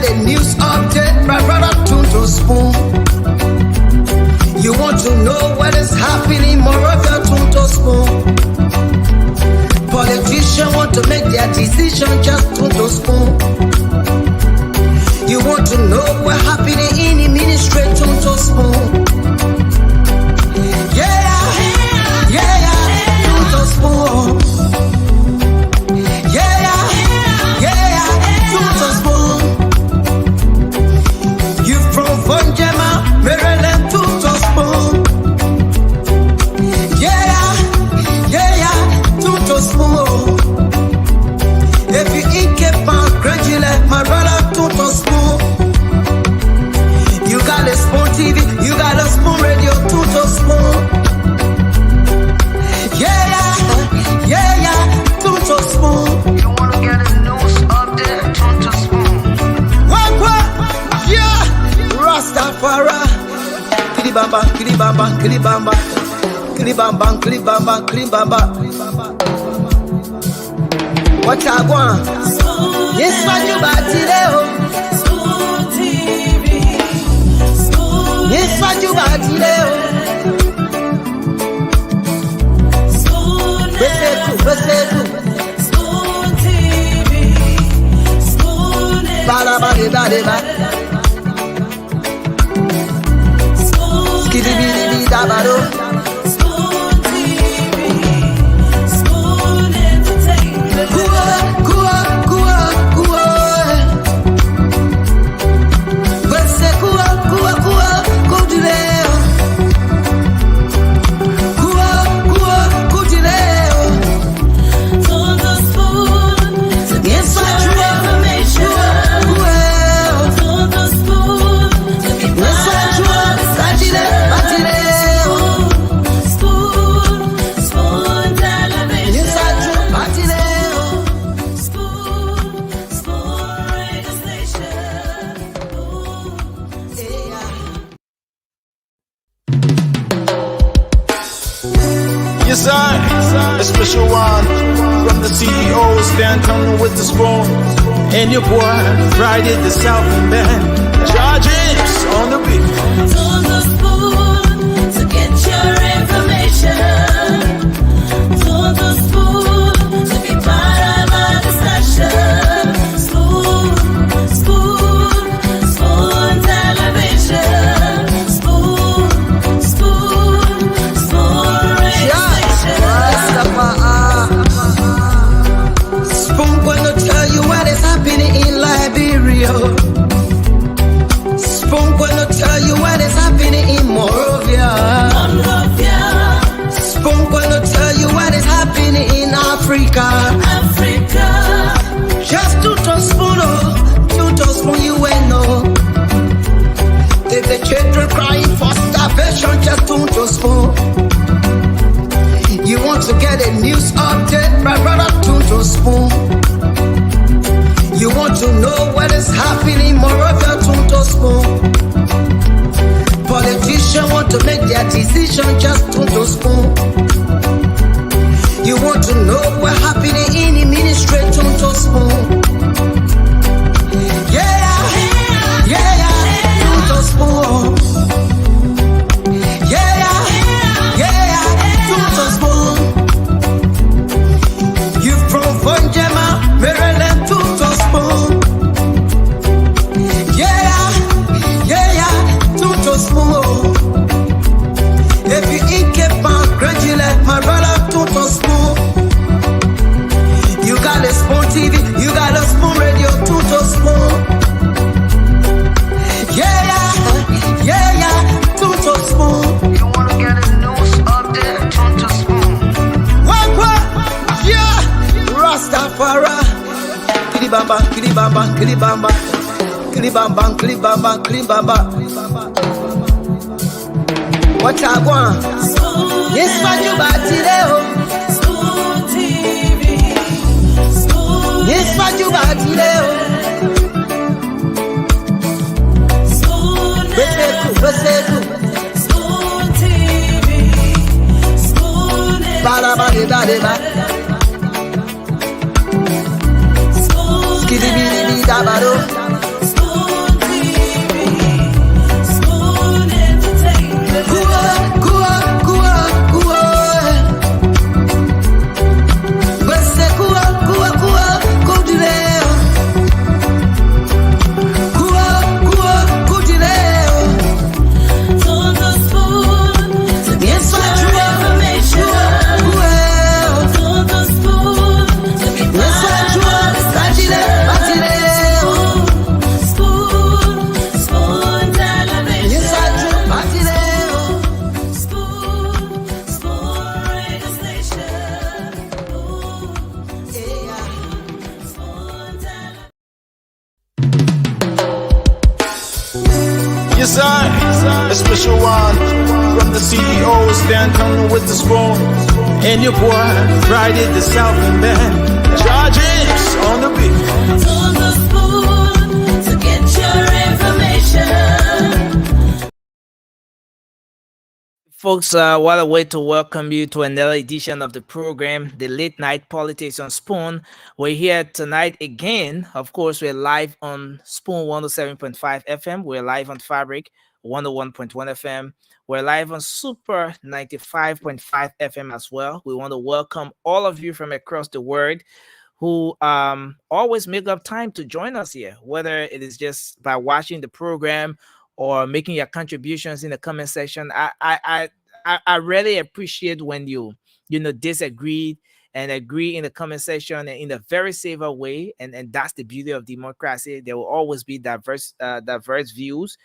a news update, my brother Tunto Spoon. You want to know what is happening, Moravia Tunto Spoon. Politicians want to make their decision, just Tunto Spoon. You want to know what happening in the ministry, Tunto Spoon. Yeah, Tunto Spoon. My brother Tunto Spoon. You got a Spoon TV, you got a Spoon Radio, Tunto Spoon. Yeah, Tunto Spoon. You wanna get a news update, Tunto Spoon. What? Yeah, Rastafari. Kilibamba, kilibamba, kilibamba, kilibamba, kilibamba, kilibamba. What I want? Yes, what you got today? Spoon TV. Yes, what you got today? Spoon TV. Spoon Bada. Skidibidi dabado. Spoon TV. Spoon Entertainment. Kuwa. Wese kuwa, kudileo. Kudileo. Tunto Spoon. To get your information. Tunto Spoon. To be part of the discussion. Spoon television. Spoon radio station. Yes, I, a special one from the CEO, stand tunnel with the spoon. And your boy, Friday the Southern Band, James on the beat. Tunto Spoon to get your information. Tunto Spoon to be part of our discussion. Spoon television. Spoon radio station. Spoon gonna tell you what is happening in Liberia. Spoon gonna tell you what is happening in Moravia. Spoon gonna tell you what is happening in Africa. Just Tunto Spoon, Tunto Spoon, you ain't know. If the children crying for starvation, just Tunto Spoon. You want to get a news update, my brother Tunto Spoon. You want to know what is happening, Moravia Tunto Spoon. Politicians want to make their decision, just Tunto Spoon. You want to know what happening in the ministry, Tunto Spoon. Yeah, Tunto Spoon. Yeah, Tunto Spoon. You from Vonjema, Maryland, Tunto Spoon. Yeah, Tunto Spoon. If you eat Cape Town, congratulate my brother Tunto Spoon. You got a Spoon TV, you got a Spoon Radio, Tunto Spoon. Yeah, Tunto Spoon. You wanna get a news update, Tunto Spoon. What? Yeah, Rastafari. Kilibamba, kilibamba, kilibamba, kilibamba, kilibamba, kilibamba. What I want? Yes, what you got today? Spoon TV. Yes, what you got today? Spoon TV. Spoon Bada. Skidibidi dabado. Spoon Yes, I, a special one from the CEO, stand coming with the spoon. And your boy, Friday the Southern Band. Charges on the beat. On the spoon to get your information. Folks, what a way to welcome you to another edition of the program, the Late Night Politics on Spoon. We're here tonight again. Of course, we're live on Spoon 107.5 FM. We're live on Fabric 101.1 FM. We're live on Super 95.5 FM as well. We want to welcome all of you from across the world who always make up time to join us here, whether it is just by watching the program or making your contributions in the comment section. I really appreciate when you disagree and agree in the comment section and in a very safer way. And that's the beauty of democracy. There will always be diverse views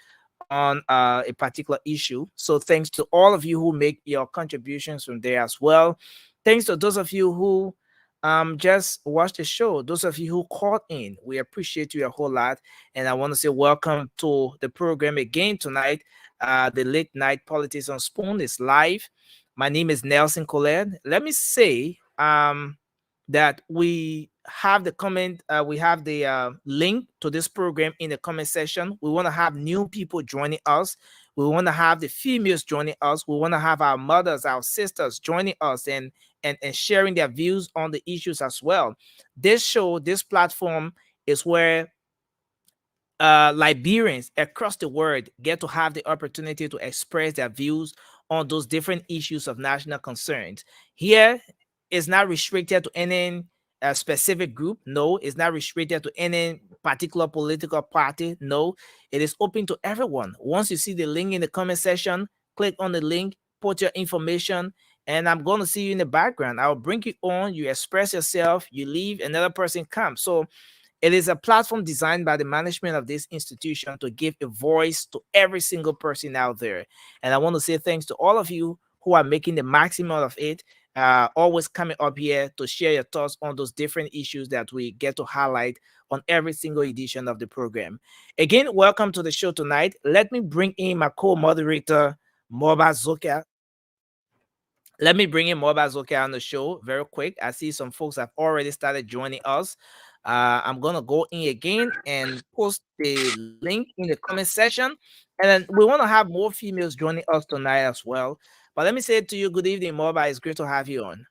on a particular issue. So thanks to all of you who make your contributions from there as well. Thanks to those of you who just watch the show. Those of you who called in, we appreciate you a whole lot. And I want to say welcome to the program again tonight. The Late Night Politics on Spoon is live. My name is Nelson Colette. Let me say that we have the link to this program in the comment section. We want to have new people joining us. We want to have the females joining us. We want to have our mothers, our sisters joining us and sharing their views on the issues as well. This show, this platform is where Liberians across the world get to have the opportunity to express their views on those different issues of national concerns. Here, it's not restricted to any specific group. No, it's not restricted to any particular political party. No, it is open to everyone. Once you see the link in the comment section, click on the link, put your information, and I'm going to see you in the background. I'll bring you on, you express yourself, you leave, another person comes. So it is a platform designed by the management of this institution to give a voice to every single person out there. And I want to say thanks to all of you who are making the maximum of it, always coming up here to share your thoughts on those different issues that we get to highlight on every single edition of the program. Again, welcome to the show tonight. Let me bring in my co-moderator, Moba Zoka. Let me bring in Moba Zoka on the show very quick. I see some folks have already started joining us. I'm gonna go in again and post the link in the comment section, and then we want to have more females joining us tonight as well. But let me say to you, good evening, Moba. It's great to have you on.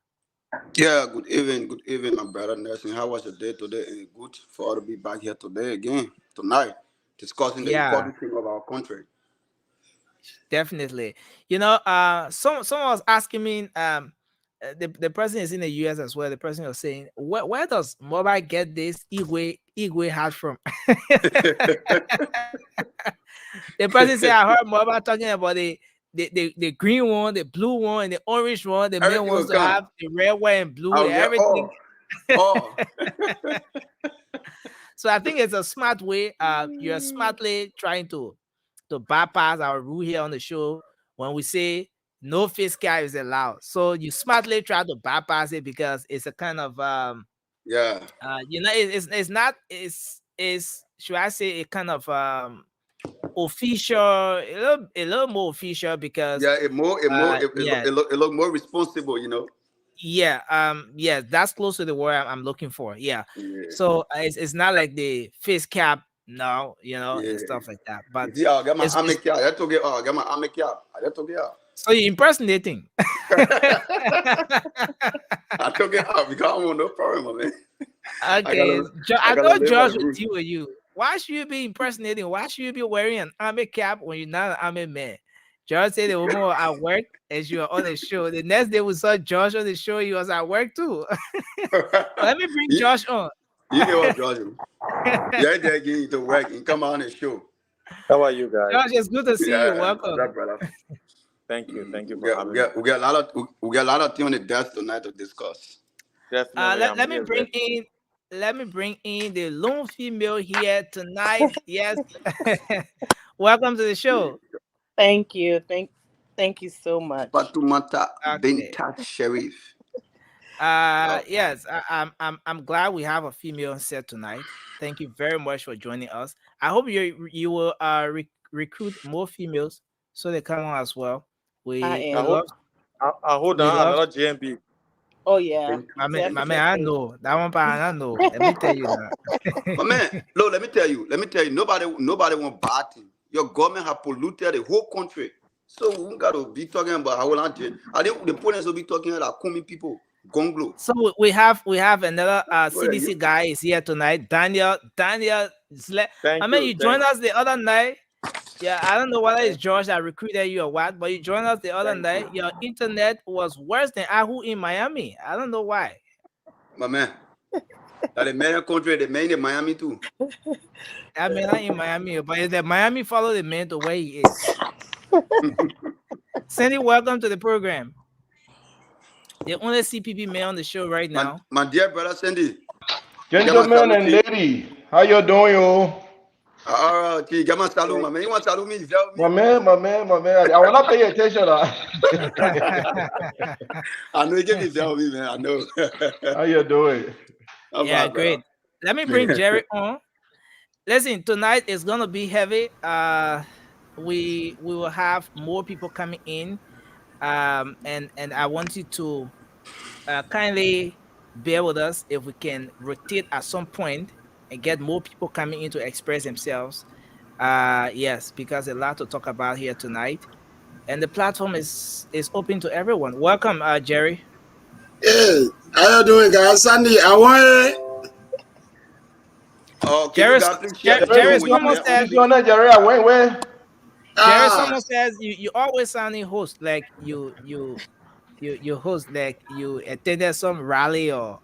Yeah, good evening, my brother Nelson. How was your day today? And good for all to be back here today again, tonight, discussing the Yeah, important thing of our country. definitely. Someone was asking me, the president is in the US as well. The president was saying, where does Moba get this Igwe hat from? The president said, I heard Moba talking about the green one, the blue one, and the orange one. The man Everything wants will to come. have the red one and blue I'll and get everything. all. So I think it's a smart way. You're smartly trying to bypass our rule here on the show when we say no face cap is allowed. So you smartly try to bypass it because it's a kind of Yeah, it's not it's should I say a kind of official, a little more official because yeah. yeah, It look more responsible, you know. yeah, that's close to the word I'm looking for. Yeah. Yeah, So it's not like the face cap now, and yeah. stuff like that. But You see, I got my it's amic cap. I told you, I got my amic cap. I told you. so you're impersonating. I took it out because I don't want no problem, man. Okay, I I gotta know live by George the will rules. deal with you. Why should you be impersonating? Why should you be wearing an army cap when you're not an army man? George said the woman was at work and she was on the show. The next day we saw George on the show. He was at work too. Let me bring you, Josh on. you know what, George? Yeah, they're getting to work and come on the show. How are you guys? Josh, it's good to see you. Yeah, Welcome. that brother. Thank you. Thank you We for got, having we me. got, we got a lot of we got a lot of things on the desk tonight to discuss. Definitely, Let, I'm let me here. bring in the lone female here tonight. Yes. Welcome to the show. Thank you. Thank you so much. Fatumata Okay. Binta Sharif. Oh, Yes, I'm glad we have a female on set tonight. Thank you very much for joining us. I hope you will recruit more females so they come on as well. I We I am. hope love I hold we on love another GMB. Oh yeah, my man. I definitely. know that one part. I know. Let me tell you that. But man, no, let me tell you. Nobody want bad thing. Your government have polluted the whole country. So we got to be talking about how I think the police will be talking about Kumi people, Gonglo. So we have another What are CDC you? guy is here tonight. Daniel. I Thank mean, you. you joined Thank us the other night. Yeah, I don't know whether it's thank George that recruited you or what, but you joined us the other thank night. you. Your internet was worse than Ahu in Miami. I don't know why. My man. That the main country, the main in Miami too. I mean, not in Miami, but is that Miami follow the man to where he is. Sandy, welcome to the program. The only CPP man on the show right now. My dear brother Sandy. Gama Gentlemen and salute. lady, how you doing, yo? Gama salute, my man. You want salute me? You tell me. My man. I will not pay attention. I know you give me tell me, man. I know. How you doing? I'm Yeah, fine, brother. great. Let me bring Jerry on. Listen, tonight is gonna be heavy. We will have more people coming in. And I want you to kindly bear with us if we can rotate at some point and get more people coming in to express themselves. Yes, because a lot to talk about here tonight, and the platform is open to everyone. Welcome, Jerry. Hey, how you doing, guys? Sandy, I want Can you Jerry, guys please share the Jerry, channel Jerry, when you someone get you on, said, see on please? that, Jerry? I went where? Jerry, ah, someone says you always sounding host like you host like you attended some rally or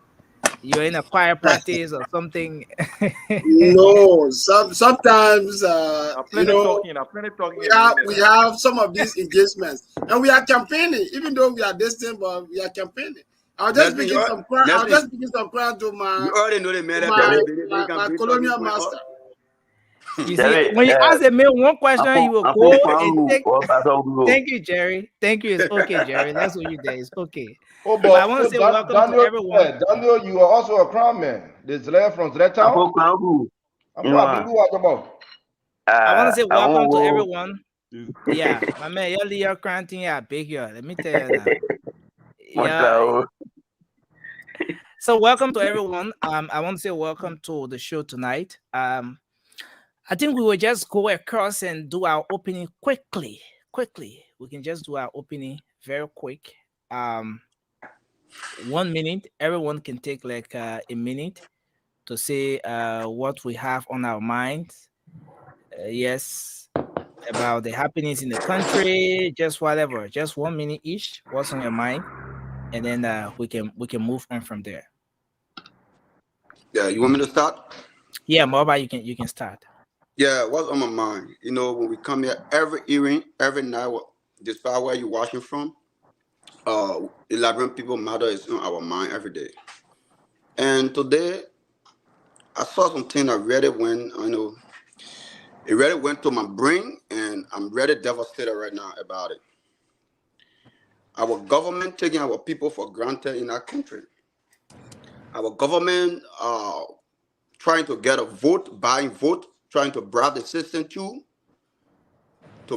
you're in a choir practice or something. no. Sometimes, I plenty talking we in the have evening. we have some of these engagements, and we are campaigning, even though we are distant, but we are campaigning. I'll just Nelson, begin some prayer. I'll Nelson, just begin some prayer to you my already know the man to that my they my, can my bring talking colonial point up. master. You see, Jerry, when you ask the man one question, he will I'm from go and Kwangu take. or Pastor. Thank you, Jerry. Thank you. It's okay, Jerry. That's what you did. It's okay. Oh, But I but want to say welcome to Daniel, everyone. Daniel, you are also a crown man. This lad from that I'm town. from Kwangu. I'm You going to know, be what about. I want to say I welcome to won't everyone. go. Yeah, my man, you're cranting, yeah, big here. Let me tell you now. Much Yeah. love. So welcome to everyone. I want to say welcome to the show tonight. I think we will just go across and do our opening quickly. Quickly, we can just do our opening very quick. 1 minute. Everyone can take like a minute to say what we have on our minds. Yes, about the happenings in the country, just whatever, just 1 minute each. What's on your mind, and then we can move on from there. Yeah, you want me to start? Yeah, Moba, you can start. Yeah, what's on my mind? You know, when we come here every evening, every night, despite where you're watching from, 11 people matter is on our mind every day. And today, I saw something that really went, it really went to my brain, and I'm really devastated right now about it. Our government taking our people for granted in our country. Our government trying to get a vote, buying vote, trying to bribe the system to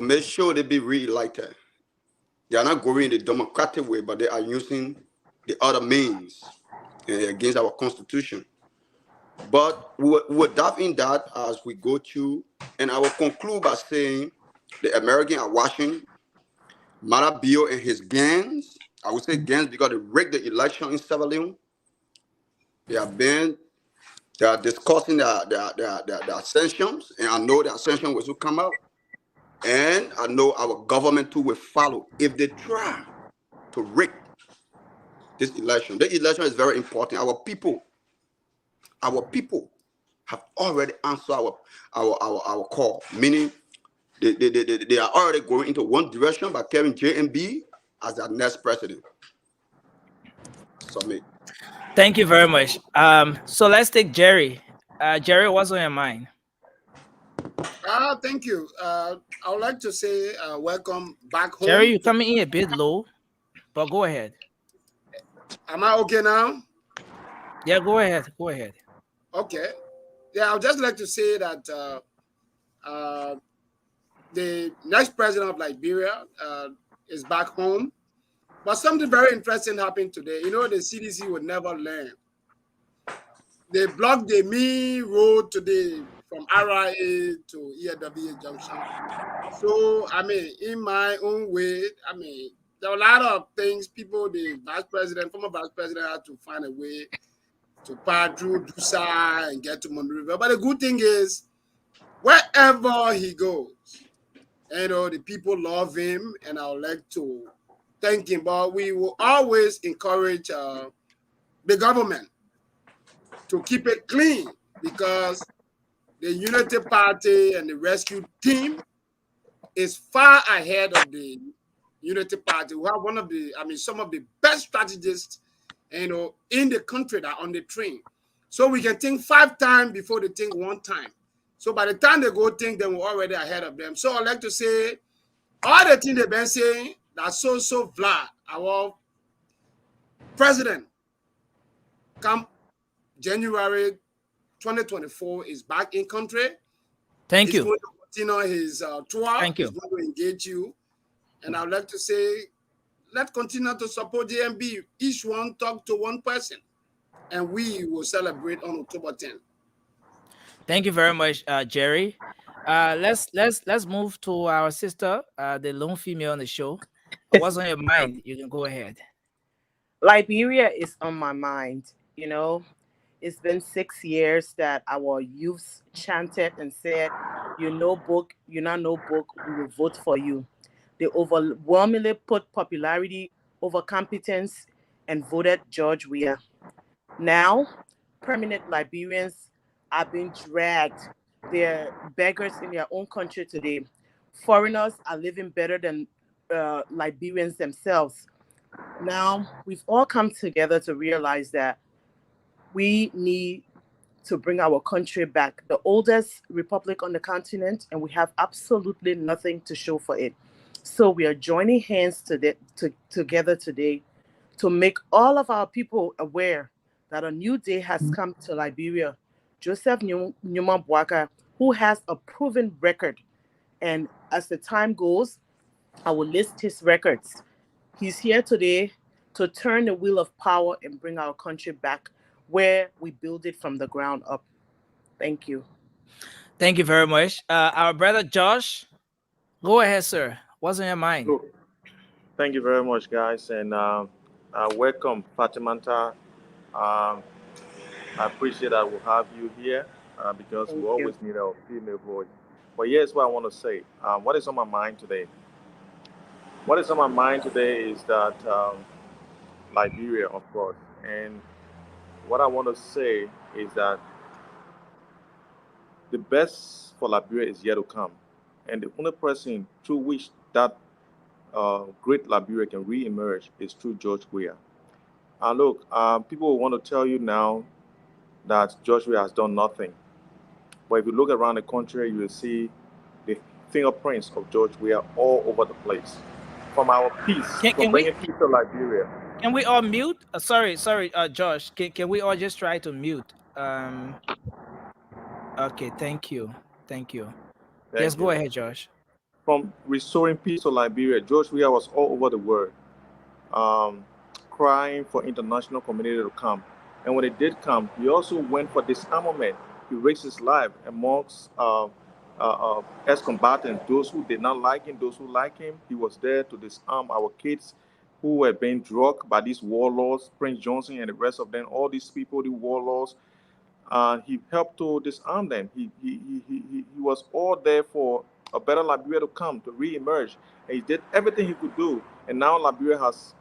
make sure they be re-elected. They are not going the democratic way, but they are using the other means against our constitution. But we'll dive in that as we go through, and I will conclude by saying the Americans are watching Marabio and his gangs. I would say gangs because they rigged the election in Sierra Leone. They are discussing their sanctions, and I know the sanctions will come out. And I know our government too will follow if they try to rig this election. The election is very important. Our people have already answered our call, meaning they are already going into one direction by carrying JMB as their next president. Submit. Thank you very much. So let's take Jerry. Jerry, what's on your mind? Thank you. I would like to say welcome back Jerry, home. you're coming in a bit low, but go ahead. Am I okay now? Yeah, go ahead. Go ahead. Okay. Yeah, I would just like to say that The next president of Liberia is back home. But something very interesting happened today. You know, the CDC would never learn. They blocked the main road today from RIA to EAWA Junction. So, I mean, in my own way, I mean, there are a lot of things people, the former vice president had to find a way to pass through Dusa and get to Monrovia. But the good thing is, wherever he goes, you know, the people love him, and I would like to thank him. But we will always encourage the government to keep it clean, because the Unity Party and the rescue team is far ahead of the Unity Party, who have some of the best strategists, you know, in the country that are on the train. So we can think 5 times before they think 1 time. So by the time they go think, then we're already ahead of them. So I'd like to say, all the things they've been saying, that so Vlad, our president, come January 2024 is back in country. Thank you. He's going to continue his tour. Thank you. He's going to engage you. And I'd like to say, let's continue to support DMB. Each one talk to one person. And we will celebrate on October 10th. Thank you very much, Jerry. Let's move to our sister, the lone female on the show. What's on your mind? You can go ahead. Liberia is on my mind. You know, it's been 6 years that our youths chanted and said, "You know book, you not know book, we will vote for you." They overwhelmingly put popularity over competence and voted George Weah. Now, permanent Liberians are being dragged. They're beggars in their own country today. Foreigners are living better than Liberians themselves. Now, we've all come together to realize that we need to bring our country back, the oldest republic on the continent, and we have absolutely nothing to show for it. So we are joining hands together today to make all of our people aware that a new day has come to Liberia. Joseph Newman Boaka, who has a proven record, and as the time goes, I will list his records. He's here today to turn the wheel of power and bring our country back where we build it from the ground up. Thank you. Thank you very much. Our brother Josh, go ahead, sir. What's on your mind? Cool. Thank you very much, guys, and welcome, Fatimanta. I appreciate that we'll have you here because Thank we you. always need a female voice. But here's what I want to say. What is on my mind today? What is on my mind today is that Liberia, of course, and what I want to say is that the best for Liberia is yet to come, and the only person through which that great Liberia can re-emerge is through George Weah. Look, people want to tell you now that George Weah has done nothing. But if you look around the country, you will see the fingerprints of George Weah all over the place. From our peace, from bringing peace to Liberia. Can we all mute? Sorry, Josh. Can we all just try to mute? Okay, thank you. Yes, go ahead, Josh. From restoring peace to Liberia, George Weah was all over the world, crying for international community to come. And when it did come, he also went for disarmament. He risked his life amongst ex-combatants, those who did not like him, those who like him. He was there to disarm our kids who were being drugged by these warlords, Prince Johnson and the rest of them, all these people, the warlords. He helped to disarm them. He was all there for a better Liberia to come, to re-emerge. And he did everything he could do. And now Liberia has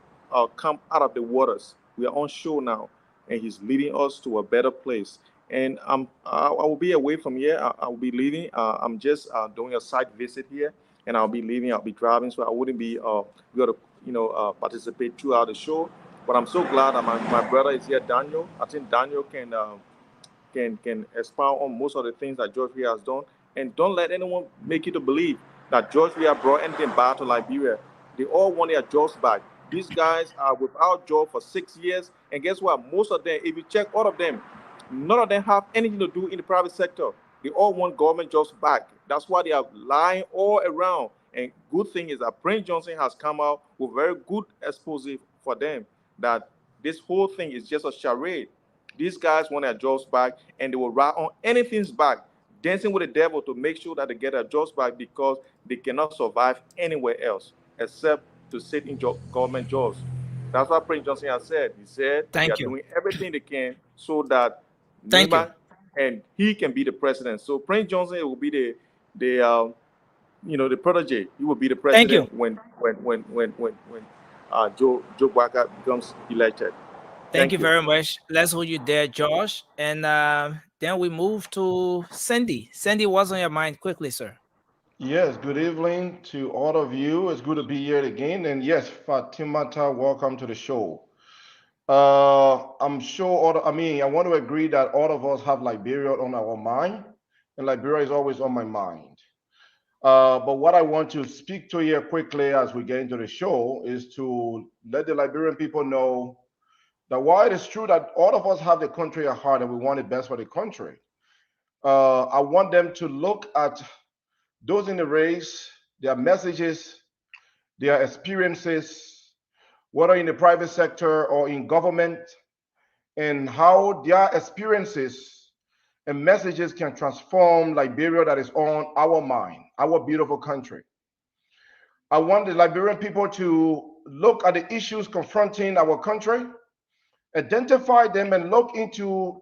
come out of the waters. We are on shore now, and he's leading us to a better place. And I will be away from here. I will be leaving. I'm just doing a site visit here, and I'll be leaving. I'll be driving, so I wouldn't be able to participate throughout the show. But I'm so glad that my brother is here, Daniel. I think Daniel can expound on most of the things that George Weah has done. And don't let anyone make you to believe that George Weah brought anything bad to Liberia. They all want their jobs back. These guys are without job for 6 years. And guess what? Most of them, if you check all of them, none of them have anything to do in the private sector. They all want government jobs back. That's why they are lying all around. And good thing is that Prince Johnson has come out with very good expose for them that this whole thing is just a charade. These guys want their jobs back, and they will ride on anything's back, dancing with the devil to make sure that they get their jobs back because they cannot survive anywhere else except to sit in government jobs. That's what Prince Johnson has said. He said they are Thank you. doing everything they can so that Thank you. Nima and he can be the president. So Prince Johnson will be the protege. He will be the Thank you. president when Joe Baka becomes elected. Thank you You. very much. Let's hold you there, Josh. And then we move to Cindy. Cindy, what's on your mind? Quickly, sir. Yes, good evening to all of you. It's good to be here again. And yes, Fatimata, welcome to the show. I'm sure I want to agree that all of us have Liberia on our mind, and Liberia is always on my mind. But what I want to speak to here quickly as we get into the show is to let the Liberian people know that while it is true that all of us have the country at heart and we want it best for the country, I want them to look at those in the race, their messages, their experiences, whether in the private sector or in government, and how their experiences and messages can transform Liberia that is on our mind, our beautiful country. I want the Liberian people to look at the issues confronting our country, identify them, and look into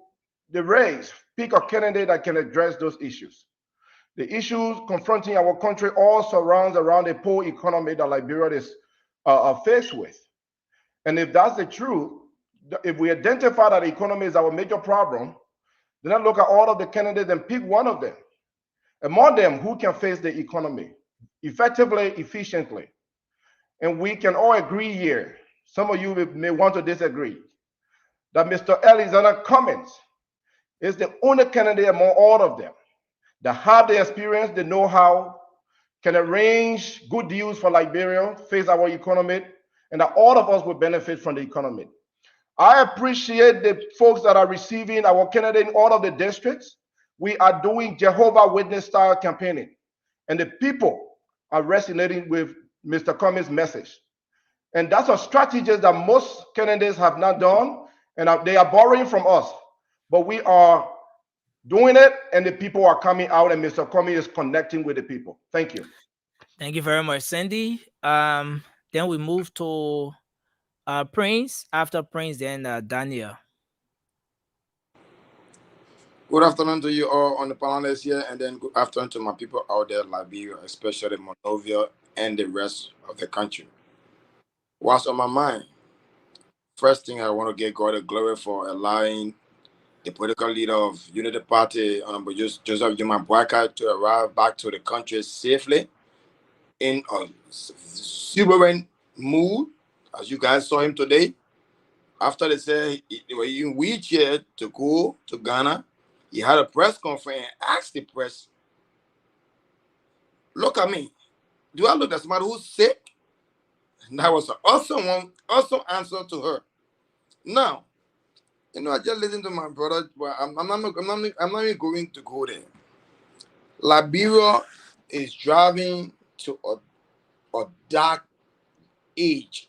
the race, pick a candidate that can address those issues. The issues confronting our country all surrounds around a poor economy that Liberia is faced with. And if that's the truth, if we identify that the economy is our major problem, then I look at all of the candidates and pick one of them. Among them, who can face the economy effectively, efficiently. And we can all agree here, some of you may want to disagree, that Mr. Alexander Cummings is the only candidate among all of them that have the experience, the know-how, can arrange good deals for Liberia, face our economy, and that all of us will benefit from the economy. I appreciate the folks that are receiving our candidate in all of the districts. We are doing Jehovah Witness style campaigning, and the people are resonating with Mr. Cummings' message. And that's a strategy that most candidates have not done, and they are borrowing from us. But we are doing it, and the people are coming out, and Mr. Cummings is connecting with the people. Thank you. Thank you very much, Cindy. Then we move to Prince. After Prince, then Daniel. Good afternoon to you all on the panelists here, and then good afternoon to my people out there, Liberia, especially Monrovia and the rest of the country. What's on my mind? First thing, I want to give God the glory for allowing the political leader of Unity Party, Honorable Joseph Juma Boakai, to arrive back to the country safely in a sovereign mood, as you guys saw him today. After they said they were in wheelchair to go to Ghana, he had a press conference and asked the press, "Look at me. Do I look like somebody who's sick?" And that was an awesome answer to her. Now, I just listened to my brother, but I'm not even going to go there. Liberia is driving to a dark age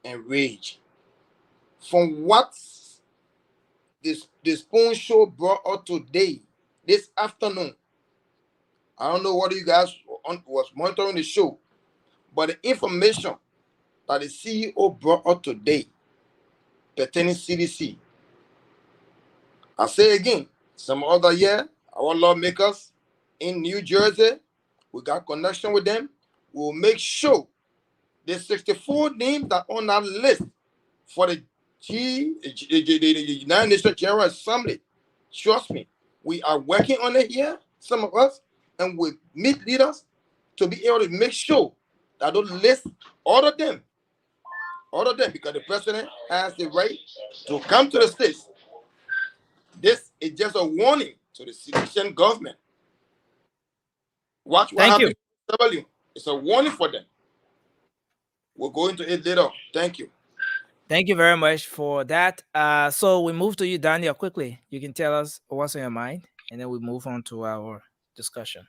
and rage. From what this Spoon Show brought out today, this afternoon, I don't know what you guys was monitoring the show, but the information that the CEO brought out today pertaining CDC, I say again, some other year, our lawmakers in New Jersey, we got connection with them. We'll make sure the 64 names that are on that list for the United Nations General Assembly. Trust me, we are working on it here, some of us, and we meet leaders to be able to make sure that those lists, all of them, because the president has the right to come to the states. This is just a warning to the citizen government. Watch what happens in W. It's a warning for them. We'll go into it later. Thank you. Thank you very much for that. So we move to you, Daniel, quickly. You can tell us what's on your mind, and then we move on to our discussion.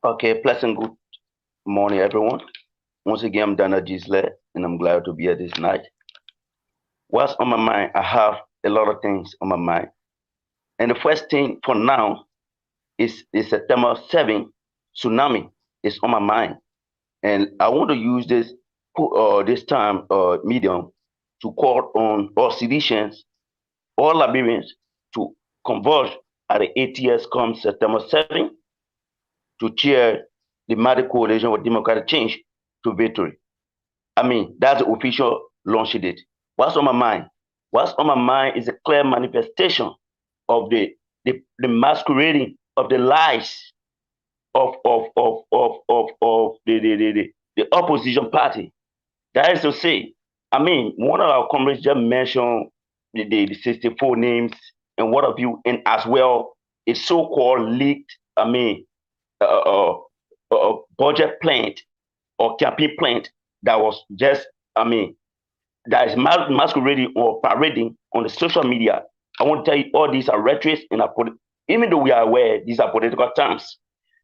Okay, pleasant good morning, everyone. Once again, I'm Dana Gisle, and I'm glad to be here this night. What's on my mind? I have a lot of things on my mind. And the first thing for now is the September 7 tsunami is on my mind. And I want to use this time medium to call on all citizens, all Liberians to converge at the ATS come September 7 to cheer the Mighty Coalition for Democratic Change to victory. I mean, that's the official launch date. What's on my mind? What's on my mind is a clear manifestation of the masquerading of the lies of the opposition party. That is to say, I mean, one of our comrades just mentioned the 64 names and what have you, and as well, a so-called leaked, I mean, budget plan or campaign plan that was just, I mean, that is masquerading or parading on the social media. I want to tell you all these are rhetoric and even though we are aware these are political terms.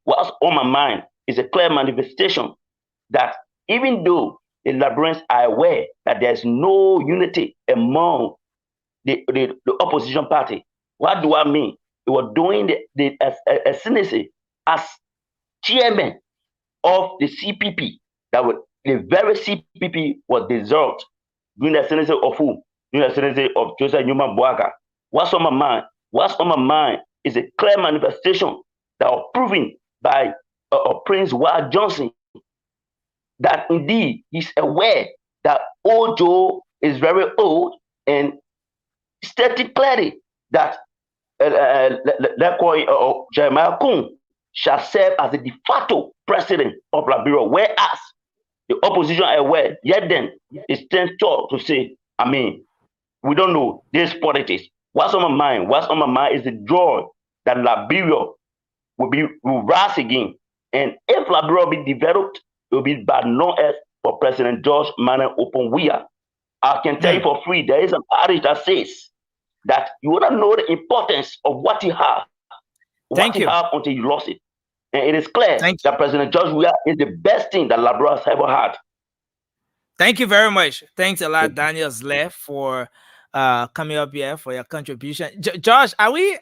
What's on my mind is a clear manifestation that even though the Liberians are aware that there's no unity among the opposition party, what do I mean? They were doing the ascendancy as chairman of the CPP that was the very CPP was dissolved during the ascendancy of who? During the ascendancy of Joseph Newman Boaga. What's on my mind? What's on my mind is a clear manifestation that was proven by Prince Wild Johnson that indeed he's aware that Ojo is very old and stated clearly that Jeremiah Kun shall serve as the de facto president of Liberia, whereas the opposition are aware, yet then it's then taught to say, I mean, we don't know this politics. What's on my mind? What's on my mind is the joy that Liberia will rise again. And if Liberia will be developed, it will be by no else for President George Manuel Oponwia. I can tell you for free, there is an adage that says that you want to know the importance of what you have, until you lost it. And it is clear that President George Weah is the best thing that Liberia has ever had. Thank you very much. Thanks a lot, Daniel Zle, for coming up here for your contribution. Josh, are we?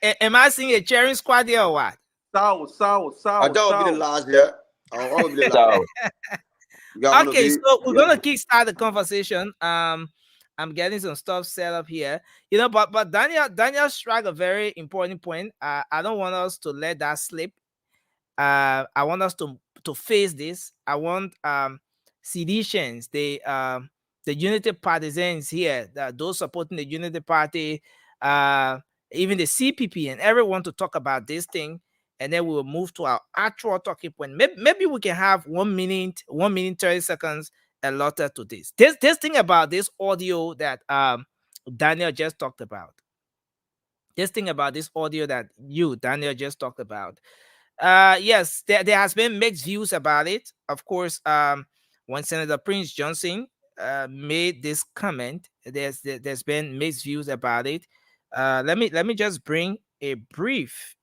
Am I seeing a cheering squad here or what? I don't be the last yet. I want to be the last. Okay, so we're gonna kickstart the conversation. I'm getting some stuff set up here, you know, but Daniel struck a very important point. I don't want us to let that slip. I want us to face this. I want seditions, the unity partisans here, those supporting the unity party, even the CPP and everyone to talk about this thing, and then we will move to our actual talking point. Maybe we can have 1 minute 30 seconds allotted to this thing about this audio that Daniel just talked about. This thing about this audio that Daniel just talked about. Yes, there has been mixed views about it. Of course, when Senator Prince Johnson made this comment, there's been mixed views about it. Let me just bring a brief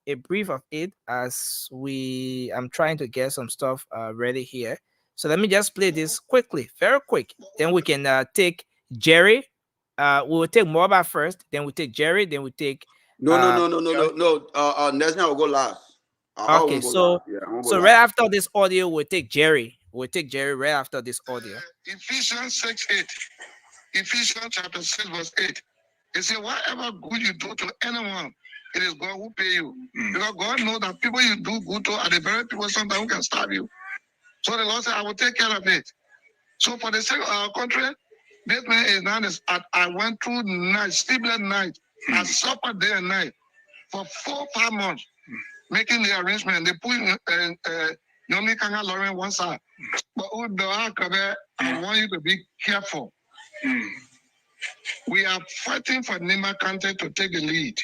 of it as I'm trying to get some stuff ready here. So let me just play this quickly, very quick. Then we can take Jerry. We will take Morba first. Then we take Jerry. Then we take. No. Nesna will go last. Okay, so right after this audio, we'll take Jerry. We'll take Jerry right after this audio. Ephesians 6:8. Ephesians chapter 6, verse 8. It says, whatever good you do to anyone, it is God who pay you. Because God knows that people you do good to are the very people sometimes who can stab you. So the Lord said, I will take care of it. So for the sake of our country, this man is now, I went through night, sleepless night. I suffered day and night for 4-5 months, making the arrangement. They put Yomi Kanga Lauren one side. But I want you to be careful. We are fighting for Nima Kante to take the lead.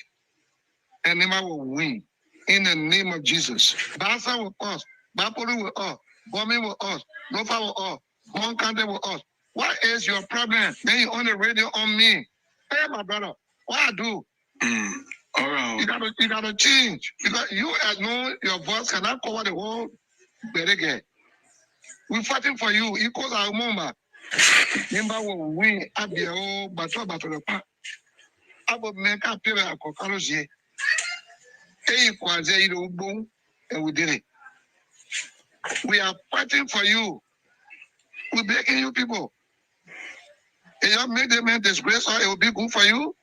And Nima will win. In the name of Jesus. Basa with us. Bapoli with us. Bombing with us. Lofa with us. Bon Kante with us. What is your problem? Then you on the radio on me. Hey, my brother. What I do? You gotta change because you know your voice cannot cover the whole Berege. We're fighting for you. Equals our mama. Remember when we have the whole battle the park. About make a paper a cockroach. And we did it. We are fighting for you. We're begging you people. And you make the man disgrace or it will be good for you.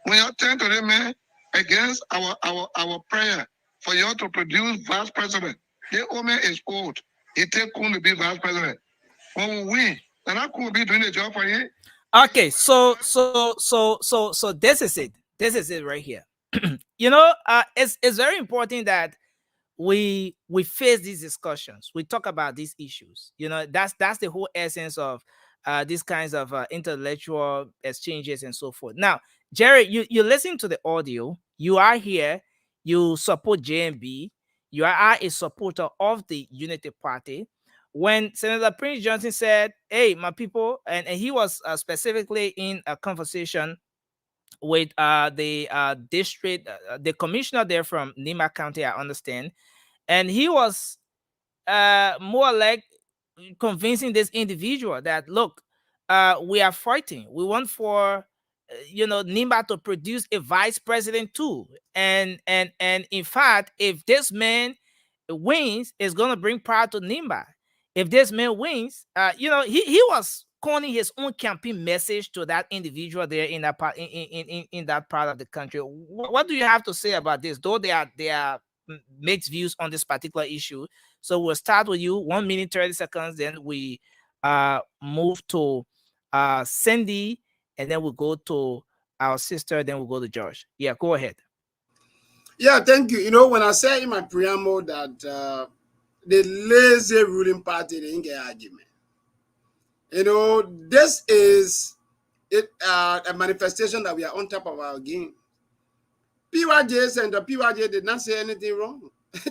When you turn to the man against our prayer for you to produce vice president. The woman is old. It take Kun to be vice president. When we win, then I could be doing the job for you. Okay, so this is it. This is it right here. You know, it's very important that we face these discussions. We talk about these issues. You know, that's the whole essence of these kinds of intellectual exchanges and so forth. Now, Jerry, you listen to the audio. You are here. You support JMB. You are a supporter of the Unity Party. When Senator Prince Johnson said, "Hey, my people," and he was specifically in a conversation with the district, the commissioner there from Nima County, I understand, and he was more like convincing this individual that, look, we are fighting. We want for Nimba to produce a vice president too, and in fact, if this man wins, it's gonna bring pride to Nimba. If this man wins, he was calling his own campaign message to that individual there in that part in that part of the country. What do you have to say about this? Though they are mixed views on this particular issue. So we'll start with you, 1 minute 30 seconds. Then we move to Cindy, and then we'll go to our sister. Then we'll go to George. Yeah, go ahead. Yeah, thank you. You know, when I said in my preamble that the lazy ruling party didn't get argument, you know, this is a manifestation that we are on top of our game. PYJ and the PYJ did not say anything wrong.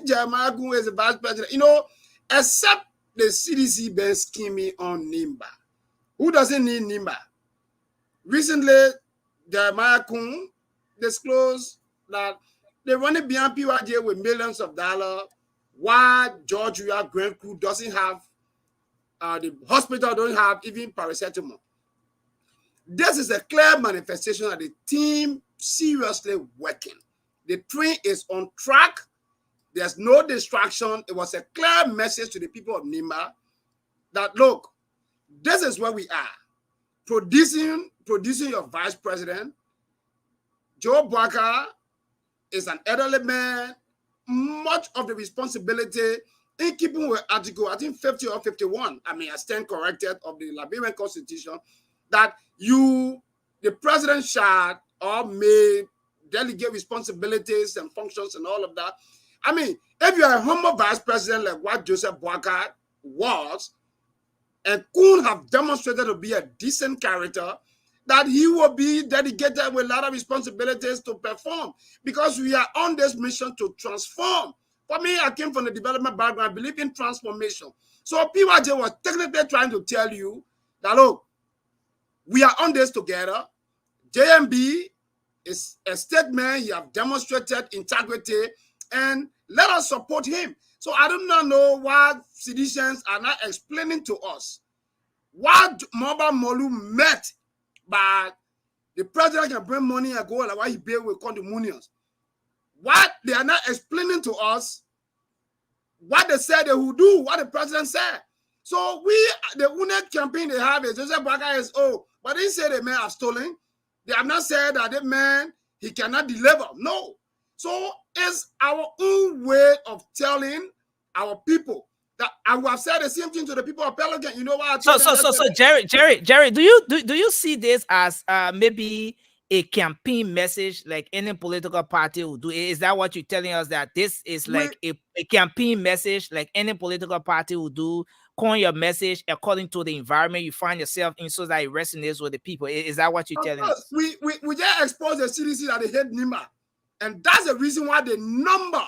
Jeremiah Gun is the vice president. You know, except the CDC been scheming on Nimba. Who doesn't need Nimba? Recently, Jeremiah Gun disclosed that they running beyond PYJ with millions of dollars. Why George Weah Grand Crew doesn't have, the hospital don't have even paracetamol. This is a clear manifestation of the team seriously working. The train is on track. There's no distraction. It was a clear message to the people of Nimba that, look, this is where we are. Producing your vice president. Joe Bwaka is an elderly man. Much of the responsibility in keeping with Article, I think 50 or 51, I stand corrected, of the Liberian Constitution, that the president shall or may delegate responsibilities and functions and all of that. If you're a humble vice president like what Joseph Boakai was, and could have demonstrated to be a decent character, that he will be dedicated with a lot of responsibilities to perform, because we are on this mission to transform. For me, I came from the development background. I believe in transformation. So PYJ was technically trying to tell you that, look, we are on this together. JMB is a statement. He have demonstrated integrity, and let us support him. So I do not know why citizens are not explaining to us what Mobile Molu met by the president can bring money and go, like why he pay with condominiums. What they are not explaining to us, what they said they would do, what the president said. So the only campaign they have is Joseph Baka is, but they say the man have stolen. They have not said that the man, he cannot deliver. No. So it's our own way of telling our people that I would have said the same thing to the people of Pelican. You know what? So Jerry, do you see this as maybe a campaign message like any political party will do? Is that what you're telling us, that this is like a campaign message like any political party will do, calling your message according to the environment you find yourself in so that it resonates with the people? Is that what you're telling us? We just expose the CDC that they hate Nimba. And that's the reason why the number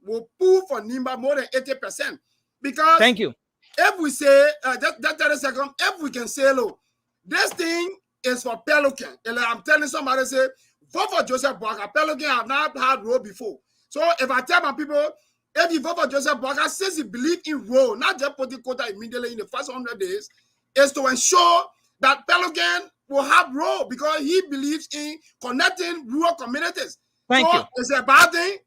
will pull for Nimba more than 80%. Because thank you. If we say, just 30 seconds, if we can say, look, this thing is for Pelican. And I'm telling somebody, say, vote for Joseph Boakai. Pelican have not had role before. So if I tell my people, if you vote for Joseph Boakai, since he believe in role, not just putting quota immediately in the first 100 days, is to ensure that Pelican will have role because he believes in connecting rural communities. Thank you. Is it a bad thing?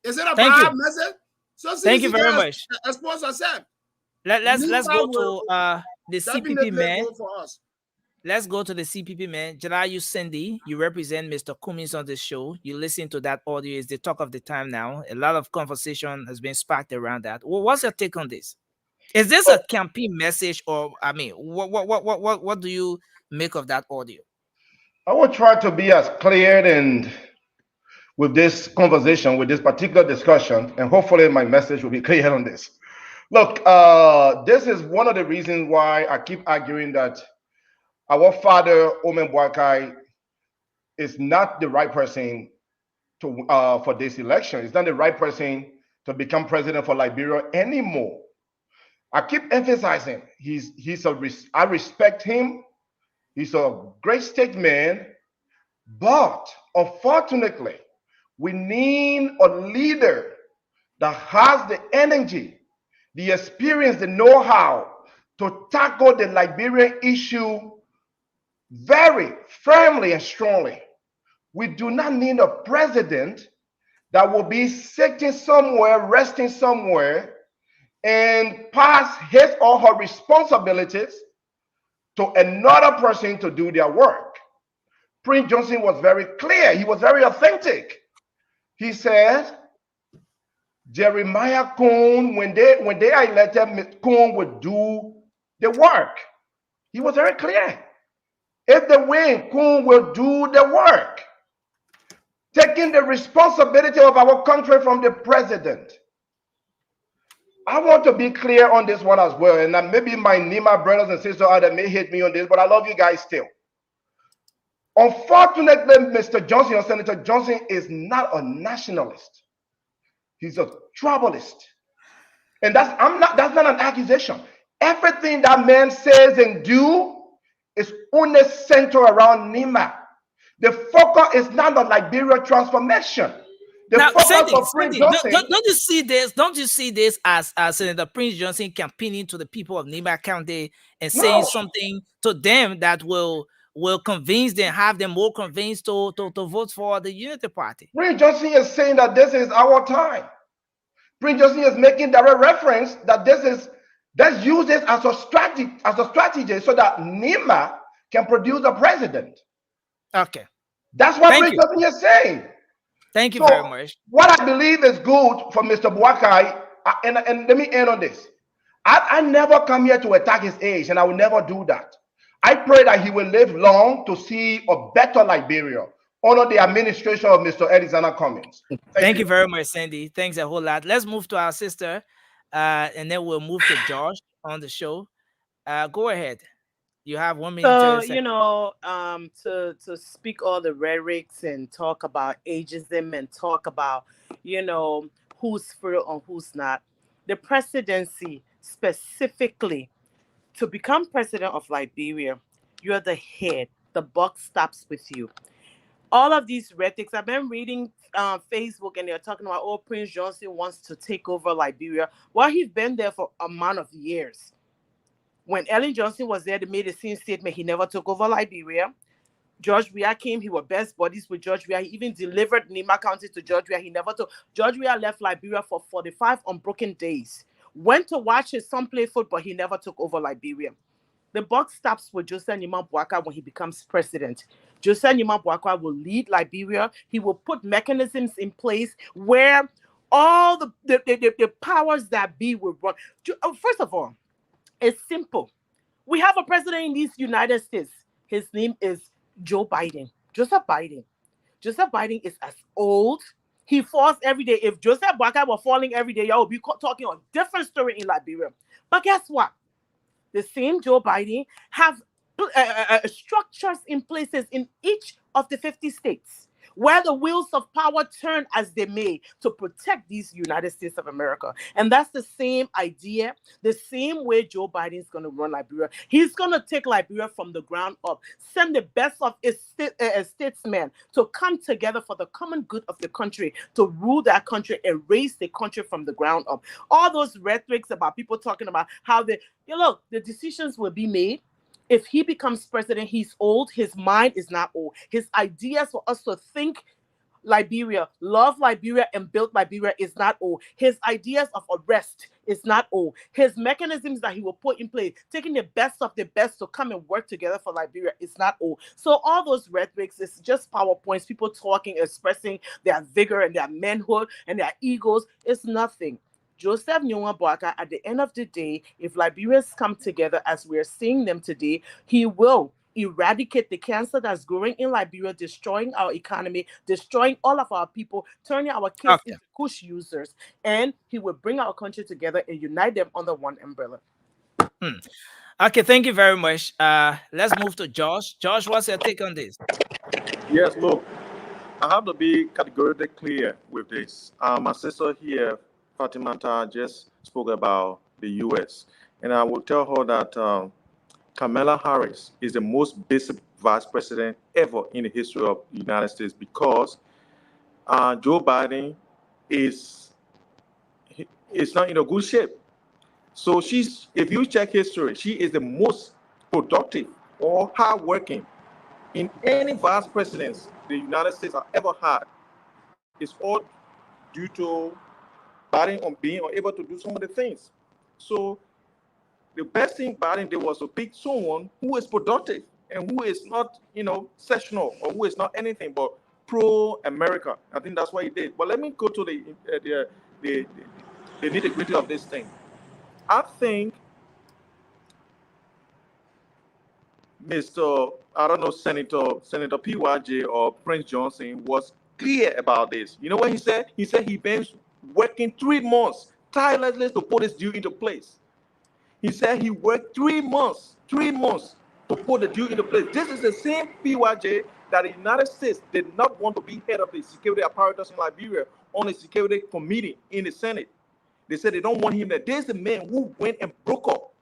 Is it a Thank bad you. message? So Thank you CDC very just much. expose herself. Let's go will to the CPP definitely man. vote for us. Let's go to the CPP man. Jalayu Cindy, you represent Mr. Cummings on the show. You listen to that audio. It's the talk of the time now. A lot of conversation has been sparked around that. Well, what's your take on this? Is this a campaign message, or I mean, what do you make of that audio? I will try to be as clear and with this conversation, with this particular discussion, and hopefully my message will be clear on this. Look, this is one of the reasons why I keep arguing that our father, Omen Boakai, is not the right person to for this election. It's not the right person to become president for Liberia anymore. I keep emphasizing I respect him. He's a great statesman, but unfortunately, we need a leader that has the energy, the experience, the know-how to tackle the Liberian issue very firmly and strongly. We do not need a president that will be sitting somewhere, resting somewhere, and pass his or her responsibilities to another person to do their work. Prince Johnson was very clear. He was very authentic. He said, Jeremiah Coon, when they elected, Coon would do the work. He was very clear. If they win, Coon will do the work. Taking the responsibility of our country from the president. I want to be clear on this one as well. And maybe my Nima brothers and sisters out there may hate me on this, but I love you guys still. Unfortunately, Mr. Johnson or Senator Johnson is not a nationalist. He's a tribalist. And that's not an accusation. Everything that man says and do is only centered around Nima. The focus is not on Liberia transformation. Now, Cindy, don't you see this? Don't you see this as Senator Prince Johnson campaigning to the people of Nima County and saying something to them that will convince them, have them more convinced to vote for the Unity Party? Prince Johnson is saying that this is our time. Prince Johnson is making direct reference that let's use this as a strategy so that Nima can produce a president. Okay. That's what Prince Johnson is saying. Thank you very much. What I believe is good for Mr. Boakai, and let me end on this. I never come here to attack his age, and I will never do that. I pray that he will live long to see a better Liberia under the administration of Mr. Alexander Cummings. Thank you very much, Sandy. Thanks a whole lot. Let's move to our sister, and then we'll move to Josh on the show. Go ahead. You have 1 minute. So, to speak all the rhetorics and talk about ageism and talk about, who's for real and who's not. The presidency specifically, to become president of Liberia, you're the head. The buck stops with you. All of these rhetorics, I've been reading Facebook and they're talking about, Prince Johnson wants to take over Liberia. Well, he's been there for a amount of years. When Ellen Johnson was there, they made the same statement. He never took over Liberia. George Weah came. He was best buddies with George Weah. He even delivered Nima County to George Weah. He never took. George Weah left Liberia for 45 unbroken days. Went to watch his son play football. He never took over Liberia. The buck stops with Joseph Nima Boakai when he becomes president. Joseph Nima Boakai will lead Liberia. He will put mechanisms in place where all the powers that be will run. First of all, it's simple. We have a president in these United States. His name is Joe Biden. Joseph Biden. Joseph Biden is as old. He falls every day. If Joseph Boakai were falling every day, y'all would be talking a different story in Liberia. But guess what? The same Joe Biden have structures in places in each of the 50 states where the wheels of power turn as they may to protect these United States of America. And that's the same idea, the same way Joe Biden is going to run Liberia. He's going to take Liberia from the ground up, send the best of his statesmen to come together for the common good of the country, to rule that country and raise the country from the ground up. All those rhetorics about people talking about how the decisions will be made. If he becomes president, he's old. His mind is not old. His ideas for us to think Liberia, love Liberia, and build Liberia is not old. His ideas of arrest is not old. His mechanisms that he will put in place, taking the best of the best to come and work together for Liberia, is not old. So all those rhetorics is just PowerPoints, people talking, expressing their vigor and their manhood and their egos. It's nothing. Joseph Nyewa Boaka, at the end of the day, if Liberians come together as we're seeing them today, he will eradicate the cancer that's growing in Liberia, destroying our economy, destroying all of our people, turning our kids into kush users, and he will bring our country together and unite them under one umbrella. Okay, thank you very much. Let's move to Josh. Josh, what's your take on this? Yes, look, I have to be categorically clear with this. My sister here, Fatimata, just spoke about the U.S., and I will tell her that Kamala Harris is the most basic vice president ever in the history of the United States, because Joe Biden is not in a good shape. So if you check history, she is the most productive or hardworking in any vice presidents the United States have ever had. It's all due to Biden on being unable to do some of the things. So the best thing Biden did was to pick someone who is productive and who is not, sectional, or who is not anything but pro-America. I think that's what he did. But let me go to the nitty-gritty of this thing. I think Senator PYJ or Prince Johnson was clear about this. You know what he said? He said he's been working 3 months tirelessly to put this deal into place. He said he worked 3 months to put the deal into place. This is the same PYJ that the United States did not want to be head of the security apparatus in Liberia on the security committee in the Senate. They said they don't want him there. There's the man who went and broke up,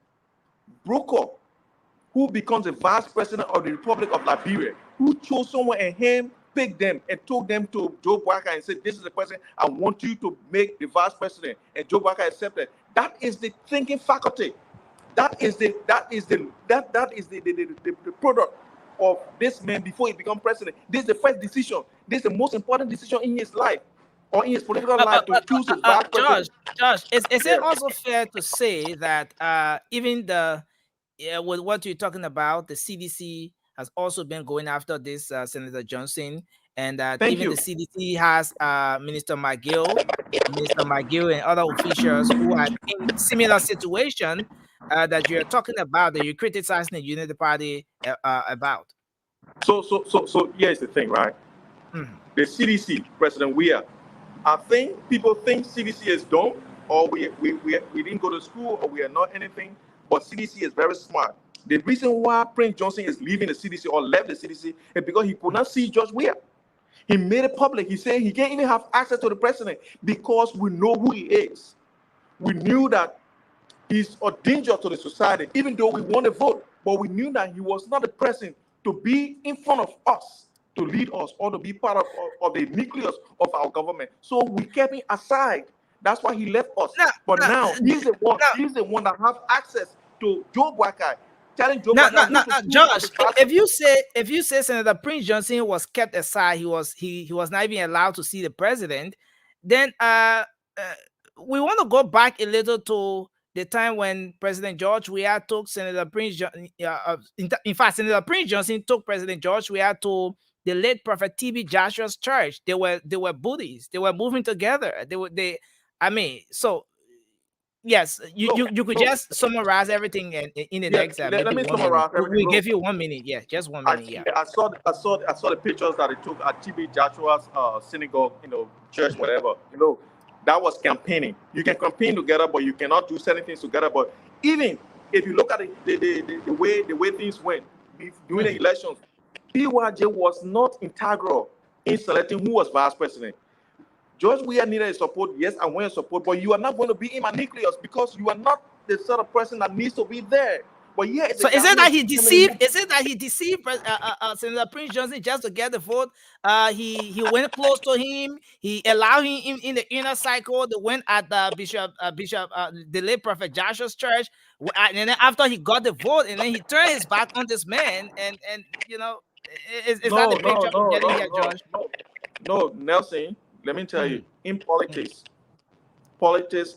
who becomes the vice president of the Republic of Liberia, who chose someone and him picked them and took them to Joe Biden and said, "This is the person I want you to make the vice president." And Joe Biden accepted. That is the thinking faculty. That is the product of this man before he became president. This is the first decision. This is the most important decision in his life, or in his political life, to choose his vice president. Josh, is it also fair to say that even with what you're talking about, the CDC has also been going after this Senator Johnson, and that the CDC has Minister McGill and other officials who are in similar situation that you're talking about, that you're criticizing the Unity Party about? So here's the thing, right? The CDC, President Weir, I think people think CDC is dumb, or we didn't go to school, or we are not anything. But CDC is very smart. The reason why Prince Johnson is leaving the CDC or left the CDC is because he could not see George Weir. He made it public. He said he can't even have access to the president because we know who he is. We knew that he's a danger to the society, even though we want to vote. But we knew that he was not the person to be in front of us, to lead us, or to be part of the nucleus of our government. So we kept him aside. That's why he left us. But now he's the one that have access to Joe Biden, telling Joe Biden. Josh, if you say Senator Prince Johnson was kept aside, he was not even allowed to see the president, then we want to go back a little to the time when President George Weah took Senator Prince Johnson. In fact, Senator Prince Johnson took President George Weah to the late Prophet T.B. Joshua's church. They were buddies. They were moving together. So yes, you could just summarize everything in the next. Let me summarize everything. We give you 1 minute. Yeah, just 1 minute. I saw the pictures that they took at T.B. Joshua's synagogue, church, whatever. That was campaigning. You can campaign together, but you cannot do certain things together. But even if you look at the way things went during the elections, PYJ was not integral in selecting who was vice president. George Weah needed his support. Yes, I want your support, but you are not going to be in my nucleus because you are not the sort of person that needs to be there. But yeah, it's So a is guy it who that he determined deceived? Is it that he deceived Senator Prince Johnson just to get the vote? He went close to him. He allowed him in the inner cycle. They went at the late Prophet Joshua's church, and then after he got the vote, and then he turned his back on this man, and you know, is that No, the no, picture I'm no, getting no, here, no, Josh? no, no, Nelson. Let me tell you, in politics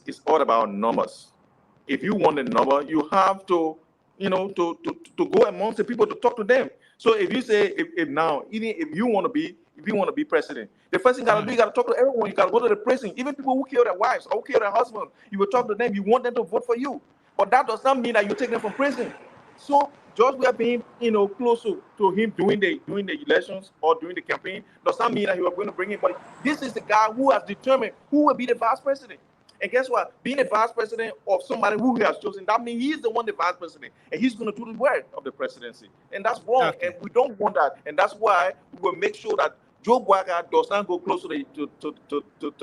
is all about numbers. If you want a number, you have to, to go amongst the people to talk to them. So if you say, if now, even if you want to be president, the first thing you gotta do, you gotta talk to everyone. You gotta go to the prison, even people who kill their wives or who kill their husband. You will talk to them. You want them to vote for you, but that does not mean that you take them from prison. So just we are being, close to him during the elections or during the campaign does not mean that he was going to bring him. But this is the guy who has determined who will be the vice president. And guess what? Being a vice president of somebody who he has chosen, that means he's the one, the vice president, and he's going to do the work of the presidency. And that's wrong, Okay. and we don't want that. And that's why we will make sure that Joe Biden does not go close to the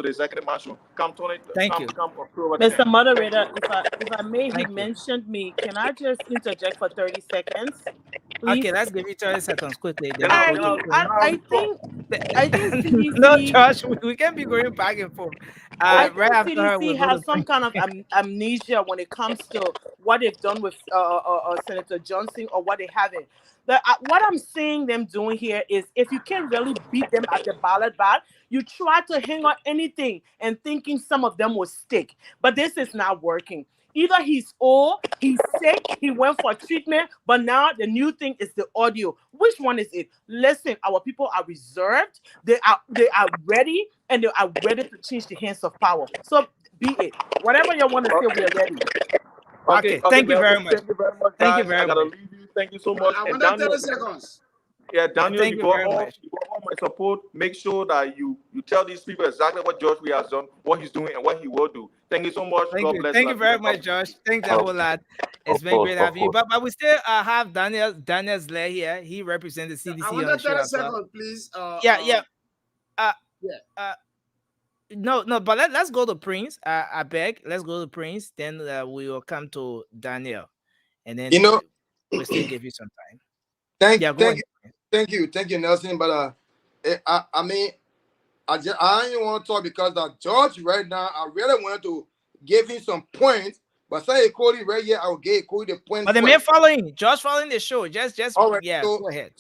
executive mansion. Thank you. Mr. Moderator, if I may, he Thank you. mentioned me. Can I just interject for 30 seconds? Please? Okay, let's give you 30 seconds quickly. Then Then we go to I think CDC. no, Josh, we can't be going back and forth. I Right think after her, we'll CDC go has to some kind of amnesia when it comes to what they've done with Senator Johnson or what they haven't. What I'm seeing them doing here is if you can't really beat them at the ballot box, you try to hang on anything and thinking some of them will stick. But this is not working. Either he's old, he's sick, he went for treatment, but now the new thing is the audio. Which one is it? Listen, our people are reserved, they are ready, and they are ready to change the hands of power. So be it. Whatever you want to say, we are ready. Okay, thank you very much. Thank you very much, Thank you guys. very I gotta much. leave you. Thank you so much. I And wanted Daniel, 30 seconds. yeah, Daniel, Thank you you got very much. all my support. Make sure that you tell these people exactly what George Weah has done, what he's doing, and what he will do. Thank you so much. Thank God you. bless. Thank you very Liberia. much, Josh. Thanks a whole lot. It's been great having you. But we still have Daniel Zler here. He represents the CDC I on the wanted show 30 as well. seconds, please. Yeah. Yeah. No, but let's go to Prince. I beg. Let's go to Prince. Then we will come to Daniel, and then we still give you some time. Thank you, Nelson. But I mean, I ain't want to talk because George right now, I really want to give him some points. But say Cody right here, I will give Cody the point. But the man following, Josh following the show. Just all right. Yeah, So, go ahead.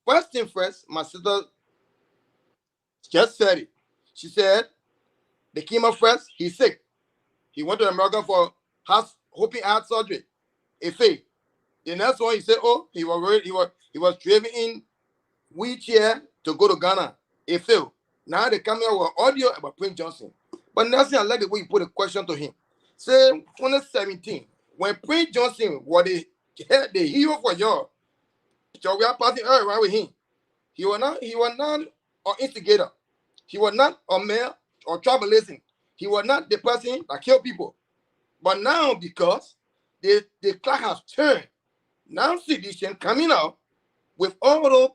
First thing first, my sister just said it. She said the chemo first, he's sick. He went to America for open heart surgery. It failed. The next one, he said, oh, he was driven in wheelchair to go to Ghana. It failed. Now they come here with audio about Prince Johnson. But Nelson, I like the way you put a question to him. Say 2017, when Prince Johnson was the hero for y'all, so we are passing right with him. He was not an instigator. He was not a mayor or tribalism. He was not the person that killed people. But now, because the clock has turned, now sedition coming out with all those,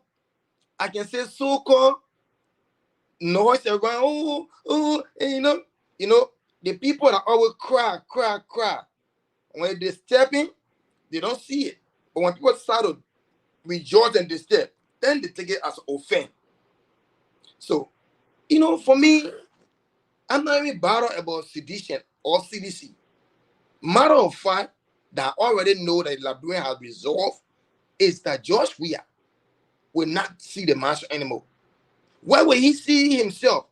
I can say, so-called noise around. And the people that always cry. When they step in, they don't see it. But when people start to rejoice and they step, then they take it as offense. So, for me, I'm not even bothered about sedition or CDC. Matter of fact, that I already know that Liberian has resolved is that George Weah will not see the marshal anymore. Where will he see himself?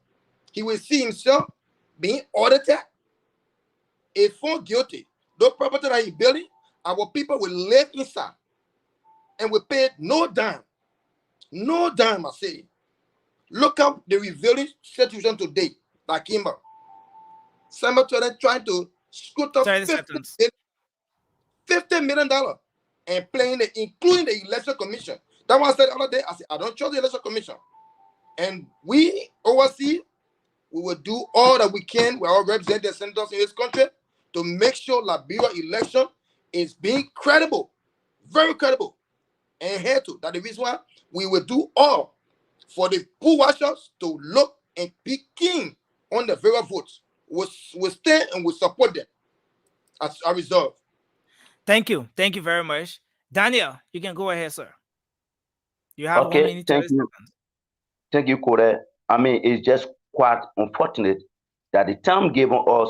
He will see himself being audited, if found guilty. Those property that he's building, our people will live inside and will pay no dime. No dime, I say. Look up the revealing situation today that came out. Some trying to scoot up $50 million and playing it, including the election commission. That was said the other day. I said, I don't trust the election commission. And we oversee, we will do all that we can. We all represent the senators in this country to make sure Liberia election is being credible, very credible, and here to. That the reason why we will do all for the poll watchers to look and be keen on the various votes. We stand and we support them as a result. Thank you very much. Daniel, you can go ahead, sir. You have 1 Okay, minute 30 seconds. thank you, Kore. I mean, it's just quite unfortunate that the time given us,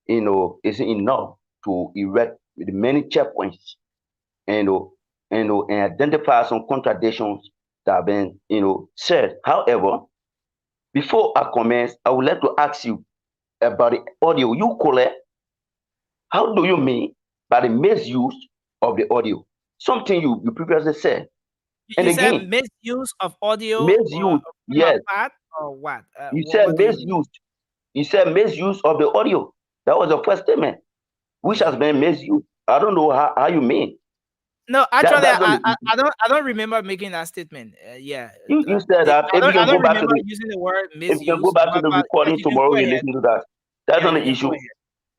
isn't enough to erect the many checkpoints, and and identify some contradictions that have been, said. However, before I commence, I would like to ask you about the audio. You, Kore, how do you mean by the misuse of the audio? Something you previously said. And You said again, misuse of audio misuse, from a yes. part or what? You said What do you mean? misuse. You said misuse of the audio. That was the first statement, which has been misused. I don't know how you mean. No, actually, That's not I don't remember making that statement. Yeah, you said that. If you I can go don't back to remember the using the word if you can go misuse. back to the But recording you can go tomorrow, you ahead. listen to that. That's Yeah, not you the can go issue.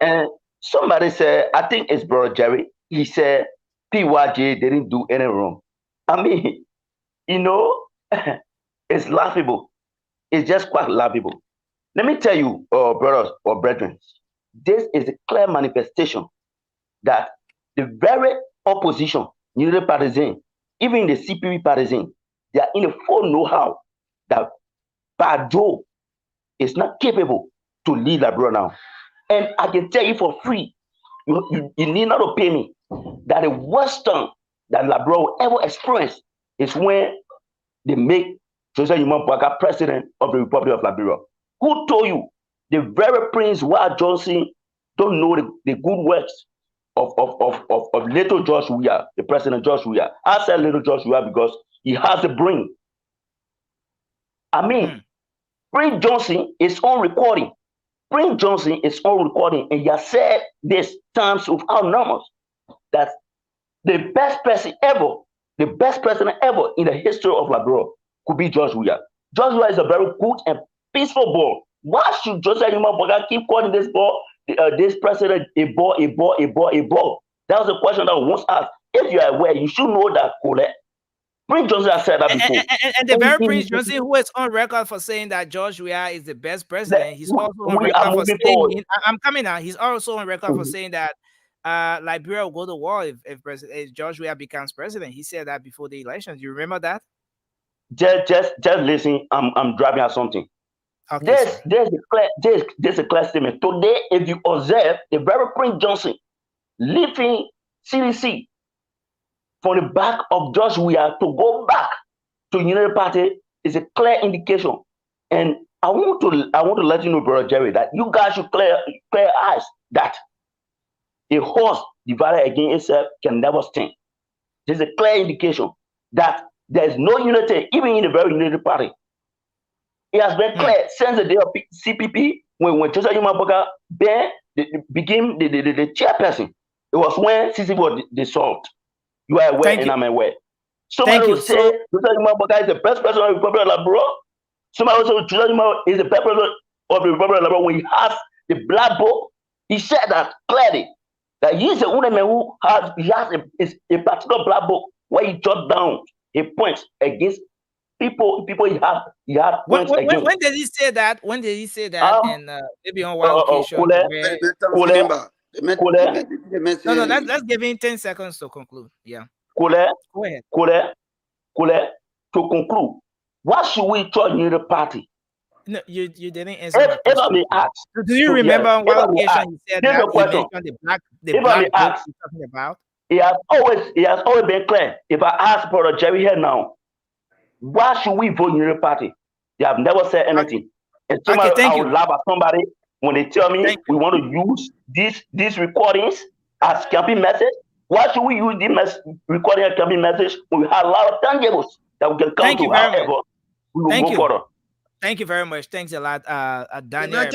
ahead. And somebody said, I think it's Brother Jerry. He said PYJ didn't do any wrong. I mean, you know, it's laughable. It's just quite laughable. Let me tell you, brothers or brethren, this is a clear manifestation that the very opposition, Unity partisan, even the CPP partisan, they are in a full know-how that Bado is not capable to lead Liberia now. And I can tell you for free, you need not to pay me, that the worst thing that Liberia will ever experience is when they make Joseph Yuma Bwaga president of the Republic of Liberia. Who told you the very Prince Wild Johnson don't know the good works of little George Weah, the president George Weah? I said little George Weah because he has the brain. I mean, Prince Johnson is on recording. Prince Johnson is on recording, and he has said this times without numbers that the best person ever, the best president ever in the history of Liberia could be George Weah. George Weah is a very good and peaceful ball. Why should Joseph Yuma Boga keep calling this ball, this president, a ball, a ball, a ball, a ball? That was a question that was once asked. If you are aware, you should know that, Colette. Prince Johnson has said that before. And the very Prince Johnson who is on record for saying that George Weah is the best president, he's also on record for saying, I'm coming now, he's also on record for saying that Liberia will go to war if George Weah becomes president. He said that before the elections. You remember that? Just listen. I'm driving at something. Okay, there's a clear statement. Today, if you observe the very Prince Johnson leaving CDC from the back of George Weah to go back to Unity Party is a clear indication. And I want to let you know, Brother Jerry, that you guys should clear eyes that a horse divided against itself can never stand. There's a clear indication that there's no unity, even in the very Unity Party. It has been clear since the day of CPP when Joseph Yuma Boga became the chairperson. It was when CCP was dissolved. You are aware, and I'm aware. Somebody will say Joseph Yuma Boga is the best president of the Republic of Liberia. Somebody will say Joseph Yuma is the best president of the Republic of Liberia when he has the black book. He said that clearly. That he is the only man who has a particular black book where he jot down a point against people he had points against. When did he say that? When did he say that? And maybe on what occasion? No, let's give him 10 seconds to conclude. Yeah. Go ahead. To conclude, what should we join in the party? No, you didn't answer my question. Do you remember on what occasion he said that? He mentioned the black book he's talking about? It has always been clear. If I ask Brother Jerry here now, why should we vote in the party? They have never said anything. And somebody, I would laugh at somebody when they tell me we want to use these recordings as campaign message. Why should we use this recording as campaign message when we have a lot of tangibles that we can come to? However, we will go further. Thank you very much. Thanks a lot, Daniel.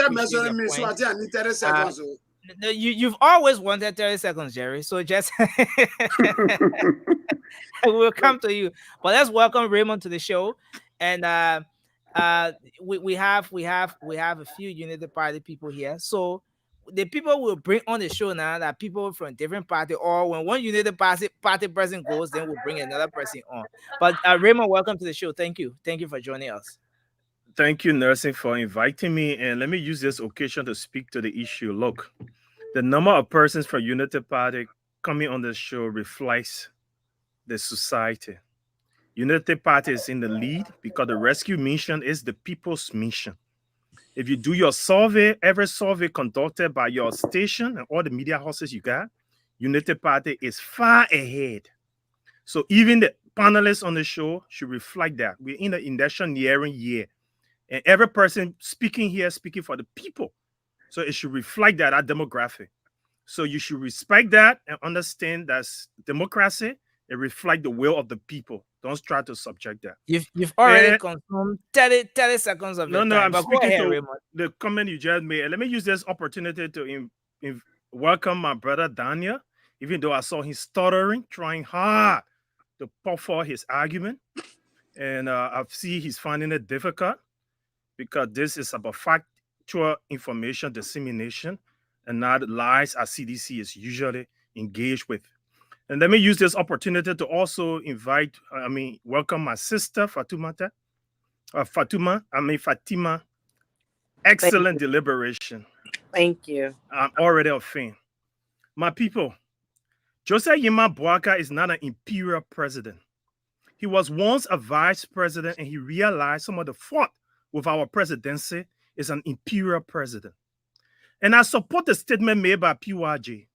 You've always wanted 30 seconds, Jerry. So just we'll come to you. But let's welcome Raymond to the show. And we have a few Unity Party people here. So the people will bring on the show now that people from different party, or when one United party person goes, then we'll bring another person on. But Raymond, welcome to the show. Thank you for joining us. Thank you, Nursing, for inviting me. And let me use this occasion to speak to the issue. Look, the number of persons from Unity Party coming on the show reflects the society. Unity Party is in the lead because the rescue mission is the people's mission. If you do your survey, every survey conducted by your station and all the media houses you got, Unity Party is far ahead. So even the panelists on the show should reflect that. We're in the electioneering year. And every person speaking here, speaking for the people. So it should reflect that, our demographic. So you should respect that and understand that democracy, it reflects the will of the people. Don't try to subject that. You've already consumed 30 seconds of your time. No, I'm but speaking ahead, to Raymond. the comment you just made. And let me use this opportunity to welcome my brother Daniel, even though I saw him stuttering, trying hard to put forth his argument. And I see he's finding it difficult because this is about factual information dissemination and not lies as CDC is usually engaged with. And let me use this opportunity to also welcome my sister, Fatima. Excellent deliberation. Thank you. I'm already a fan. My people, Joseph Yima Boaka is not an imperial president. He was once a vice president and he realized some of the fault with our presidency is an imperial president. And I support the statement made by PYJ.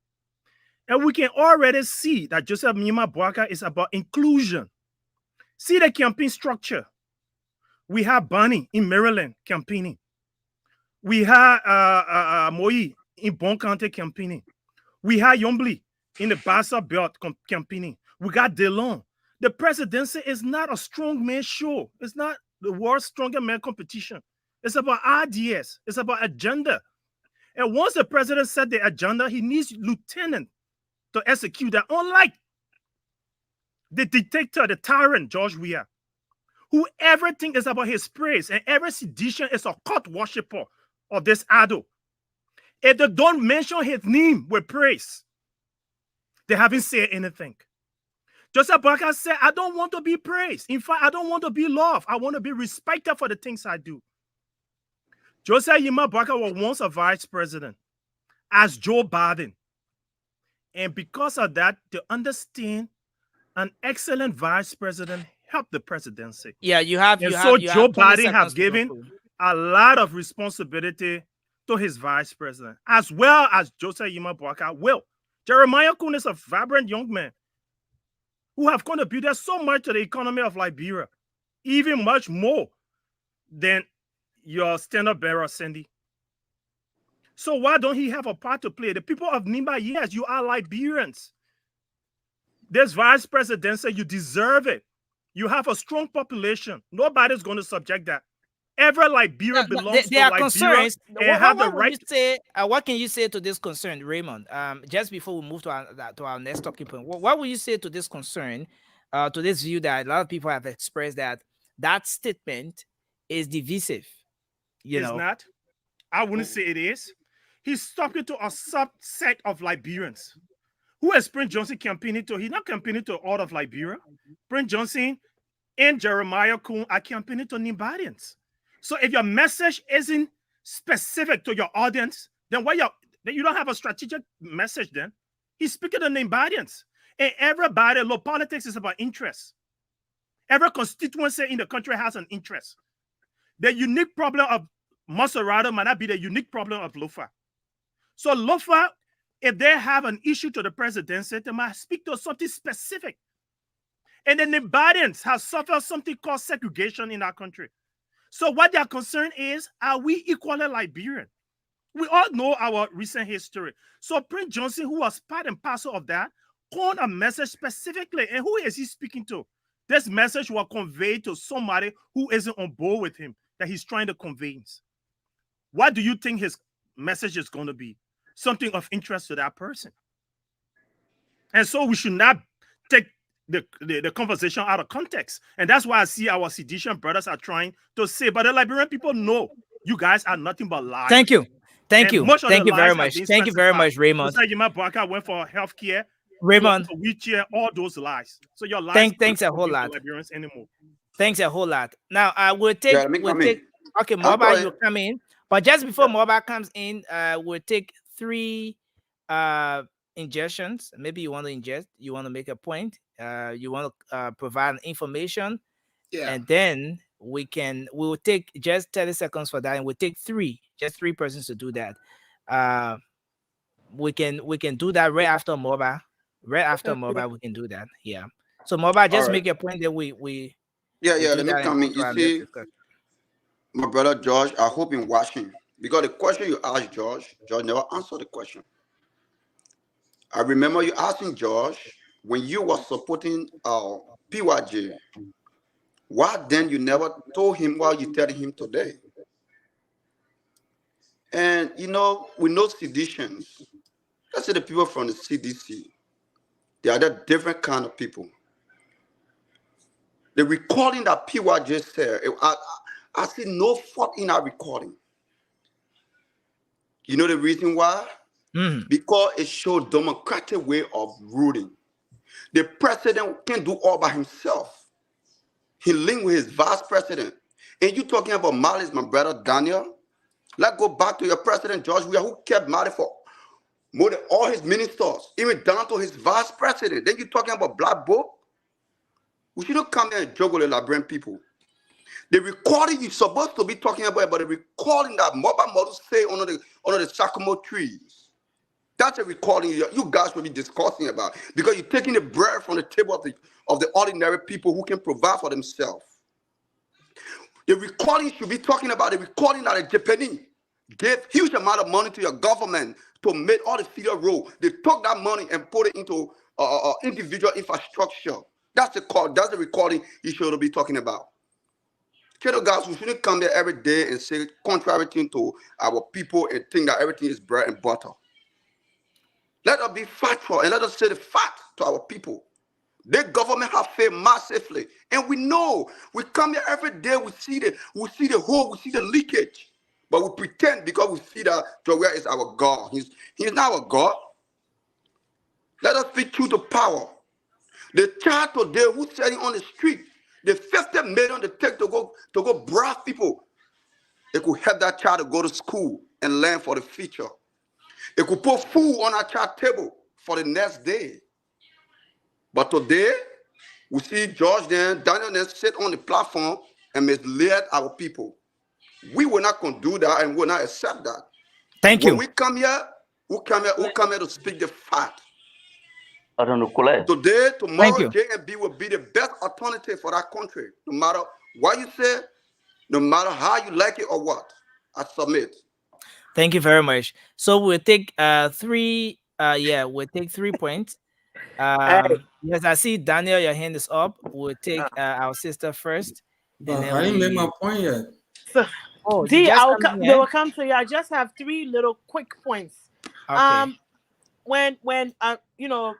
And we can already see that Joseph Yima Boaka is about inclusion. See the campaign structure. We have Bonnie in Maryland campaigning. We have Moi in Bon County campaigning. We have Yombly in the Bassa Belt campaigning. We got DeLong. The presidency is not a strongman show. It's not the world's stronger man competition. It's about ideas. It's about agenda. And once the president set the agenda, he needs lieutenant to execute that. Unlike the dictator, the tyrant, George Weah, who everything is about his praise and every sedition is a cult worshiper of this idol. If they don't mention his name with praise, they haven't said anything. Joseph Boaka said, I don't want to be praised. In fact, I don't want to be loved. I want to be respected for the things I do. Joseph Yima Boaka was once a vice president as Joe Biden. And because of that, to understand an excellent vice president helped the presidency. Yeah, you have. Joe Biden has given a lot of responsibility to his vice president, as well as Joseph Yima Boaka will. Jeremiah Kun is a vibrant young man who have contributed so much to the economy of Liberia, even much more than your standard bearer, Cindy. So why don't he have a part to play? The people of Nimba, yes, you are Liberians. This vice presidency, you deserve it. You have a strong population. Nobody's going to subject that. Every Liberian belongs to Liberia concerns. and have the right. What can you say to this concern, Raymond? Just before we move to our next talking point, what would you say to this concern, to this view that a lot of people have expressed that statement is divisive? It's not. I wouldn't say it is. He's talking to a subset of Liberians. Who is Prince Johnson campaigning to? He's not campaigning to all of Liberia. Prince Johnson and Jeremiah Kun are campaigning to Nimbadians. So if your message isn't specific to your audience, then then you don't have a strategic message then. He's speaking to Nimbadians. And everybody, look, politics is about interest. Every constituency in the country has an interest. The unique problem of Maserado might not be the unique problem of Lofa. So Lofa, if they have an issue to the presidency, they might speak to something specific. And the Nimbadians have suffered something called segregation in our country. So what their concern is, are we equally Liberian? We all know our recent history. So Prince Johnson, who was part and parcel of that, called a message specifically. And who is he speaking to? This message will convey to somebody who isn't on board with him, that he's trying to convince. What do you think his message is going to be? Something of interest to that person. And so we should not take the conversation out of context. And that's why I see our sedition brothers are trying to say, but the Liberian people know you guys are nothing but lies. Thank you. Thank And you. most of Thank the you very lies have much. been Thank you very specified. much, Raymond. Joseph Yuma Boaka went for healthcare, Raymond, a wheelchair, all those lies. So your lies thanks a aren't whole working for lot. Liberians anymore. Thanks a whole lot. Now, we'll Yeah, take, let me come in. okay, I'm Moba, going. you come in. But just before Moba comes in, we'll take 3 ingestions. Maybe you want to ingest, you want to make a point, you want to provide information, Yeah. and then we'll take just 30 seconds for that, and we'll take just three persons to do that. We can do that right after Moba. Right after Moba, we can do that. Yeah. So Moba, just All right. make your point that we Yeah, we yeah. do Let me that and come go in. to You our next see, discussion. my brother George, I hope in watching because the question you asked George never answered the question. I remember you asking George when you were supporting PYJ. Why then you never told him what you telling him today? And we know seditions. Let's say the people from the CDC. They are the different kind of people. The recording that PYJ said, I see no fault in our recording. You know the reason why? Because it showed democratic way of ruling. The president can't do all by himself. He linked with his vice president. And you talking about Mali's, my brother Daniel? Let's go back to your president, George Weah, who kept Mali for more than all his ministers, even down to his vice president. Then you're talking about Black Book? We shouldn't come here and juggle the Liberian people. The recording you're supposed to be talking about the recording that Moba models say under the sycamore trees. That's a recording you guys will be discussing about because you're taking the bread from the table of the ordinary people who can provide for themselves. The recording should be talking about the recording that the Japanese gave huge amount of money to your government to make all the feeder road. They took that money and put it into individual infrastructure. That's the recording you should be talking about. Guys, we shouldn't come there every day and say contrary thing to our people and think that everything is bread and butter. Let us be factual and let us say the fact to our people. The government have failed massively, and we know. We come here every day. We see the hole, we see the leakage, but we pretend because we see that Joria is our God. He's not our God. Let us speak truth to power. The child today who's selling on the street, the 50 million they take to go bribe people, it could help that child to go to school and learn for the future. It could put food on our child table for the next day. But today, we see George Daniel sit on the platform and mislead our people. We will not do that and will not accept that. Thank when you. we come here, we come here to speak the fact. I don't know, Colette. Today, Thank tomorrow, you. JMB will be the best alternative for that country. No matter what you say, no matter how you like it or what. I submit. Thank you very much. So we'll take 3 we'll take 3 points. Yes, I see Daniel, your hand is up. We'll take our sister first. And then I didn't make my point yet. So, oh, D, you just they will come to you. I just have 3 little quick points. Okay. When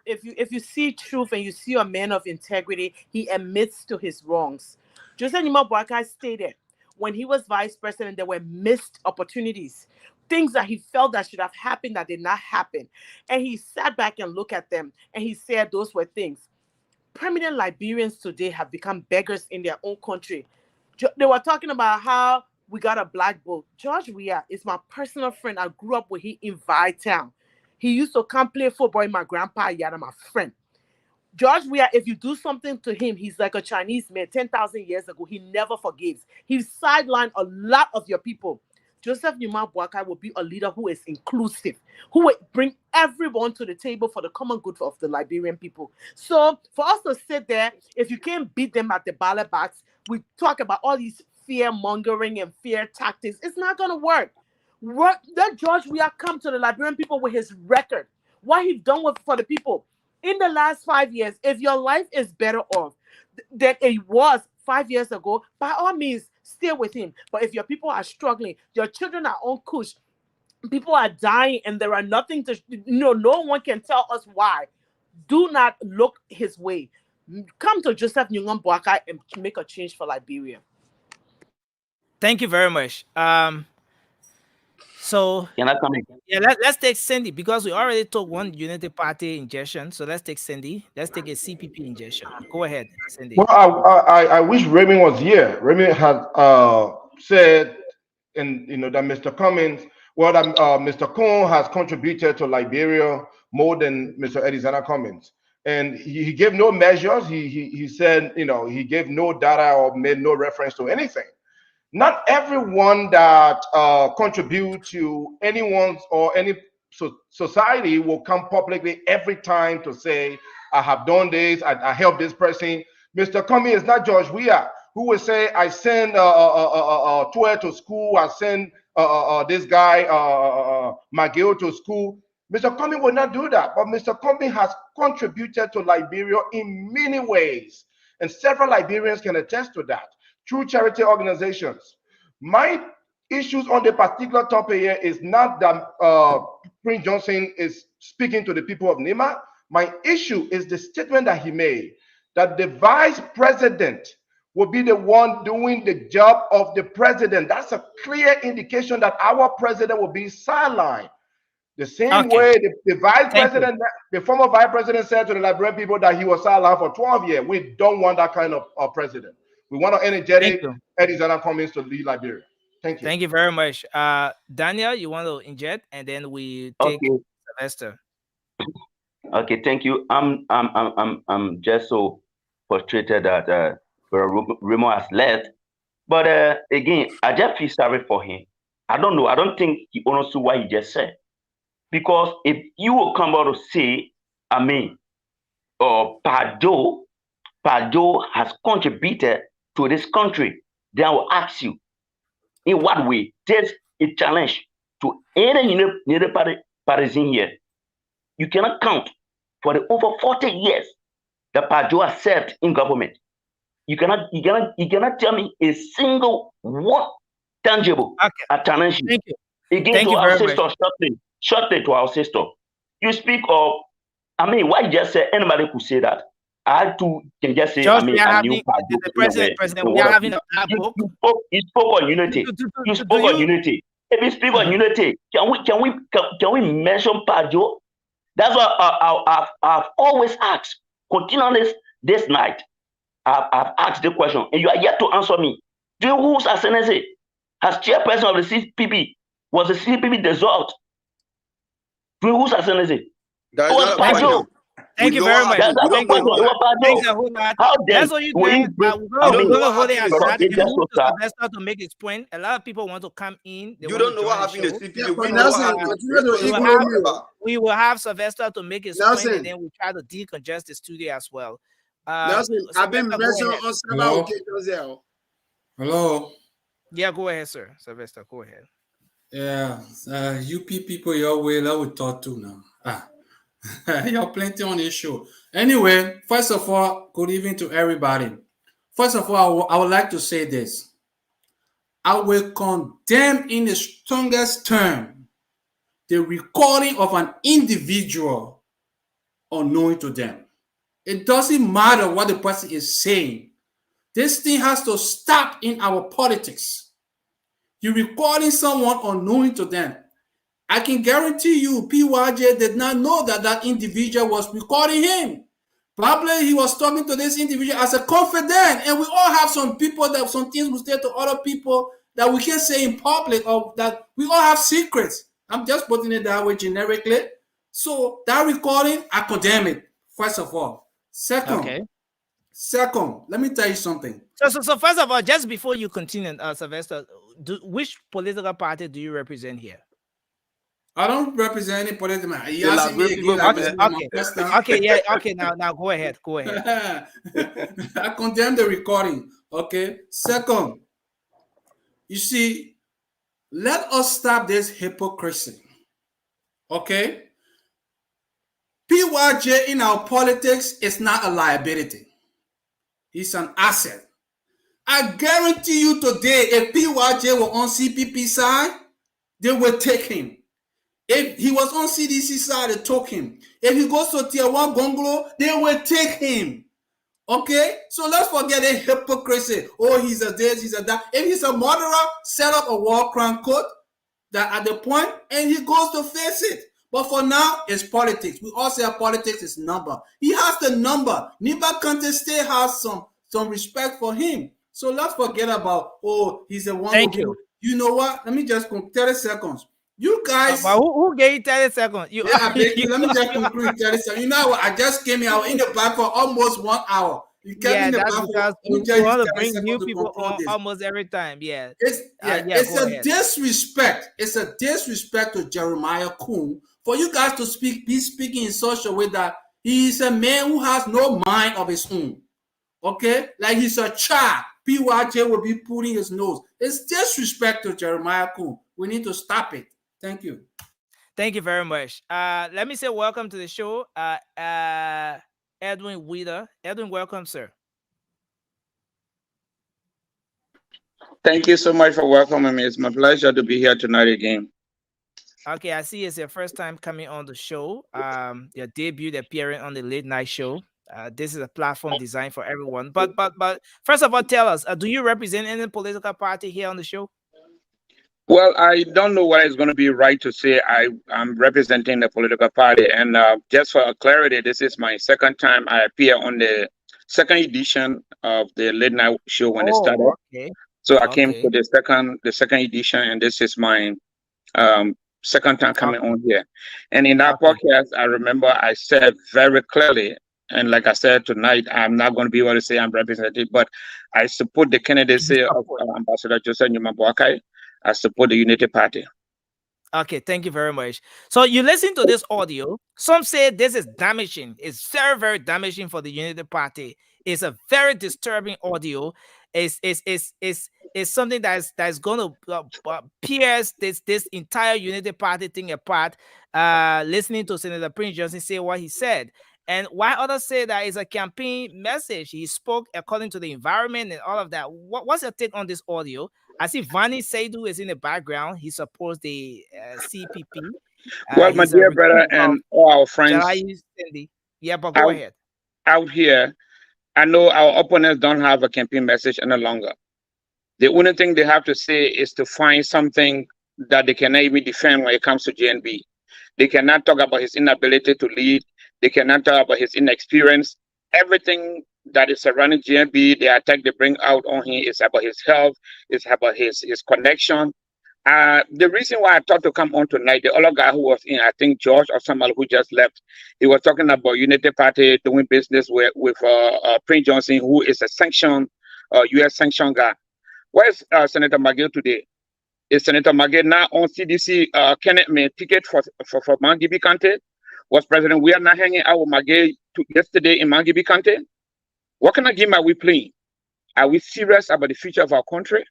if you see truth and you see a man of integrity, he admits to his wrongs. Joseph Yuma Boakai stated when he was vice president, there were missed opportunities, things that he felt that should have happened that did not happen, and he sat back and looked at them and he said those were things. Permanent Liberians today have become beggars in their own country. They were talking about how we got a black book. George Weah is my personal friend. I grew up with him in Town. He used to come play football in my grandpa yard, my friend. George Weah, if you do something to him, he's like a Chinese man 10,000 years ago. He never forgives. He sidelined a lot of your people. Joseph Yuma Boakai will be a leader who is inclusive, who will bring everyone to the table for the common good of the Liberian people. So for us to sit there, if you can't beat them at the ballot box, we talk about all these fear mongering and fear tactics. It's not going to work. Let George Weah come to the Liberian people with his record, what he's done for the people. In the last 5 years, if your life is better off than it was 5 years ago, by all means, stay with him. But if your people are struggling, your children are on kush, people are dying, and there are nothing to, no one can tell us why. Do not look his way. Come to Joseph Yuma Boakai and make a change for Liberia. Thank you very much. So Can I come in? yeah, let's take Cindy because we already took one Unity Party ingestion. So let's take Cindy. Let's take a CPP ingestion. Go ahead, Cindy. Well, I wish Raymond was here. Raymond had said, and that Mr. Cummins, well, that Mr. Cohn has contributed to Liberia more than Mr. Edison Cummins, and he gave no measures. He said, he gave no data or made no reference to anything. Not everyone that contribute to anyone's or any society will come publicly every time to say, I have done this, I helped this person. Mr. Comey is not George Weah, who will say, I send Tour to school, I send this guy, McGill to school. Mr. Comey will not do that, but Mr. Comey has contributed to Liberia in many ways, and several Liberians can attest to that through charity organizations. My issues on the particular topic here is not that Prince Johnson is speaking to the people of Nima. My issue is the statement that he made, that the vice president will be the one doing the job of the president. That's a clear indication that our president will be sidelined. The same way the vice president, the former vice president said to the Liberian people that he was sidelined for 12 years. We don't want that kind of president. We want an energetic Edison Cummings to lead Liberia. Thank you. Thank you very much. Daniel, you want to inject, and then we take Sylvester. Okay, thank you. I'm just so frustrated that Remo has left. But again, I just feel sorry for him. I don't know. I don't think he understood what he just said. Because if you will come out to say, Pardo has contributed to this country, then I will ask you, in what way? There's a challenge to any partisan here. You cannot count for the over 40 years that Pardo has served in government. You cannot tell me a single one tangible challenge. Thank you. Again, Thank to you our very sister, shortly to our sister. You speak of, why you just say anybody could say that? I too can just say, George, a new the president, we are having a black book. You spoke on unity. You spoke on unity. If you speak on unity, can we mention Pardo? That's what I've always asked. Continually this night, I've asked the question, and you are yet to answer me. Do you who's ascendancy? As chairperson of the CPP, was the CPP dissolved? Do you who's ascendancy? Thank you very much. That's what you do. We're going to hold it as to make his point. A lot of people want to come in. You don't know what happened in the CPP. We will have Sylvester to make his point, and then we try to decongest the studio as well. I've been mentioned on several occasions here. Hello. Yeah, go ahead, sir. Sylvester, go ahead. Yeah, UP people, your way, that we talk to now. You're plenty on this show. Anyway, first of all, good evening to everybody. First of all, I would like to say this. I will condemn in the strongest term the recording of an individual unknown to them. It doesn't matter what the person is saying. This thing has to stop in our politics. You're recording someone unknown to them. I can guarantee you, PYJ did not know that that individual was recording him. Probably he was talking to this individual as a confidant, and we all have some people that some things we say to other people that we can't say in public, or that we all have secrets. I'm just putting it that way generically. So that recording, I condemn it. First of all, second, let me tell you something. So first of all, just before you continue, Sylvester, which political party do you represent here? I don't represent any political party. Now go ahead. I condemn the recording. Okay. Second, you see, let us stop this hypocrisy. Okay. PYJ in our politics is not a liability. He's an asset. I guarantee you today, if PYJ were on CPP side, they will take him. If he was on CDC side, they took him. If he goes to Tier 1 Gongolo, they will take him. Okay? So let's forget the hypocrisy. Oh, he's a this, he's a that. If he's a murderer, set up a war crime court. that at the point, and he goes to face it. But for now, it's politics. We all say politics is number. He has the number. Niba Kante still has some respect for him. So let's forget about, oh, he's the one. Thank you. You know what? Let me just 30 seconds. You guys. But who gave you 30 seconds? Yeah, I beg you. Let me just conclude 30 seconds. You know what? I just came here. I was in the back for almost 1 hour. You kept me in the that's back because for we want to bring new people on almost every time. Yeah. It's a disrespect. It's a disrespect to Jeremiah Kuhn for you guys to be speaking in such a way that he is a man who has no mind of his own. Okay? Like he's a child. PYJ will be pulling his nose. It's disrespect to Jeremiah Kuhn. We need to stop it. Thank you. Thank you very much. Let me say welcome to the show. Edwin Wheeler. Edwin, welcome, sir. Thank you so much for welcoming me. It's my pleasure to be here tonight again. Okay, I see it's your first time coming on the show. Your debut appearing on the late night show. This is a platform designed for everyone. But first of all, tell us, do you represent any political party here on the show? Well, I don't know what is going to be right to say. I'm representing the political party. And just for clarity, this is my second time I appear on the second edition of the late night show when it started. Okay. So I came to the second edition, and this is my second time coming on here. And in that podcast, I remember I said very clearly, and like I said tonight, I'm not going to be able to say I'm representing, but I support the candidacy of Ambassador Joseph Nyuma-Boakai. I support the Unity Party. Okay, thank you very much. So you listen to this audio. Some say this is damaging. It's very, very damaging for the Unity Party. It's a very disturbing audio. It's something that's going to pierce this entire Unity Party thing apart. Listening to Senator Prince Johnson say what he said. And while others say that it's a campaign message, he spoke according to the environment and all of that. What's your take on this audio? I see Vani Saidu is in the background. He supports the CPP. Well, my dear brother and all our friends, yeah, but go ahead. Out here, I know our opponents don't have a campaign message any longer. The only thing they have to say is to find something that they cannot even defend when it comes to JNB. They cannot talk about his inability to lead. They cannot talk about his inexperience. Everything that is surrounding JNB, the attack they bring out on him is about his health, it's about his connection. The reason why I thought to come on tonight, the other guy who was in, I think George or somebody who just left, he was talking about Unity Party doing business with Prince Johnson, who is a sanctioned, U.S. sanctioned guy. Where is Senator McGill today? Is Senator McGill now on CDC Kenneth ticket for Mangibi Kante? Was President we are not hanging out with McGill yesterday in Mangibi Kante? What kind of game are we playing? Are we serious about the future of our country?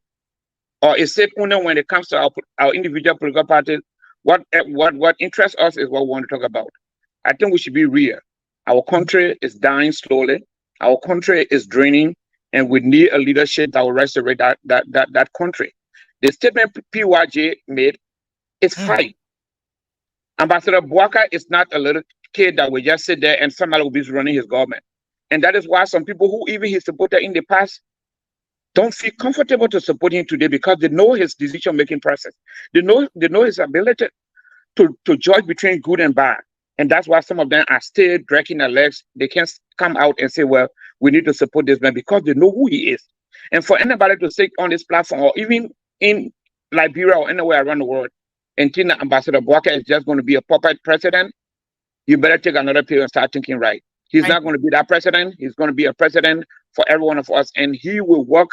Or is it only when it comes to our individual political parties, what interests us is what we want to talk about? I think we should be real. Our country is dying slowly. Our country is draining, and we need a leadership that will restore that country. The statement PYJ made is fine. Ambassador Boakai is not a little kid that will just sit there and somebody will be running his government. And that is why some people who even he supported in the past don't feel comfortable to support him today because they know his decision-making process. They know his ability to judge between good and bad. And that's why some of them are still dragging their legs. They can't come out and say, well, we need to support this man because they know who he is. And for anybody to sit on this platform or even in Liberia or anywhere around the world and think that Ambassador Boakai is just going to be a puppet president, you better take another pill and start thinking right. He's not going to be that president. He's going to be a president for every one of us, and he will work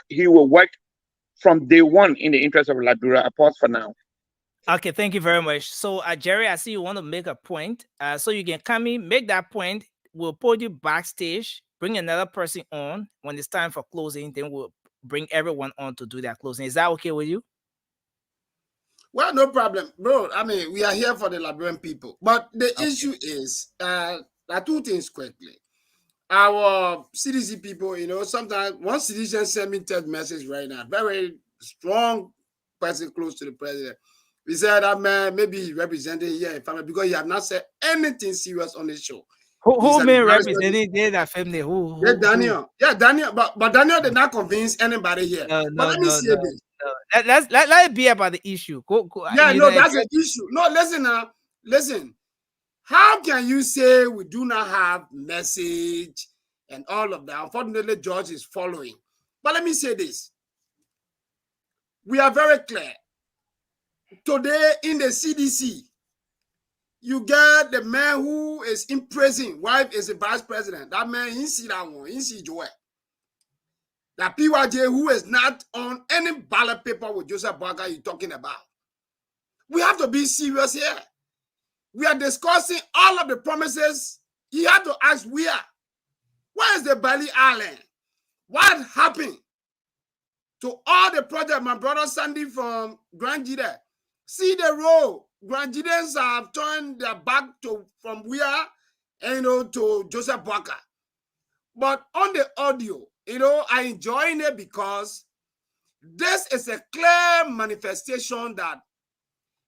from day one in the interest of Liberia. I pause for now. Okay, thank you very much. So, Jerry, I see you want to make a point. So you can come in, make that point. We'll put you backstage, bring another person on. When it's time for closing, then we'll bring everyone on to do that closing. Is that okay with you? Well, no problem, bro. I mean, we are here for the Liberian people. But the issue is, there are two things quickly. Our CDC people, sometimes one citizen sent me text message right now, very strong person close to the president. We said that man maybe he represented here in family because he have not said anything serious on the show. Who may representing that family? Who? Yeah, Daniel. Yeah, Daniel. But Daniel did not convince anybody here. No, but let me say this. let it be about the issue. Go. Yeah, You no, know, that's an issue. No, listen now. Listen. How can you say we do not have message and all of that? Unfortunately, George is following. But let me say this. We are very clear. Today in the CDC, you get the man who is in prison. Wife is the vice president. That man, he see that one. He see Joel. That PYJ who is not on any ballot paper with Joseph Barker you're talking about. We have to be serious here. We are discussing all of the promises. You have to ask where is the Bali Island? What happened to all the projects? My brother Sandy from Grand Jide, see the road. Grand Jidens have turned their back from where, to Joseph Barker. But on the audio, I enjoying it because this is a clear manifestation that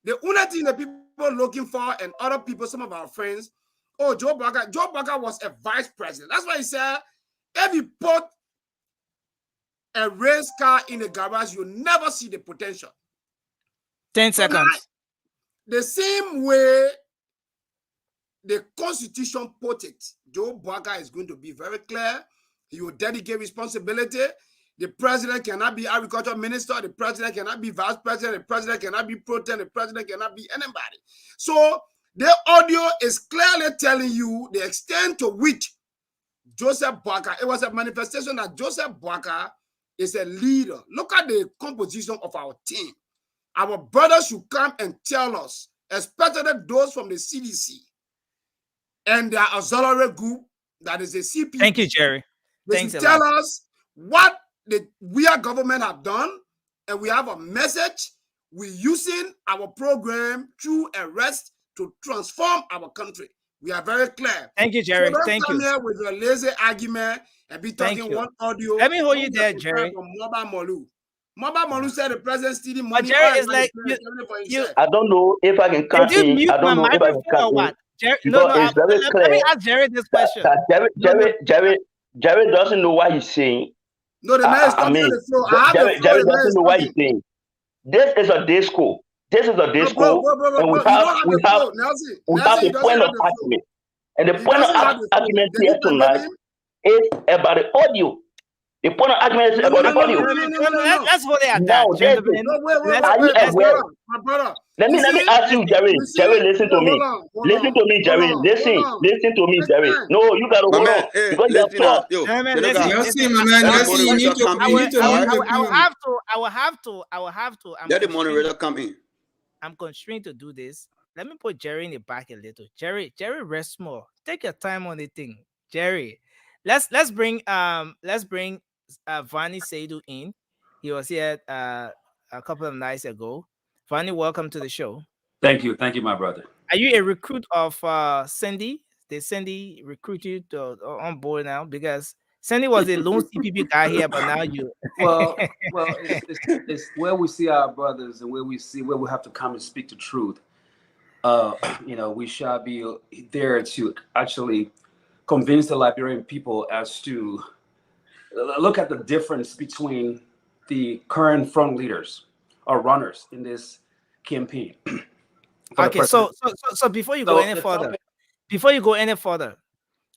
the only thing the people looking for and other people, some of our friends, Joe Barker was a vice president. That's why he said, if you put a race car in a garage, you never see the potential. 10 seconds. The same way the Constitution put it, Joe Barker is going to be very clear. He will dedicate responsibility. The president cannot be agriculture minister. The president cannot be vice president. The president cannot be pro tem. The president cannot be anybody. So the audio is clearly telling you the extent to which Joseph Barker, it was a manifestation that Joseph Barker is a leader. Look at the composition of our team. Our brothers should come and tell us, especially those from the CDC and their auxiliary group, that is the CP. Thank you, Jerry. They should tell us what we are government have done, and we have a message. We're using our program through arrest to transform our country. We are very clear. Thank you, Jerry. So don't Thank come you. here with a lazy argument and be talking one audio. Let me hold you there, Jerry. From Molu said the president stealing money. But Jerry is like I don't know if I can come Did you in. mute I don't my know if I can microphone or come in. what? Jerry, Because it's very let clear me ask Jerry this question. that Jerry doesn't know what he's saying. No, the man is talking on the floor. Jerry doesn't know what he's saying. This is a disco. This is a disco, and we have a point of argument. And the point of argument here tonight is about the audio. The point of argument is about the audio. Let's hold it at Now, that. are you aware? My brother. Let me ask you, Jerry. Jerry, listen to me. Listen to me, Jerry. Listen to me, Jerry. No, you gotta hold on. Because you're flawed. I will have to. Let the moderator come in. I'm constrained to do this. Let me put Jerry in the back a little. Jerry, rest more. Take your time on the thing, Jerry. Let's bring Vani Seidu in. He was here a couple of nights ago. Vani, welcome to the show. Thank you, my brother. Are you a recruit of Sandy? Did Sandy recruit you on board now? Because Sandy was a lone CPP guy here, but now you. well, it's where we see our brothers and where we have to come and speak the truth. We shall be there to actually convince the Liberian people as to look at the difference between the current front leaders or runners in this campaign. Okay, so before you go any further,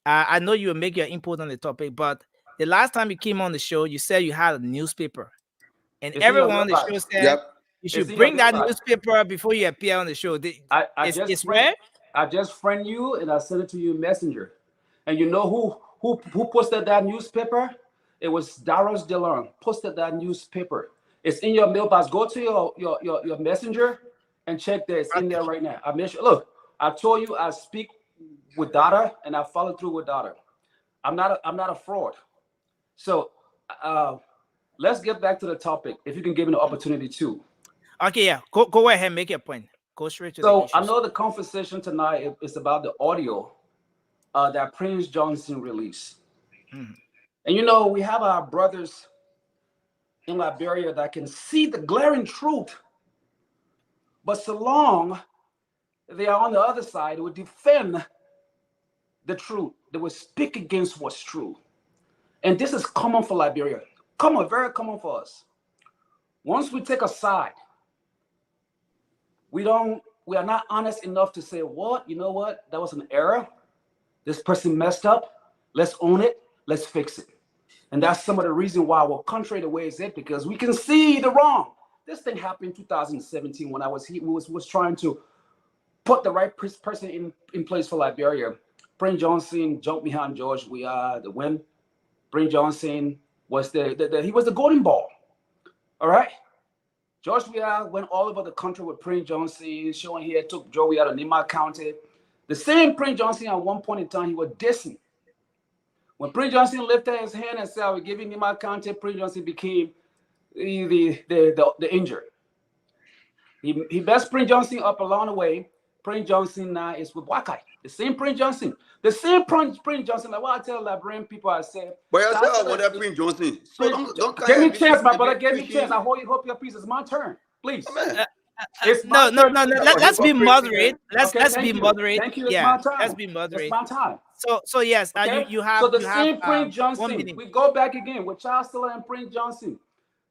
I know you will make your input on the topic, but the last time you came on the show, you said you had a newspaper, and everyone on the show said you should bring that newspaper before you appear on the show. I just friend you and I sent it to you in Messenger. And you know who posted that newspaper? It was Darius DeLong posted that newspaper. It's in your mailbox. Go to your Messenger and check there. It's in there right now. Look, I told you I speak with data and I follow through with data. I'm not a fraud. So let's get back to the topic. If you can give me the opportunity to. Okay, yeah. Go ahead and make your point. Go straight to the issues. So I know the conversation tonight is about the audio that Prince Johnson released. And we have our brothers in Liberia that can see the glaring truth. But so long they are on the other side, they would defend the truth. They would speak against what's true. And this is common for Liberia. Very common for us. Once we take a side, we are not honest enough to say, what, you know what, that was an error. This person messed up. Let's own it. Let's fix it. And that's some of the reason why our country the way it's at, because we can see the wrong. This thing happened in 2017 when I was trying to put the right person in place for Liberia. Prince Johnson jumped behind George Weah the win. Prince Johnson was he was the golden ball. All right. George Weah went all over the country with Prince Johnson, showing here, took Joe Weah to Nima County. The same Prince Johnson at one point in time, he was dissing. When Prince Johnson lifted his hand and said, I will give you Nima County, Prince Johnson became the injured. He best Prince Johnson up along the way. Prince Johnson now is with Wakai. The same Prince Johnson. The same Prince Johnson. Like what I tell Liberian people, I say. But I said I want that Prince Johnson. So don't give me a chance, my brother. Give me a chance. I hope your piece is my turn. Please. It's no. Let's be moderate. Let's be moderate. Thank you. It's Yeah, my time. let's be moderate. It's my time. So yes, Okay? you have. So the you same have, Prince Johnson. We go back again with Charles Stiller and Prince Johnson.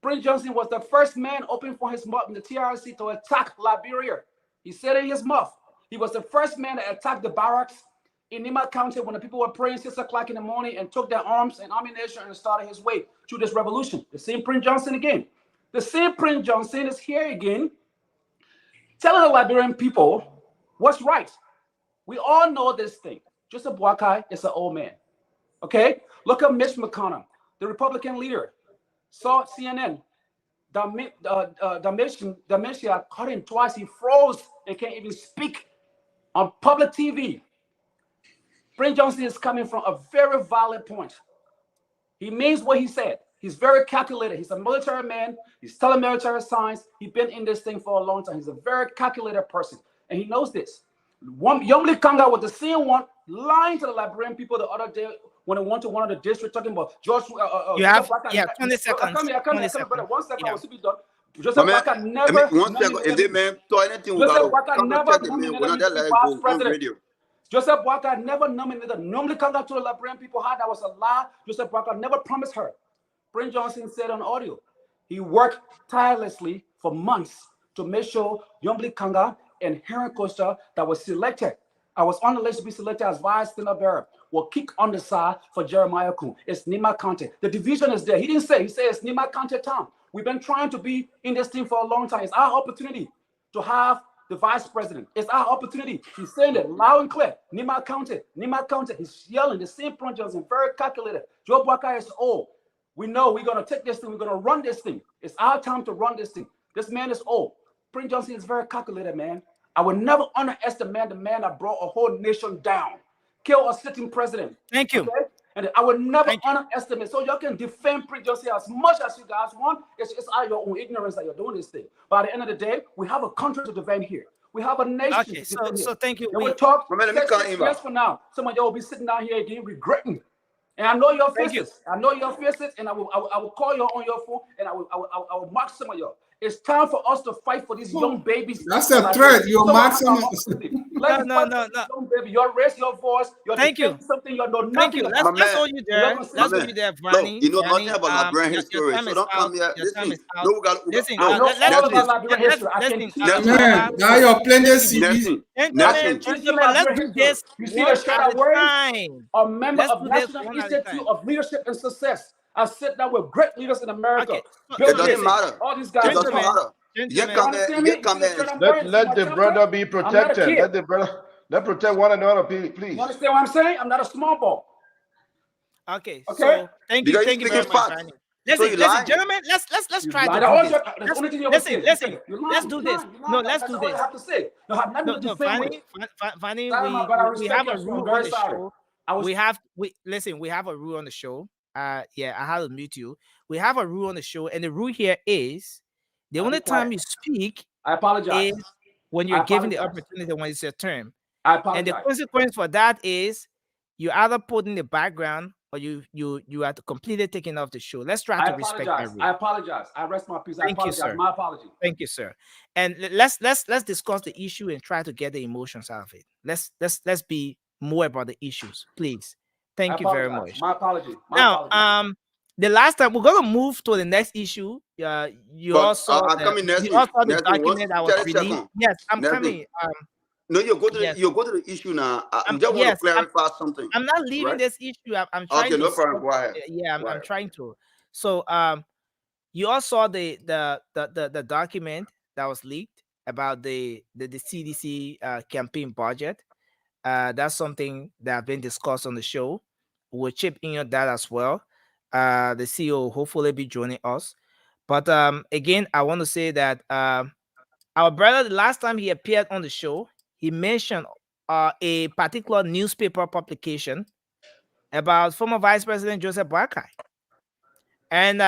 Prince Johnson was the first man open for his mouth in the TRC to attack Liberia. He said in his mouth. He was the first man to attack the barracks in Nima County when the people were praying 6 o'clock in the morning and took their arms and ammunition and started his way through this revolution. The same Prince Johnson again. The same Prince Johnson is here again, telling the Liberian people what's right. We all know this thing. Joseph Boakai is an old man. Okay? Look at Mitch McConnell, the Republican leader. Saw CNN. Dementia caught him twice. He froze and can't even speak on public TV. Prince Johnson is coming from a very valid point. He means what he said. He's very calculated. He's a military man. He's telling military science. He's been in this thing for a long time. He's a very calculated person. And he knows this. Yomli Kanga was the same one lying to the Liberian people the other day when they went to one of the districts talking about George. You have 20 seconds. I come here, brother. 1 second, I will be done. Joseph But man, Waka never. 1 second. If they man do anything, we Joseph gotta Waka come never check the man. We're not that live go on radio. Joseph Waka never nominated. Normally, come to the Liberian people how that was a lie. Joseph Waka never promised her. Prince Johnson said on audio, he worked tirelessly for months to make sure Yombli Kanga and Heron Costa that was selected. I was on the list to be selected as vice standard bearer. Will kick on the side for Jeremiah Kuhn. It's Nima County. The division is there. He didn't say. He said it's Nima County town. We've been trying to be in this team for a long time. It's our opportunity to have the vice president. It's our opportunity. He's saying it loud and clear. Nima County. Nima County. He's yelling. The same Prince Johnson, very calculated. Joe Bwaka is old. We know we're going to take this thing. We're going to run this thing. It's our time to run this thing. This man is old. Prince Johnson is very calculated, man. I would never underestimate the man that brought a whole nation down, kill a sitting president. Thank you. Okay? And I would never underestimate. So y'all can defend Prince Johnson as much as you guys want. It's out of your own ignorance that you're doing this thing. But at the end of the day, we have a country to defend here. We have a nation. Okay, so thank you. And we talk 6 years from now. Some of y'all will be sitting down here again regretting. And I know your faces. I know your faces, and I will call you on your phone, and I will mark some of y'all. It's time for us to fight for these young babies. That's a threat. You're marking. No. Young baby, you raise your voice. You're Thank you. Something you know nothing. Thank you. Let's hold you there. Let's hold you there, Vani. You know nothing about Liberian history, so don't come here. Listen, no, we got. Listen, I know all about Liberian history. I can teach you. Man, now you're playing this CB. Gentlemen, let's do this You see the shot I wear? A member Let's of do this National one at a Institute time. of Leadership and Success. I sit down with great leaders in America. Okay. It doesn't matter. All these guys. It doesn't matter. You come there. Let the brother be protected. Let protect one another, please. You understand what I'm saying? I'm not a small ball. Okay. So thank you very much, Vani. Listen, gentlemen, let's try to do this. Listen. Let's do this. No, let's do this. I have to say. No, Vani, we have a rule on the show. We have a rule on the show. Yeah, I have to mute you. We have a rule on the show, and the rule here is the only time you speak, I apologize, is when you're given the opportunity when it's your turn. I apologize. And the consequence for that is you either put in the background or you are completely taken off the show. Let's try to respect that rule. I apologize. I rest my peace. Thank you, sir. My apology. Thank you, sir. And let's discuss the issue and try to get the emotions out of it. Let's be more about the issues, please. Thank you very much. My apology. Now, the last time we're gonna move to the next issue. You But also I'm coming next you week. also saw the Next week, document that was 30 released. seconds. Yes, I'm Next week. coming. No, Yes, you go to the issue now. I just want to yes, clarify something, I'm not leaving right? this issue. I'm trying Okay, to. no problem. Go ahead. Yeah, Go I'm ahead. trying to. So you all saw the document that was leaked about the CDC campaign budget. That's something that have been discussed on the show. We'll chip in on that as well. The CEO will hopefully be joining us. But again, I want to say that our brother, the last time he appeared on the show, he mentioned a particular newspaper publication about former Vice President Joseph Boakai. And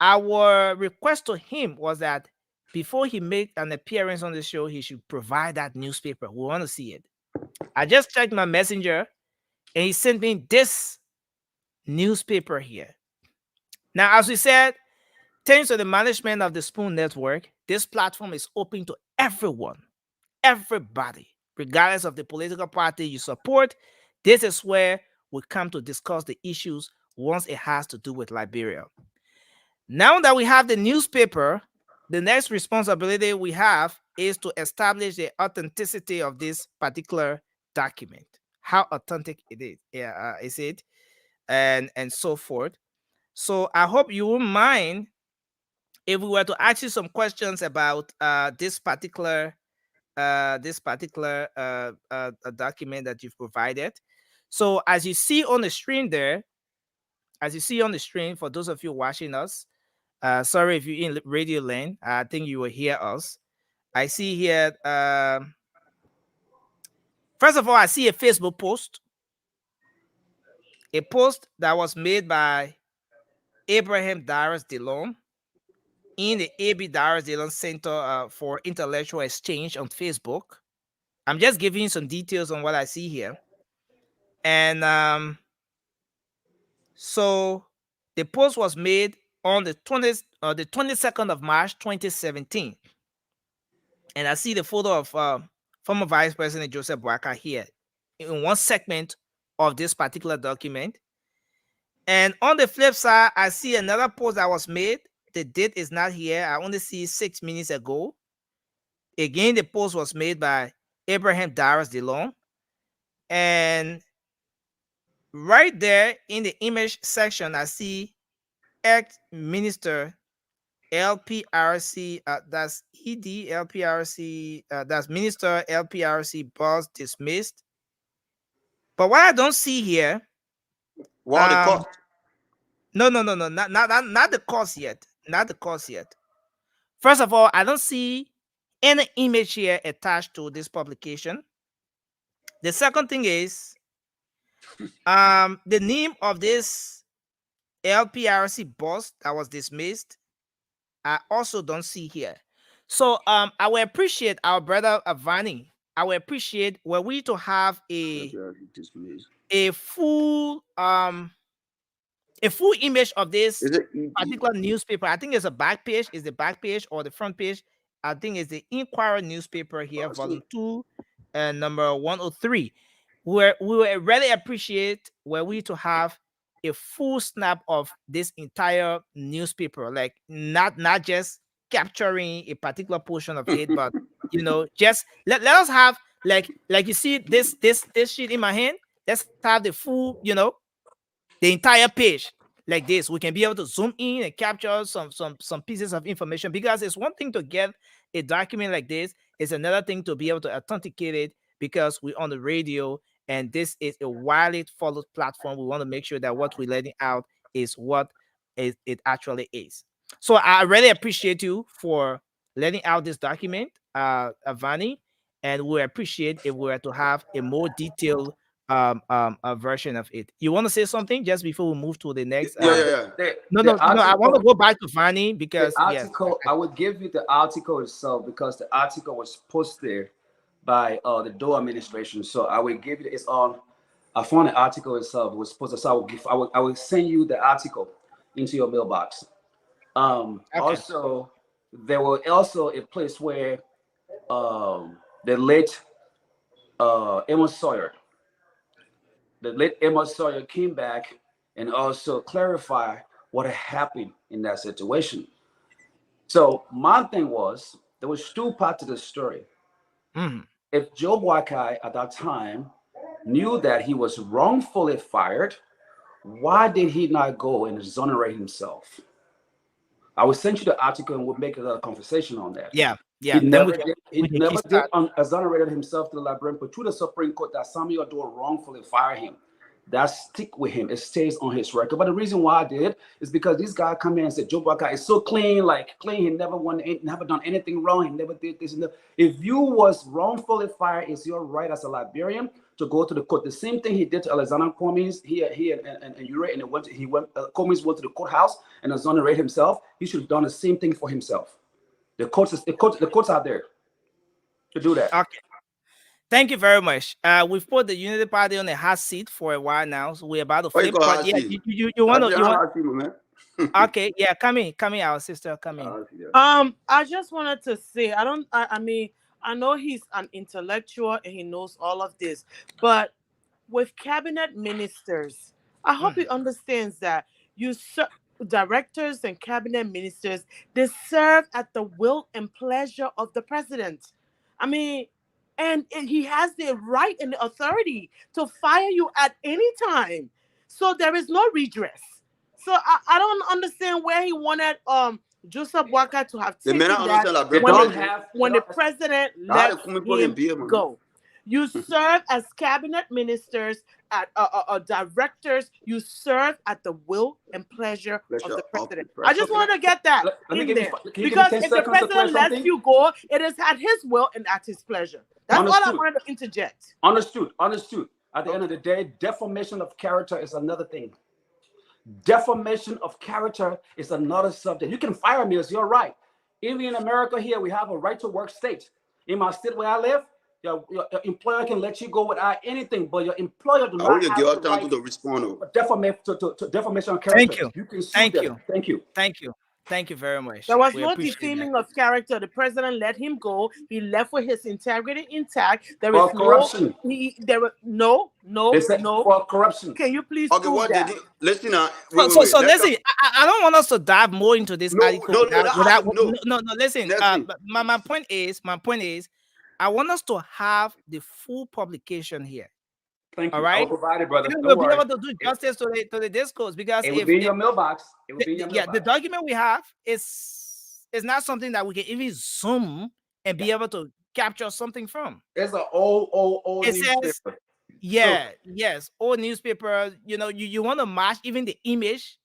our request to him was that before he made an appearance on the show, he should provide that newspaper. We want to see it. I just checked my messenger and he sent me this newspaper here. Now, as we said, thanks to the management of the Spoon Network, this platform is open to everyone, everybody, regardless of the political party you support. This is where we come to discuss the issues once it has to do with Liberia. Now that we have the newspaper, the next responsibility we have is to establish the authenticity of this particular document. How authentic it is, is it, and so forth. So I hope you won't mind if we were to ask you some questions about this particular document that you've provided. So as you see on the screen there, for those of you watching us, sorry if you're in radio land, I think you will hear us. I see here, first of all, I see a Facebook post, that was made by Abraham Darius DeLong in the AB Darius DeLong Center for Intellectual Exchange on Facebook. I'm just giving you some details on what I see here. And so the post was made on the 22nd of March 2017. And I see the photo of former Vice President Joseph Boakai here in one segment of this particular document. And on the flip side, I see another post that was made. The date is not here. I only see 6 minutes ago. Again, the post was made by Abraham Darius DeLong. And right there in the image section, I see ex-minister LPRC, that's ED LPRC, that's Minister LPRC boss dismissed. But what I don't see here, What the cost? no, not the cost yet. Not the cost yet. First of all, I don't see any image here attached to this publication. The second thing is, the name of this LPRC boss that was dismissed, I also don't see here. So I will appreciate our brother Avani. I will appreciate were we to have a full image of this particular newspaper. I think it's a back page. Is the back page or the front page? I think it's the Inquirer newspaper here, volume 2 and number 103. Where we will really appreciate were we to have a full snap of this entire newspaper, like not just capturing a particular portion of it, but just let us have like you see this sheet in my hand. Let's have the full, the entire page like this. We can be able to zoom in and capture some pieces of information, because it's one thing to get a document like this, it's another thing to be able to authenticate it, because we're on the radio and this is a widely followed platform. We want to make sure that what we're letting out is what it actually is. So I really appreciate you for letting out this document, Avani, and we appreciate if we were to have a more detailed a version of it. You want to say something just before we move to the next? Yeah. No. I want to go back to Vani because the article, I would give you the article itself, because the article was posted by the Doe administration. So I will give you it's on. I found the article itself. It was posted. So I will send you the article into your mailbox. Okay. Also, there was also a place where the late Amos Sawyer. The late Amos Sawyer came back and also clarified what happened in that situation. So my thing was, there was two parts to the story. If Joe Boakai at that time knew that he was wrongfully fired, why did he not go and exonerate himself? I will send you the article and we'll make a conversation on that. Yeah. He Then never we can, did, he we can never kickstart. did exonerated himself to the Liberian, but to the Supreme Court that Samuel Doe wrongfully fired him. That stick with him. It stays on his record. But the reason why I did is because this guy come in and said Joe Boakai is so clean, like clean. He never never done anything wrong. He never did this and that. If you was wrongfully fired, it's your right as a Liberian to go to the court. The same thing he did to Alexander Cummings. He and Ure, and Cummings went to the courthouse and exonerated himself. He should have done the same thing for himself. The courts are there to do that. Okay. Thank you very much. We've put the Unity Party on a hot seat for a while now, so we're about to flip. But yeah, you want to okay, yeah, come in, our sister, come in. I just wanted to say, I mean, I know he's an intellectual and he knows all of this, but with cabinet ministers, I hope he understands that directors and cabinet ministers, they serve at the will and pleasure of the president. I mean, and he has the right and the authority to fire you at any time. So there is no redress. So I don't understand where he wanted Joseph Boakai to have taken that when the president let him go. You serve as cabinet ministers, at directors. You serve at the will and pleasure of the president. I just wanted to get that in there because if the president lets you go, it is at his will and at his pleasure. That's all I wanted to interject. Understood. At the end of the day, defamation of character is another thing. Defamation of character is another subject. You can fire me, it's your right. Even in America here, we have a right to work state. In my state where I live, your employer can let you go without anything, but your employer do not have the right to respond to defamation of character. Thank you. You can sue them. Thank you. Thank you very much. There was no defaming of character. The president let him go. He left with his integrity intact. There is corruption. No. For corruption. Can you please prove that? Listen, so listen. I don't want us to dive more into this article. No. Listen. My point is, I want us to have the full publication here. Thank you. All right. I'll provide it, brother. We'll be able to do justice to the discourse because it will be in your mailbox. It will be in your mailbox. The document we have is not something that we can even zoom and be able to capture something from. It's an old newspaper. Yes, old newspaper. You know, you want to match even the image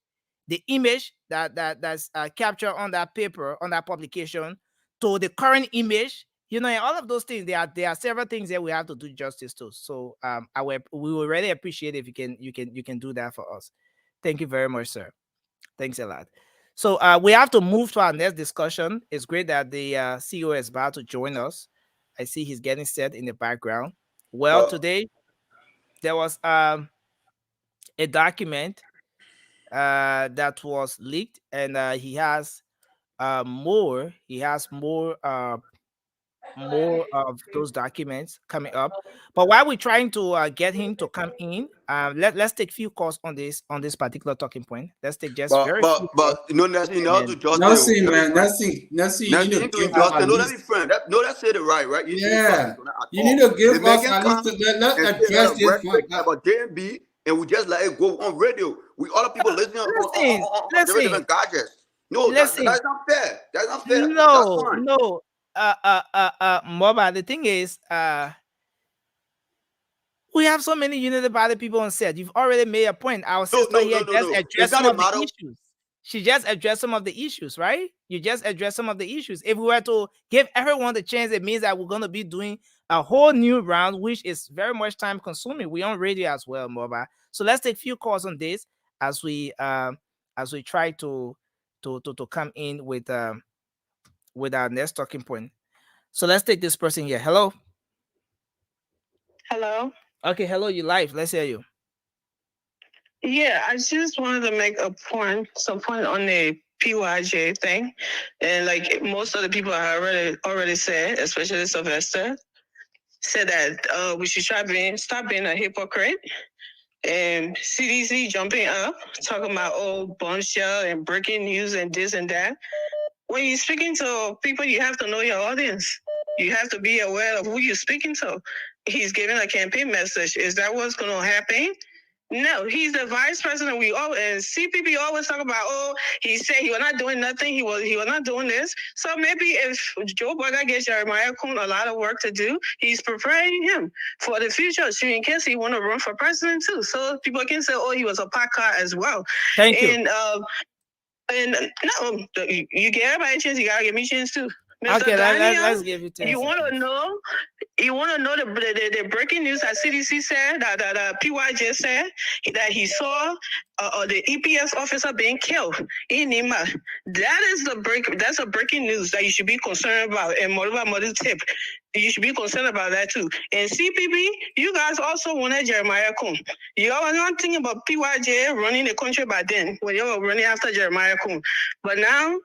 that's captured on that paper, on that publication, to the current image. You know, all of those things, there are several things that we have to do we will really appreciate if you can do that for us. Thank you very much, sir. Thanks a lot. So we have to move to our next discussion. It's great that the CEO is about to join us. I see he's getting set in the background. Well, today there was a document that was leaked, and he has more. He has more of those documents coming up. But while we're trying to get him to come in, let's take few calls on this particular talking point. Let's take just nothing to just nothing, man. Nothing. Nothing to just let me friend. That's it, right? You need to give us at least let's address this point about JMB, and we just let it go on radio. We all the people listening on different gadgets. No, that's not fair. That's not fair. No. Moba, the thing is, we have so many Unity Party people on set. You've already made a point. Our sister addressed some of the issues. She just addressed some of the issues, right? You just addressed some of the issues. If we were to give everyone the chance, it means that we're going to be doing a whole new round, which is very much time consuming. We're on radio as well, Moba. So let's take a few calls on this as we try to come in with our next talking point. So let's take this person here. Hello. Hello. Okay, hello, you live. Let's hear you. Yeah, I just wanted to make some point on the PYJ thing. And like most of the people I already said, especially Sylvester, said that we should stop being a hypocrite and CDC jumping up, talking about bombshell and breaking news and this and that. When you're speaking to people, you have to know your audience. You have to be aware of who you're speaking to. He's giving a campaign message. Is that what's going to happen? No, he's the vice president. We all and CPP always talk about, he said he was not doing nothing. He was not doing this. So maybe if Joe Biden gets Jeremiah Kuhn a lot of work to do, he's preparing him for the future. So in case he want to run for president too, so people can say, he was a packer as well. Thank you. And no, you get everybody a chance. You gotta give me a chance too. Mr. Okay, Daniel, let's give you 10 you want to know? You want to know the breaking news that CDC said, that PYJ said, that he saw the EPS officer being killed in Nima. That's a breaking news that you should be concerned about. And Modiba tip, you should be concerned about that too. And CPP, you guys also wanted Jeremiah Kuhn. You all were not thinking about PYJ running the country by then, when you were running after Jeremiah Kuhn. But now,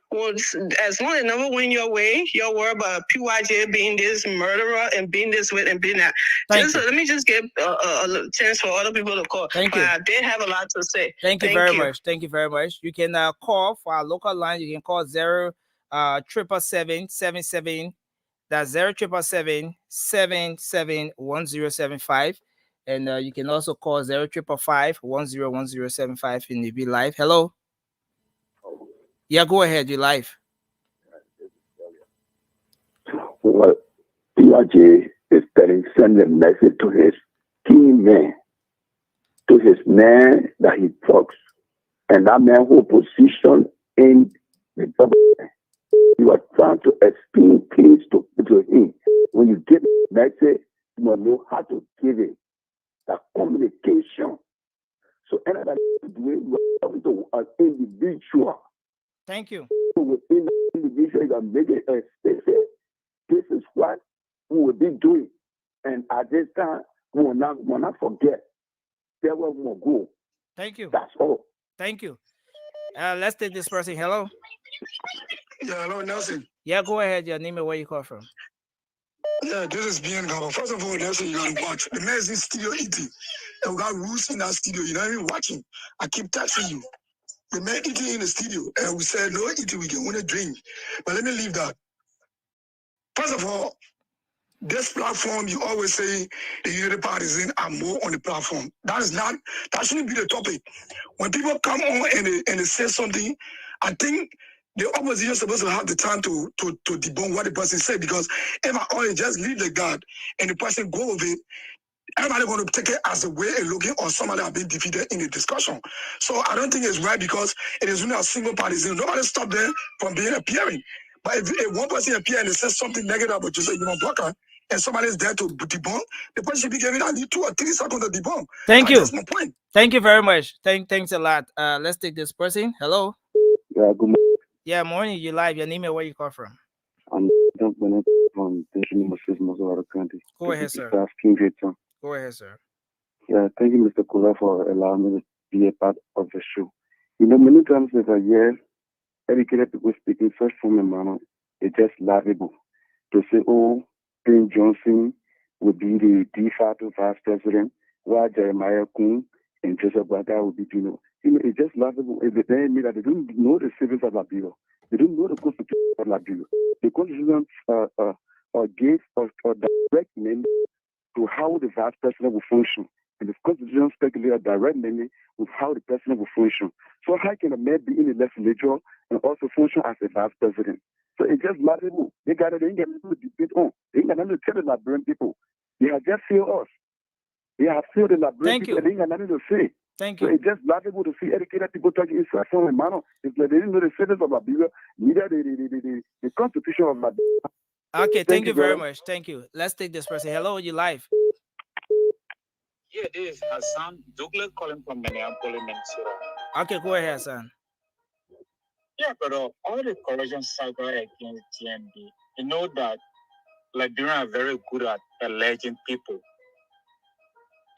as long as it never went your way, you're worried about PYJ being this murderer and being this way and being that. Let me just give a chance for other people to call. Thank you. They have a lot to say. Thank you very much. Thank you very much. You can call for our local line. You can call 0-777-77. That's 0-777-77-1075. And you can also call 0-555-101075 and you'll be live. Hello. Yeah, go ahead. You're live. Well, PRJ is sending a message to his key man, to his man that he talks, and that man who position in the government. You are trying to explain things to him. When you give a message, you must know how to give it. The communication. So anybody do it, you are talking to an individual. Thank you. Within the individual, you can make it explicit. This is what we will be doing. And at this time, we will not forget. There will more go. Thank you. That's all. Thank you. Let's take this person. Hello. Yeah, hello, Nelson. Yeah, go ahead. Your name and where you call from. Yeah, this is BN Gabo. First of all, Nelson, you gotta watch. The man is in studio eating. And we got rules in that studio. You're not even watching. I keep texting you. The man eating in the studio. And we said, no eating, we can win a drink. But let me leave that. First of all, this platform, you always say the unity partisan are more on the platform. That shouldn't be the topic. When people come on and they say something, I think the opposition is supposed to have the time to debunk what the person said, because if I only just leave the guard and the person go with it, everybody going to take it as a way of looking or somebody have been defeated in the discussion. So I don't think it's right, because it is only a single partisan. Nobody stopped them from appearing. But if one person appears and says something negative about you, say, blocker, and somebody is there to debunk, the person should be given at least 2 or 3 seconds to debunk. Thank you. That's my point. Thank you very much. Thanks a lot. Let's take this person. Hello. Yeah, good morning. Yeah, morning. You live. Your name and where you call from. I'm from County. Go ahead, sir. Go ahead, sir. Yeah, thank you, Mr. Kula, for allowing me to be a part of the show. Many times as a year, educated people speaking such form and manner, it's just laughable. To say, Ben Johnson would be the de facto vice president, while Jeremiah Kuhn and Joseph Baga would be, it's just laughable. If they tell me that they don't know the civils of Liberia, they don't know the constitution of Liberia. The constitution gave or direct name to how the vice president will function. And the constitution speculates a direct name with how the president will function. So how can a man be in the legislature and also function as a vice president? So it's just laughable. They ain't got nothing to debate on. They ain't got nothing to tell the Liberian people. They have just failed us. They have failed the Liberian people. They ain't got nothing to say. Thank you. So it's just laughable to see educated people talking in such a manner. It's like they didn't know the citizens of Liberia, neither the constitution of Liberia. Okay, thank you very much. Thank you. Let's take this person. Hello, you live. Yeah, this is Hassan Douglas calling from Minneapolis, Minnesota. Okay, go ahead, Hassan. Yeah, but all the corruption saga against GMB, you know that Liberians are very good at alleging people.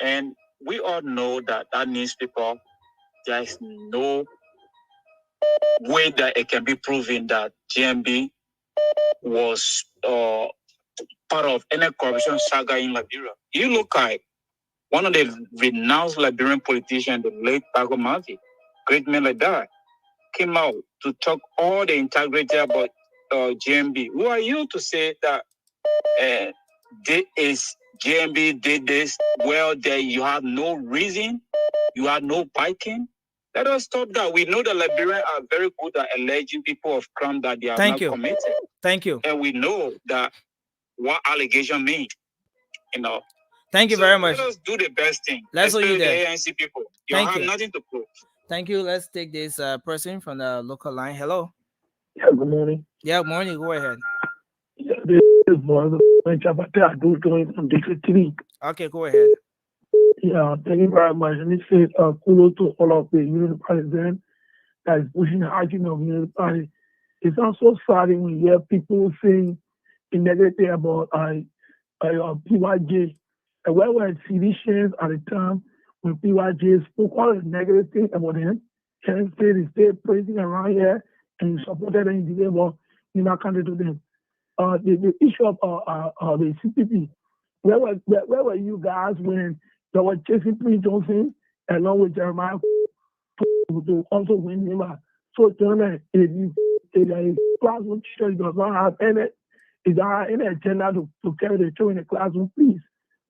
And we all know that newspaper, there is no way that it can be proven that GMB was part of any corruption saga in Liberia. You look at One of the renowned Liberian politicians, the late Pago Murphy, great man like that, came out to talk all the integrity about GMB. Who are you to say that GMB did this? Well, that you have no reason, you have no biking. Let us stop that. We know that Liberians are very good at alleging people of crime that they have not committed. Thank you. And we know that what allegation means, you know. Thank you very much. Let us do the best thing. Let's Especially you there. the ANC people. You Thank have you. nothing to prove. Thank you. Let's take this person from the local line. Hello. Yeah, good morning. Yeah, morning. Go ahead. Yeah, this is Brother I do join from District 3. Okay, go ahead. Yeah, thank you very much. And this is kudos to all of the Unity President that is pushing the argument of Unity Party. It's also sad when you hear people saying the negative about PYJ. And where were CDCs at the time when PYJ spoke all the negative things about him? Can say they stay praising around here and you supported them in the labor, you're not counted to them. The issue of the CPP, where were you guys when they were chasing Prince Johnson along with Jeremiah to also win him? So, gentlemen, if a classroom teacher does not have any agenda to carry the children in the classroom, please,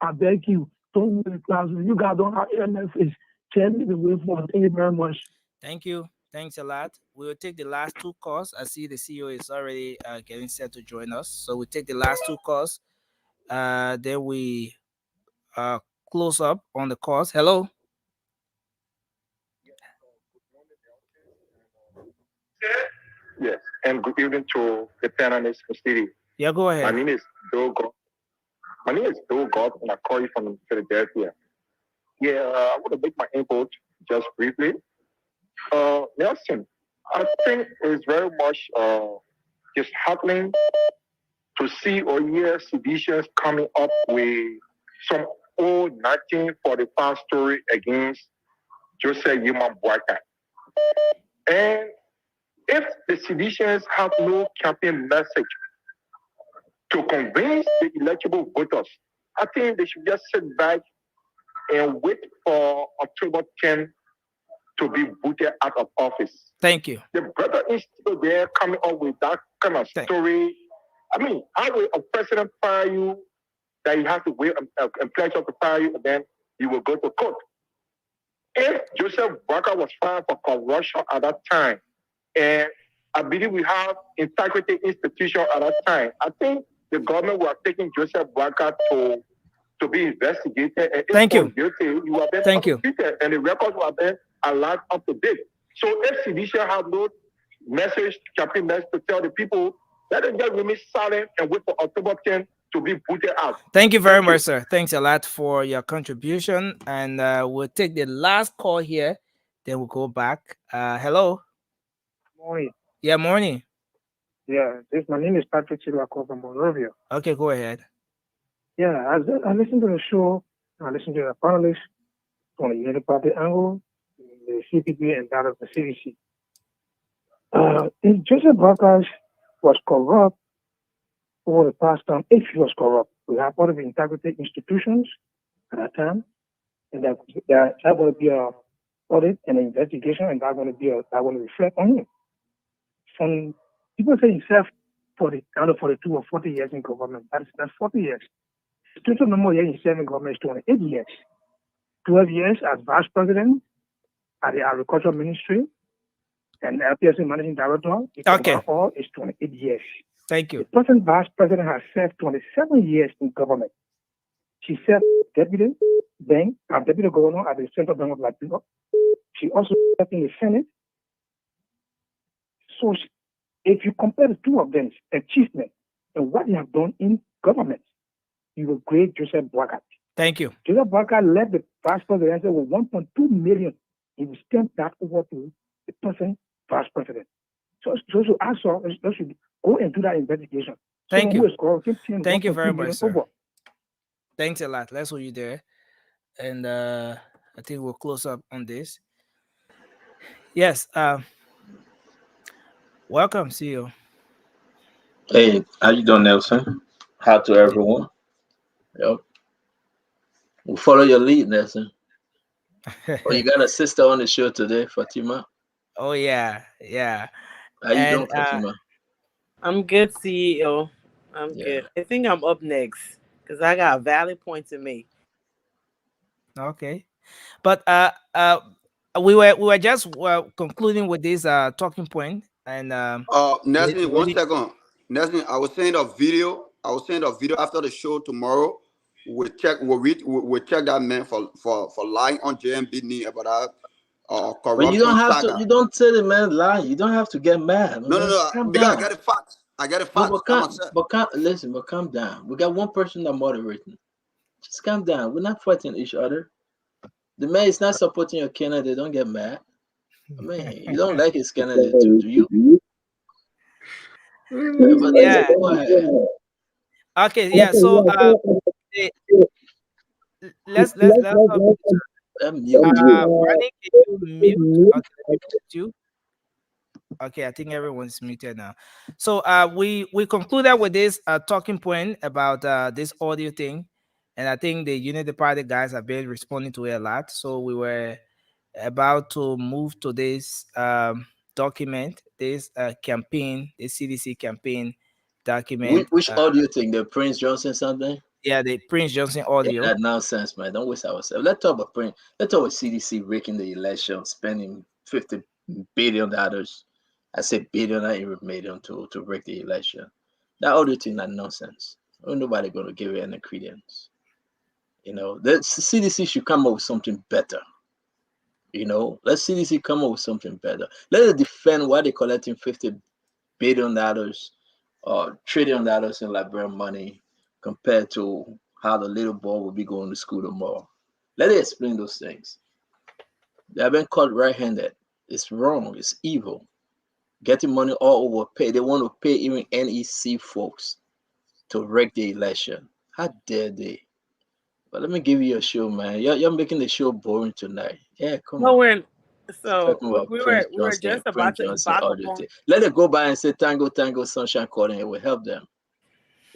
I beg you, don't use the classroom. You guys don't have any message. Change the way forward. Thank you very much. Thank you. Thanks a lot. We will take the last two calls. I see the CEO is already getting set to join us. So we take the last two calls. Then we close up on the calls. Hello. Yes, and good evening to the panelists in studio. Yeah, go ahead. My name is Doug, and I call you from Philadelphia. Yeah, I want to make my input just briefly. Nelson, I think it's very much disheartening to see or hear seditions coming up with some old 1945 story against Joseph Human Boycott. And if the seditions have no campaign message to convince the electable voters, I think they should just sit back and wait for October 10th to be booted out of office. Thank you. The brother institute there coming up with that kind of story. I mean, how will a president fire you that you have to wait and pledge to fire you and then you will go to court? If Joseph Barker was fired for corruption at that time, and I believe we have integrity institution at that time, I think the government was taking Joseph Barker to be investigated. And Thank you. Guilty, you have been Thank you. And the records were then allowed up to date. So if Sedition have no message, campaign message to tell the people, let them just remain silent and wait for October 10th to be booted out. Thank you very much, sir. Thanks a lot for your contribution. And we'll take the last call here. Then we'll go back. Hello. Morning. Yeah, morning. Yeah, my name is Patrick Chilwako from Monrovia. Okay, go ahead. Yeah, I listened to the show. I listened to the panelists from the Unity Party angle, the CPP, and that of the CDC. If Joseph Barker was corrupt over the past time, if he was corrupt, we have all of the integrity institutions at that time, and that going to be a audit and an investigation, and that going to reflect on him. From people say himself for the 42 or 40 years in government, that's 40 years. The total number of years he served in government is 28 years. 12 years as vice president at the Agricultural Ministry and LPSC managing director. Okay. All is 28 years. Thank you. The present vice president has served 27 years in government. She served deputy governor at the Central Bank of Liberia. She also served in the Senate. So if you compare the two of them, achievement and what they have done in government, you will grade Joseph Boycott. Thank you. Joseph Boycott led the vice presidency with 1.2 million. He will stamp that over to the present vice president. So I saw they should go and do that investigation. Thank you. Thank you very much, sir. Thanks a lot. Let's hold you there. And I think we'll close up on this. Yes. Welcome, CEO. Hey, how you doing, Nelson? Hi to everyone. Yep. We'll follow your lead, Nelson. Oh, you got a sister on the show today, Fatima. Oh yeah, yeah. How you And doing, Fatima? I'm good, CEO. I'm Yeah. good. I think I'm up next because I got a valid point to make. okay. But we were just concluding with this talking point, and Nesmin, one really, second. Nesmin, I was saying a video. I was saying a video after the show tomorrow. We'll check that man for lying on JMB knee about that But you corruption don't have to. saga. You don't tell the man lie. You don't have to get mad. No, no, Man. no. Calm Because I down. got it facts. I got it No, facts. I'm upset. listen. But calm down. We got one person that moderating. Just calm down. We're not fighting each other. The man is not supporting your candidate. Don't get mad. I mean, you don't like his candidate too, do you? But listen, yeah. go ahead. Okay, yeah. So eh, let's have Mute. Ronnie, can you mute? Okay, let me mute you. Okay, I think everyone's muted now. So we concluded with this talking point about this audio thing, and I think the Unity Party guys have been responding to it a lot. So we were about to move to this document, this campaign, the CDC campaign document. Which audio thing? The Prince Johnson something? Yeah, the Prince Johnson Yeah, audio. that nonsense, man. Don't waste ourselves. Let's talk about Prince. Let's talk about CDC rigging the election, spending $50 billion. I say billion, not even million, to rig the election. That audio thing, that nonsense. Ain't nobody gonna give it any credence. You know, the CDC should come up with something better. You know, let CDC come up with something better. Let it defend why they're collecting $50 billion or $1 trillion in Liberian money compared to how the little boy will be going to school tomorrow. Let it explain those things. They have been caught red-handed. It's wrong. It's evil. Getting money all over pay. They want to pay even NEC folks to rig the election. How dare they? But let me give you a show, man. You're making the show boring tonight. Yeah, come No, on. when so Talking about we Prince were Johnson just and Prince about to Johnson embark audio upon tape. Let it go by and say tango, tango, sunshine calling. It will help them.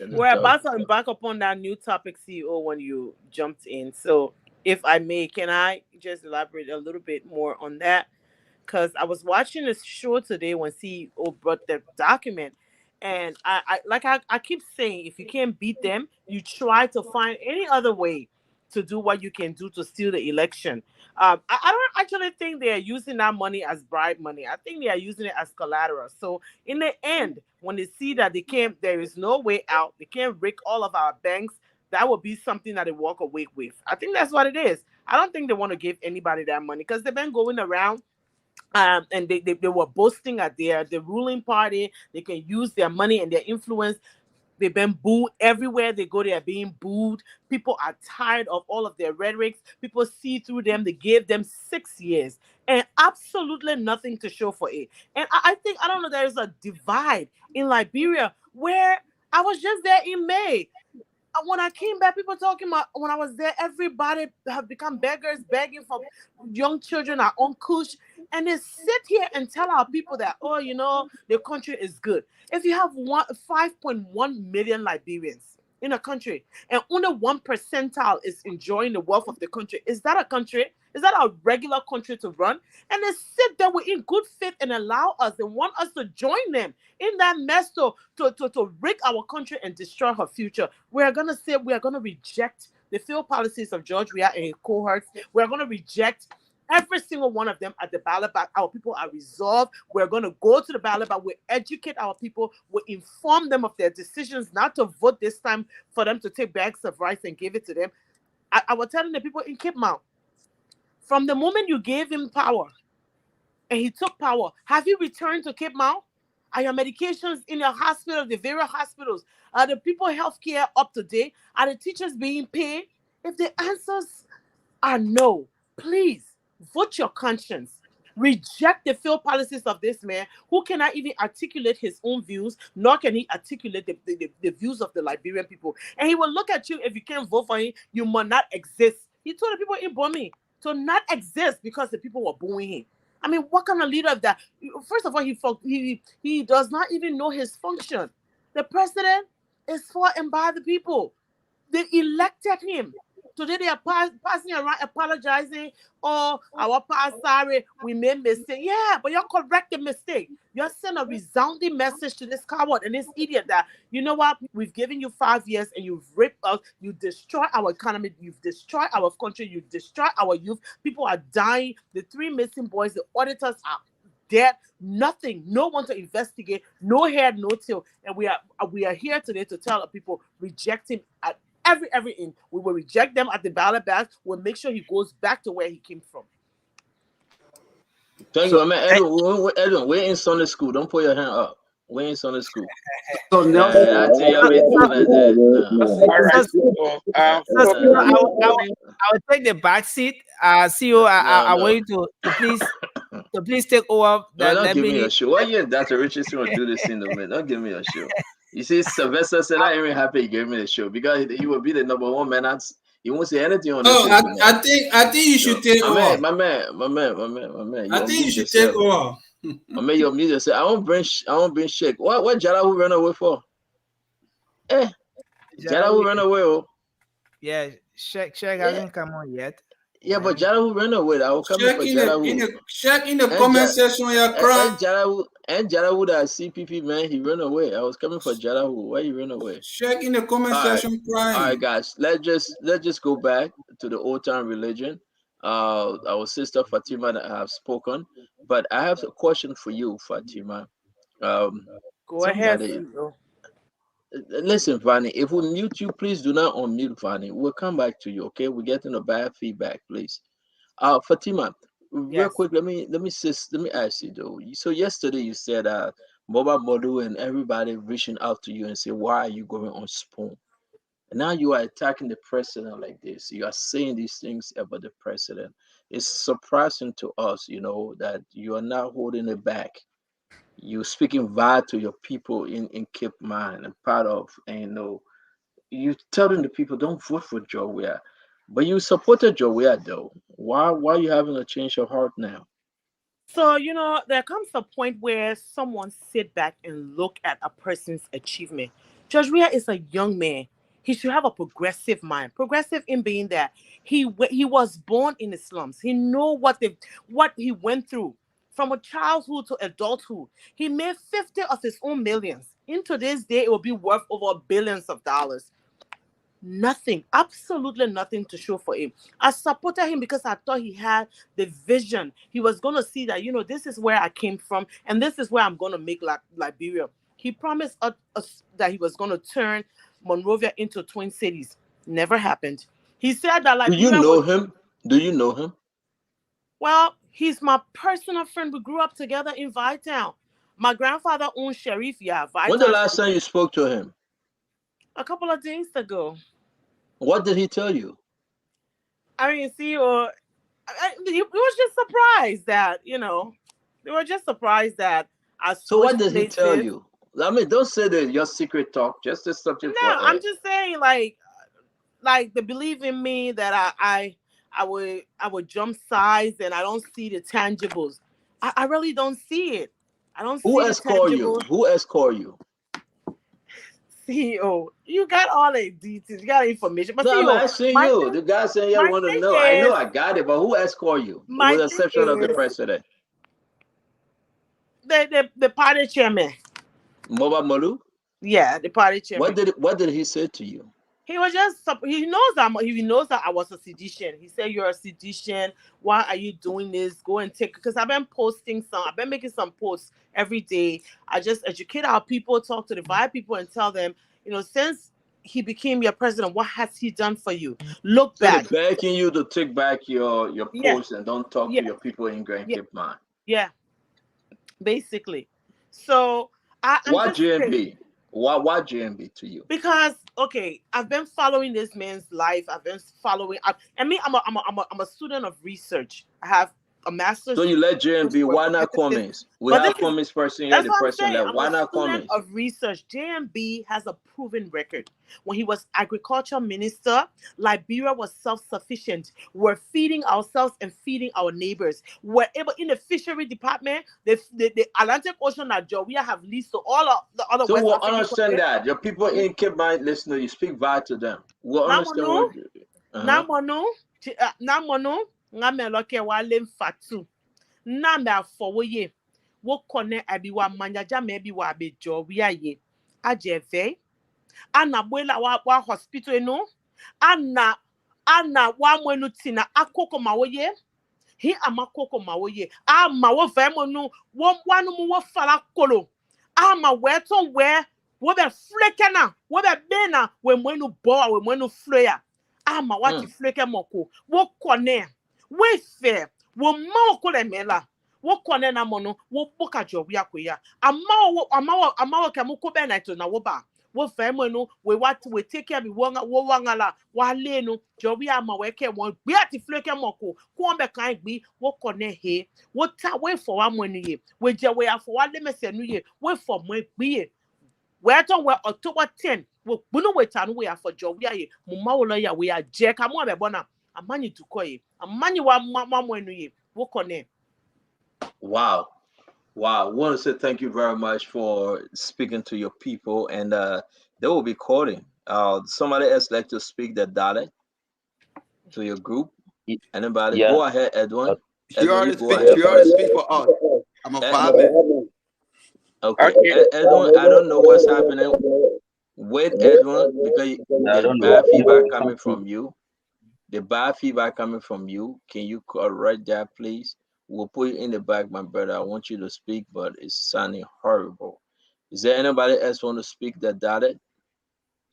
we're about to embark upon that new topic, CEO, when you jumped in. So if I may, can I just elaborate a little bit more on that? Because I was watching this show today when CEO brought the document. And I keep saying, if you can't beat them, you try to find any other way to do what you can do to steal the election. I don't actually think they are using that money as bribe money. I think they are using it as collateral. So in the end, when they see that there is no way out, they can't rig all of our banks, that will be something that they walk away with. I think that's what it is. I don't think they want to give anybody that money because they've been going around and they were boasting at the ruling party. They can use their money and their influence. They've been booed everywhere they go. They are being booed. People are tired of all of their rhetorics. People see through them. They gave them 6 years and absolutely nothing to show for it. And I think, I don't know, there's a divide in Liberia where I was just there in May. When I came back, people talking about when I was there, everybody have become beggars, begging for young children, our own kush, and they sit here and tell our people that, oh, the country is good. If you have 5.1 million Liberians in a country and only 1% is enjoying the wealth of the country, is that a country? Is that a regular country to run? And they sit there with in good faith and allow us and want us to join them in that mess to rig our country and destroy her future. We are gonna say we are gonna reject the field policies of George Weah and his cohorts. We are gonna reject every single one of them at the ballot box. Our people are resolved. We're going to go to the ballot box. We educate our people. We inform them of their decisions not to vote this time for them to take bags of rice and give it to them. I was telling the people in Cape Mount, from the moment you gave him power and he took power, have you returned to Cape Mount? Are your medications in your hospital, the various hospitals? Are the people healthcare up to date? Are the teachers being paid? If the answers are no, please vote your conscience. Reject the failed policies of this man who cannot even articulate his own views, nor can he articulate the views of the Liberian people. And he will look at you. If you can't vote for him, you must not exist. He told the people in Bomi to not exist because the people were booing him. I mean, what kind of leader of that? First of all, he does not even know his function. The president is for and by the people. They elected him. Today they are passing around apologizing. Oh, our past, sorry, we made mistake. Yeah, but you're correct the mistake. You're sending a resounding message to this coward and this idiot that, you know what, we've given you 5 years and you've raped us, you destroy our economy, you've destroyed our country, you destroy our youth. People are dying. The 3 missing boys, the auditors are dead. Nothing, no one to investigate, no head, no tail. And we are here today to tell the people reject him at every inch. We will reject them at the ballot box. We'll make sure he goes back to where he came from. Thank you, man. Edwin, we're in Sunday school. Don't put your hand up. We're in Sunday school. So Nelson, I think y'all be doing like that. I will take the back seat. CEO, I want you to please take over. No, don't give me a show. Why you Dr. Richardson will do this in the minute? Don't give me a show. You see, Sylvester said I ain't even happy he gave me the show because he will be the number 1 man. He won't say anything on this. I think you should take over. My man. I think you should take over. My man, your music say I won't bring shake. What Jada who run away for? Jada who run away. Oh. Yeah, Shaq hasn't come on yet. Yeah, but Jada who ran away. I will come for Jada. Check in the comment section. You're crying. And Jada who that CPP man, he ran away. I was coming for Jada who. Why he ran away? Check in the comment section. Crying. All right, guys. Let's just go back to the old time religion. Our sister Fatima that I have spoken, but I have a question for you, Fatima. Go ahead. Listen, Vanny, if we mute you, please do not unmute Vanny. We'll come back to you, okay? We're getting a bad feedback, please. Fatima, real quick, let me ask you though. So yesterday you said mobile model and everybody reaching out to you and say, why are you going on Spoon? And now you are attacking the president like this. You are saying these things about the president. It's surprising to us, that you are not holding it back. You're speaking via to your people in Cape Mine and part of, and you telling the people don't vote for Joe Weah, but you supported Joe Weah though. Why are you having a change of heart now? So, there comes a point where someone sit back and look at a person's achievement. Judge Weah is a young man. He should have a progressive mind. Progressive in being that he was born in the slums. He know what he went through. From a childhood to adulthood, he made 50 of his own millions. In today's day, it will be worth over billions of dollars. Nothing, absolutely nothing to show for him. I supported him because I thought he had the vision. He was going to see that, this is where I came from, and this is where I'm going to make Liberia. He promised us that he was going to turn Monrovia into twin cities. Never happened. He said that Liberia. Do you know him? Well, he's my personal friend. We grew up together in Vittown. My grandfather owned Sheriff, Vittown. When the last time you spoke to him? A couple of days ago. What did he tell you? I mean, see, he was just surprised that, they were just surprised that I. So what did he tell you? I mean, don't say that your secret talk, just the subject. No, I'm just saying, like they believe in me, that I would jump sides, and I don't see the tangibles. I really don't see it. I don't see the tangibles. Who else call you? CEO, you got all the details, you got information. But no, CEO, I'm asking you. The guy saying you want to know. I know I got it, but who else call you? With the exception of the president. The party chairman. Moba Molu? Yeah, the party chairman. What did he say to you? He was he knows that I was a sedition. He said, you're a sedition. Why are you doing this? Go and take, because I've been making some posts every day. I just educate our people, talk to the VI people and tell them, since he became your president, what has he done for you? Look back. They're begging you to take back your posts and don't talk to your people in Grand Cape Mine. Yeah. Basically. So why GMB? Why GMB to you? Because I've been following this man's life. I've been following. I'm a student of research. I have a master's. So you let JMB. Why not comments? We have comments person here. The person that why not comments? Of research. JMB has a proven record. When he was agriculture minister, Liberia was self-sufficient. We're feeding ourselves and feeding our neighbors. We're able in the fishery department. The Atlantic Ocean that we have leased to all of the other. So we'll understand that your people in Cape Mine, listen, you speak via to them. We'll understand. Namono, Namono, Nameloke Walem Fatu. Namba for ye. Wo kone abiwa manyaja maybe wa be jo we ye. Ajeve. Anna Buela wa hospital no. Anna wa mwenutina akoko mawoye. He amakoko mawoye. Mawo vemo no. One mo fala kolo. Weto where. Wo be flekena. Wo be bena. We mwenu boa. We mwenu flea. Wati fleke moko. Wo kone. We fair. Wo ma ko le mela. Wo kone na mono. Wo boka job ya ko ya. Amawo ke mo ko be na to na wo ba. Wo femo no we take care bi wo wangala wa le no job ya ma we ke won gbe ati fleke moko. Ko be kan gbi wo kone he. Wo ta we for wa mo ye. We je we afo wa le mese nu ye. We for mo gbi ye. We're October 10. We no wait and we are for job. We are Mumawoloya. We are Jack. I'm one bona. A money to call you. A money one mamma when you work on it. Wow. Wow. I want to say thank you very much for speaking to your people, and they will be calling. Somebody else like to speak the dialect to your group? Anybody? Yeah. Go ahead, Edwin. She already Edwin, speak. She already speak for us. I'm a fireman. Okay, Edwin. I don't know what's happening with Edwin because the bad feedback coming from you. The bad feedback coming from you. Can you correct that, please? We'll put you in the back, my brother. I want you to speak, but it's sounding horrible. Is there anybody else want to speak that dialect?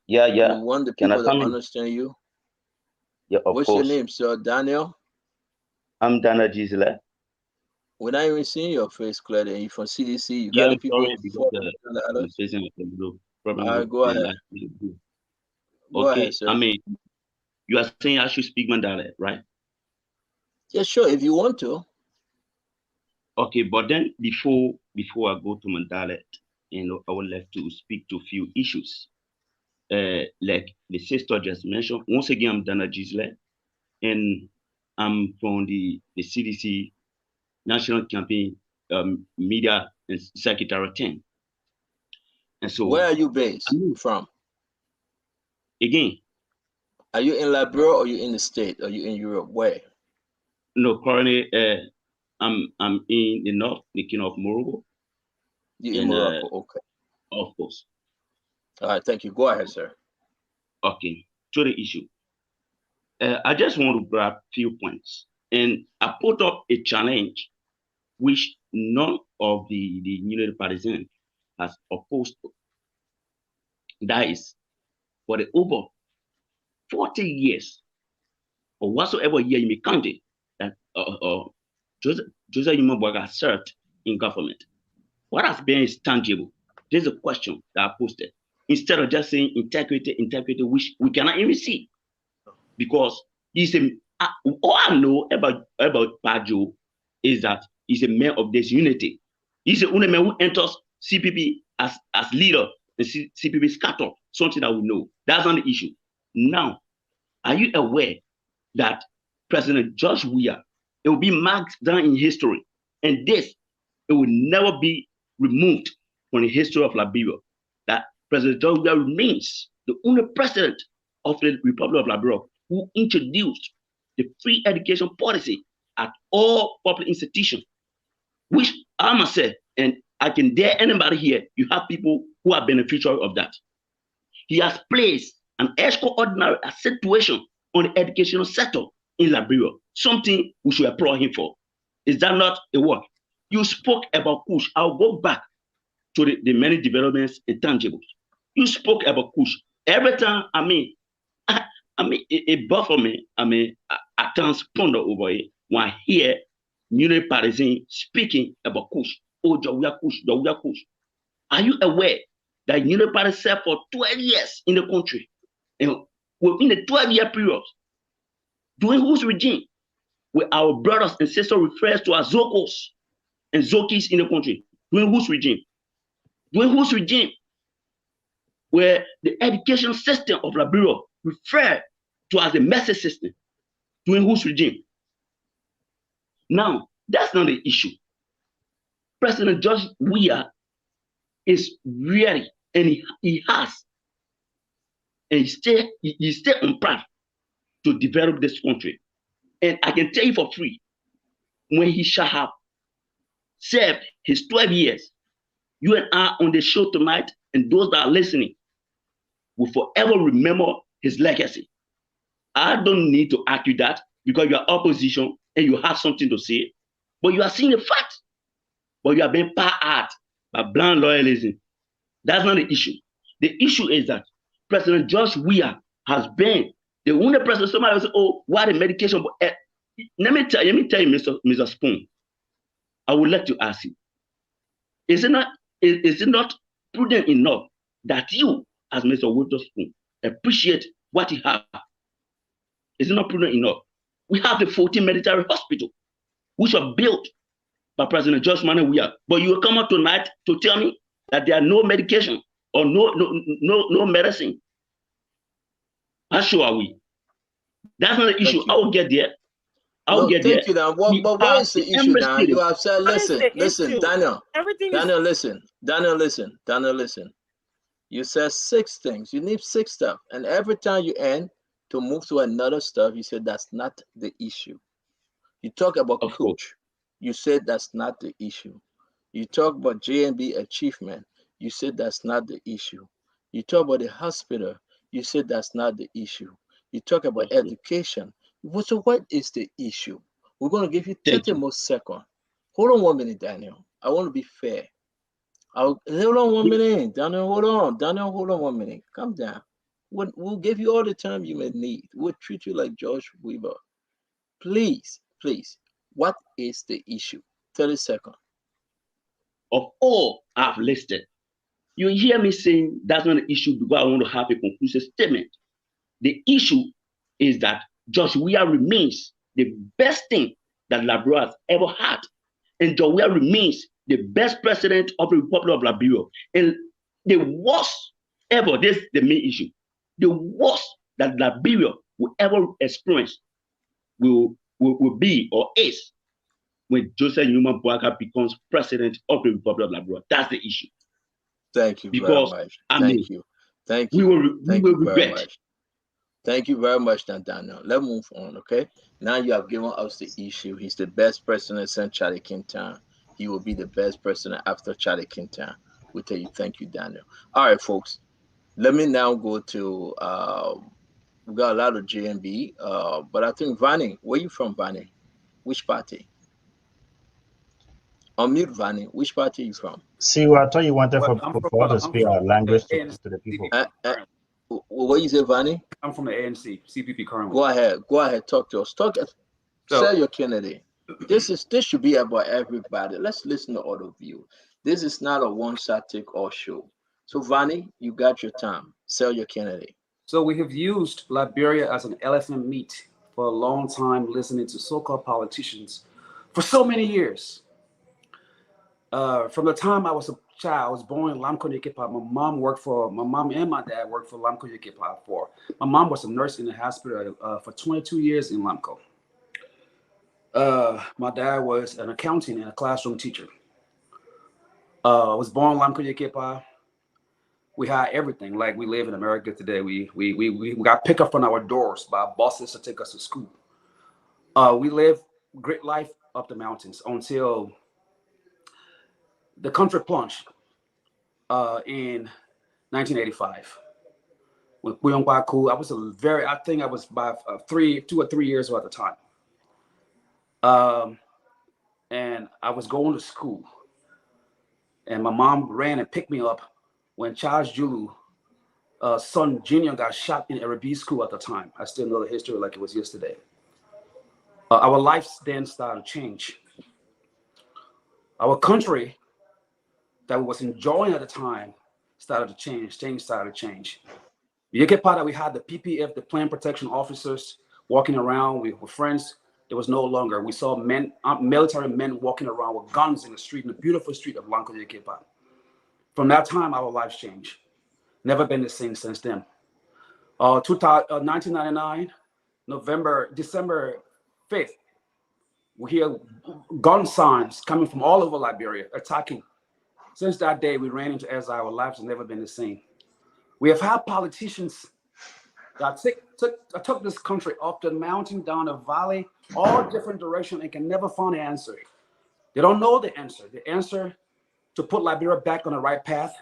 Yeah. You want the Can I people to come in? understand you? Yeah, of What's course. your name, sir? Daniel? I'm Dana Gisela. We're not even seeing your face clearly. And you from CDC. You Yeah, got the I'm people sorry because the I'm others. facing a problem with Go the ahead. line. Go Okay, ahead, sir. I mean, you are saying I should speak my dialect, right? Yeah, sure, if you want to. Okay, but then before I go to my dialect, I would like to speak to a few issues. Like the sister just mentioned. Once again, I'm Dana Gisela, and I'm from the CDC National Campaign Media and Secretary 10. And so, where are you based from? Again, are you in Liberia or you in the state? Are you in Europe? Where? No, currently, I'm in the north, the kingdom of Morocco. You in Morocco? Okay. Of course. All right, thank you. Go ahead, sir. Okay, to the issue. I just want to grab a few points, and I put up a challenge which none of the unity partisans has opposed to. That is, for the over 40 years, or whatsoever year you may count it, that Joseph Imabwaga served in government. What has been is tangible? There's a question that I posted. Instead of just saying integrity, which we cannot even see, because he's all I know about Pajo is that he's a man of disunity. He's the only man who enters CPP as leader, and CPP scatter, something that we know. That's not the issue. Now, are you aware that President George Weah, it will be marked down in history, and this, it will never be removed from the history of Liberia, that President George Weah remains the only president of the Republic of Liberia who introduced the free education policy at all public institutions, which I must say, and I can dare anybody here, you have people who are beneficiaries of that. He has placed an extraordinary situation on the educational sector in Liberia, something we should applaud him for. Is that not a work? You spoke about Kush. I'll go back to the many developments and tangibles. You spoke about Kush. Every time, it buffer me. I can't ponder over it when I hear Munich Parisian speaking about Kush. Oh, Jawia Kush. Are you aware that Munich Paris served for 12 years in the country? And within the 12-year period, during whose regime, where our brothers and sisters refer to as Zokos and Zokis in the country, during whose regime? During whose regime? Where the education system of Liberia referred to as the message system, during whose regime? Now, that's not the issue. President George Weah is ready, and he has, and he's still on path to develop this country. And I can tell you for free, when he shall have served his 12 years, you and I on the show tonight, and those that are listening, will forever remember his legacy. I don't need to argue that because you are opposition and you have something to say, but you are seeing the fact, but you are being powered by blind loyalism. That's not the issue. The issue is that President George Weah has been the only president. Somebody will say, "Oh, why the medication?" But let me tell you, Mr. Spoon. I would like to ask you: is it not prudent enough that you, as Mr. Witherspoon, appreciate what you have? Is it not prudent enough? We have the 14 military hospital, which were built by President George Manuel Weah. But you will come out tonight to tell me that there are no medication or no medicine. How sure are we? That's not the issue. I will get there. Thank you, Dan. But what is the issue, Dan? You have said, listen, Daniel. Daniel, listen. You said 6 things. You need 6 stuff. And every time you end to move to another stuff, you said that's not the issue. You talk about coach. You said that's not the issue. You talk about JNB achievement. You said that's not the issue. You talk about the hospital. You said that's not the issue. You talk about education. So what is the issue? We're going to give you 30 more seconds. Hold on 1 minute, Daniel. I want to be fair. Hold on 1 minute. Daniel, hold on. Daniel, hold on 1 minute. Calm down. We'll give you all the time you may need. We'll treat you like George Weaver. Please, what is the issue? 30 seconds. Of all I've listed, you hear me saying that's not an issue because I want to have a conclusive statement. The issue is that George Weah remains the best thing that Liberia has ever had. And George Weah remains the best president of the Republic of Liberia. And the worst ever, this is the main issue, the worst that Liberia will ever experience will be or is when Joseph Newman Boakai becomes president of the Republic of Liberia. That's the issue. Thank you very much. Thank you. We will regret. Thank you very much, Daniel. Let's move on, okay? Now you have given us the issue. He's the best president since Charlie Kintan. He will be the best president after Charlie Kintan. We tell you, thank you, Daniel. All right, folks. Let me now go to, we got a lot of JMB, but I think Vani, where you from, Vani? Which party? Unmute, Vani. Which party are you from? See, I thought you wanted for us to speak our language to the people. What you say, Vani? I'm from the ANC, CPP currently. Go ahead. Talk to us. Sell your candidate. This should be about everybody. Let's listen to all of you. This is not a one-shot take all show. So, Vani, you got your time. Sell your candidate. So we have used Liberia as an elephant meat for a long time, listening to so-called politicians for so many years. From the time I was a child, I was born in Lamco Yekepa. My mom and my dad worked for Lamco Yekepa. My mom was a nurse in the hospital for 22 years in Lamco. My dad was an accounting and a classroom teacher. I was born in Lamco Yekepa. We had everything like we live in America today. We got picked up on our doors by buses to take us to school. We lived great life up the mountains until the country plunged in 1985. With Buyong Baku, I think I was by 2 or 3 years old at the time. And I was going to school. And my mom ran and picked me up when Charles Julu, son Junior, got shot in Arabi school at the time. I still know the history like it was yesterday. Our lives then started to change. Our country that we was enjoying at the time started to change. Things started to change. You get part that we had the PPF, the Plant Protection Officers, walking around with friends. It was no longer. We saw men, military men walking around with guns in the street, in the beautiful street of Lamco Yekepa. From that time, our lives changed. Never been the same since then. 1999, December 5th, we hear gun signs coming from all over Liberia, attacking. Since that day, we ran into exile. Our lives have never been the same. We have had politicians that took this country up the mountain, down the valley, all different directions, and can never find the answer. They don't know the answer. The answer to put Liberia back on the right path,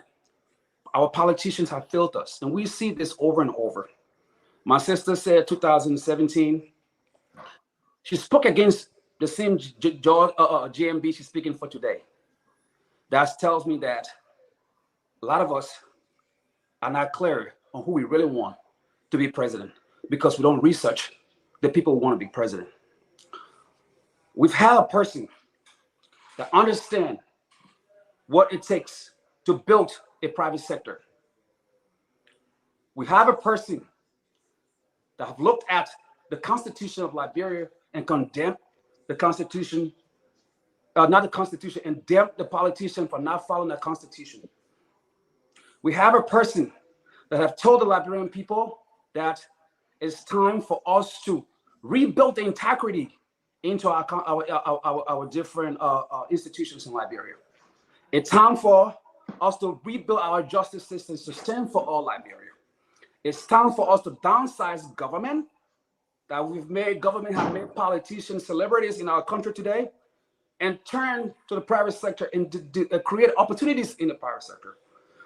our politicians have failed us. And we see this over and over. My sister said 2017, she spoke against the same GMB she's speaking for today. That tells me that a lot of us are not clear on who we really want to be president because we don't research the people who want to be president. We've had a person that understands what it takes to build a private sector. We have a person that have looked at the Constitution of Liberia and condemned the Constitution, not the Constitution, and damned the politician for not following the Constitution. We have a person that have told the Liberian people that it's time for us to rebuild the integrity into our different institutions in Liberia. It's time for us to rebuild our justice systems to stand for all Liberia. It's time for us to downsize government, that government have made politicians celebrities in our country today, and turn to the private sector and create opportunities in the private sector.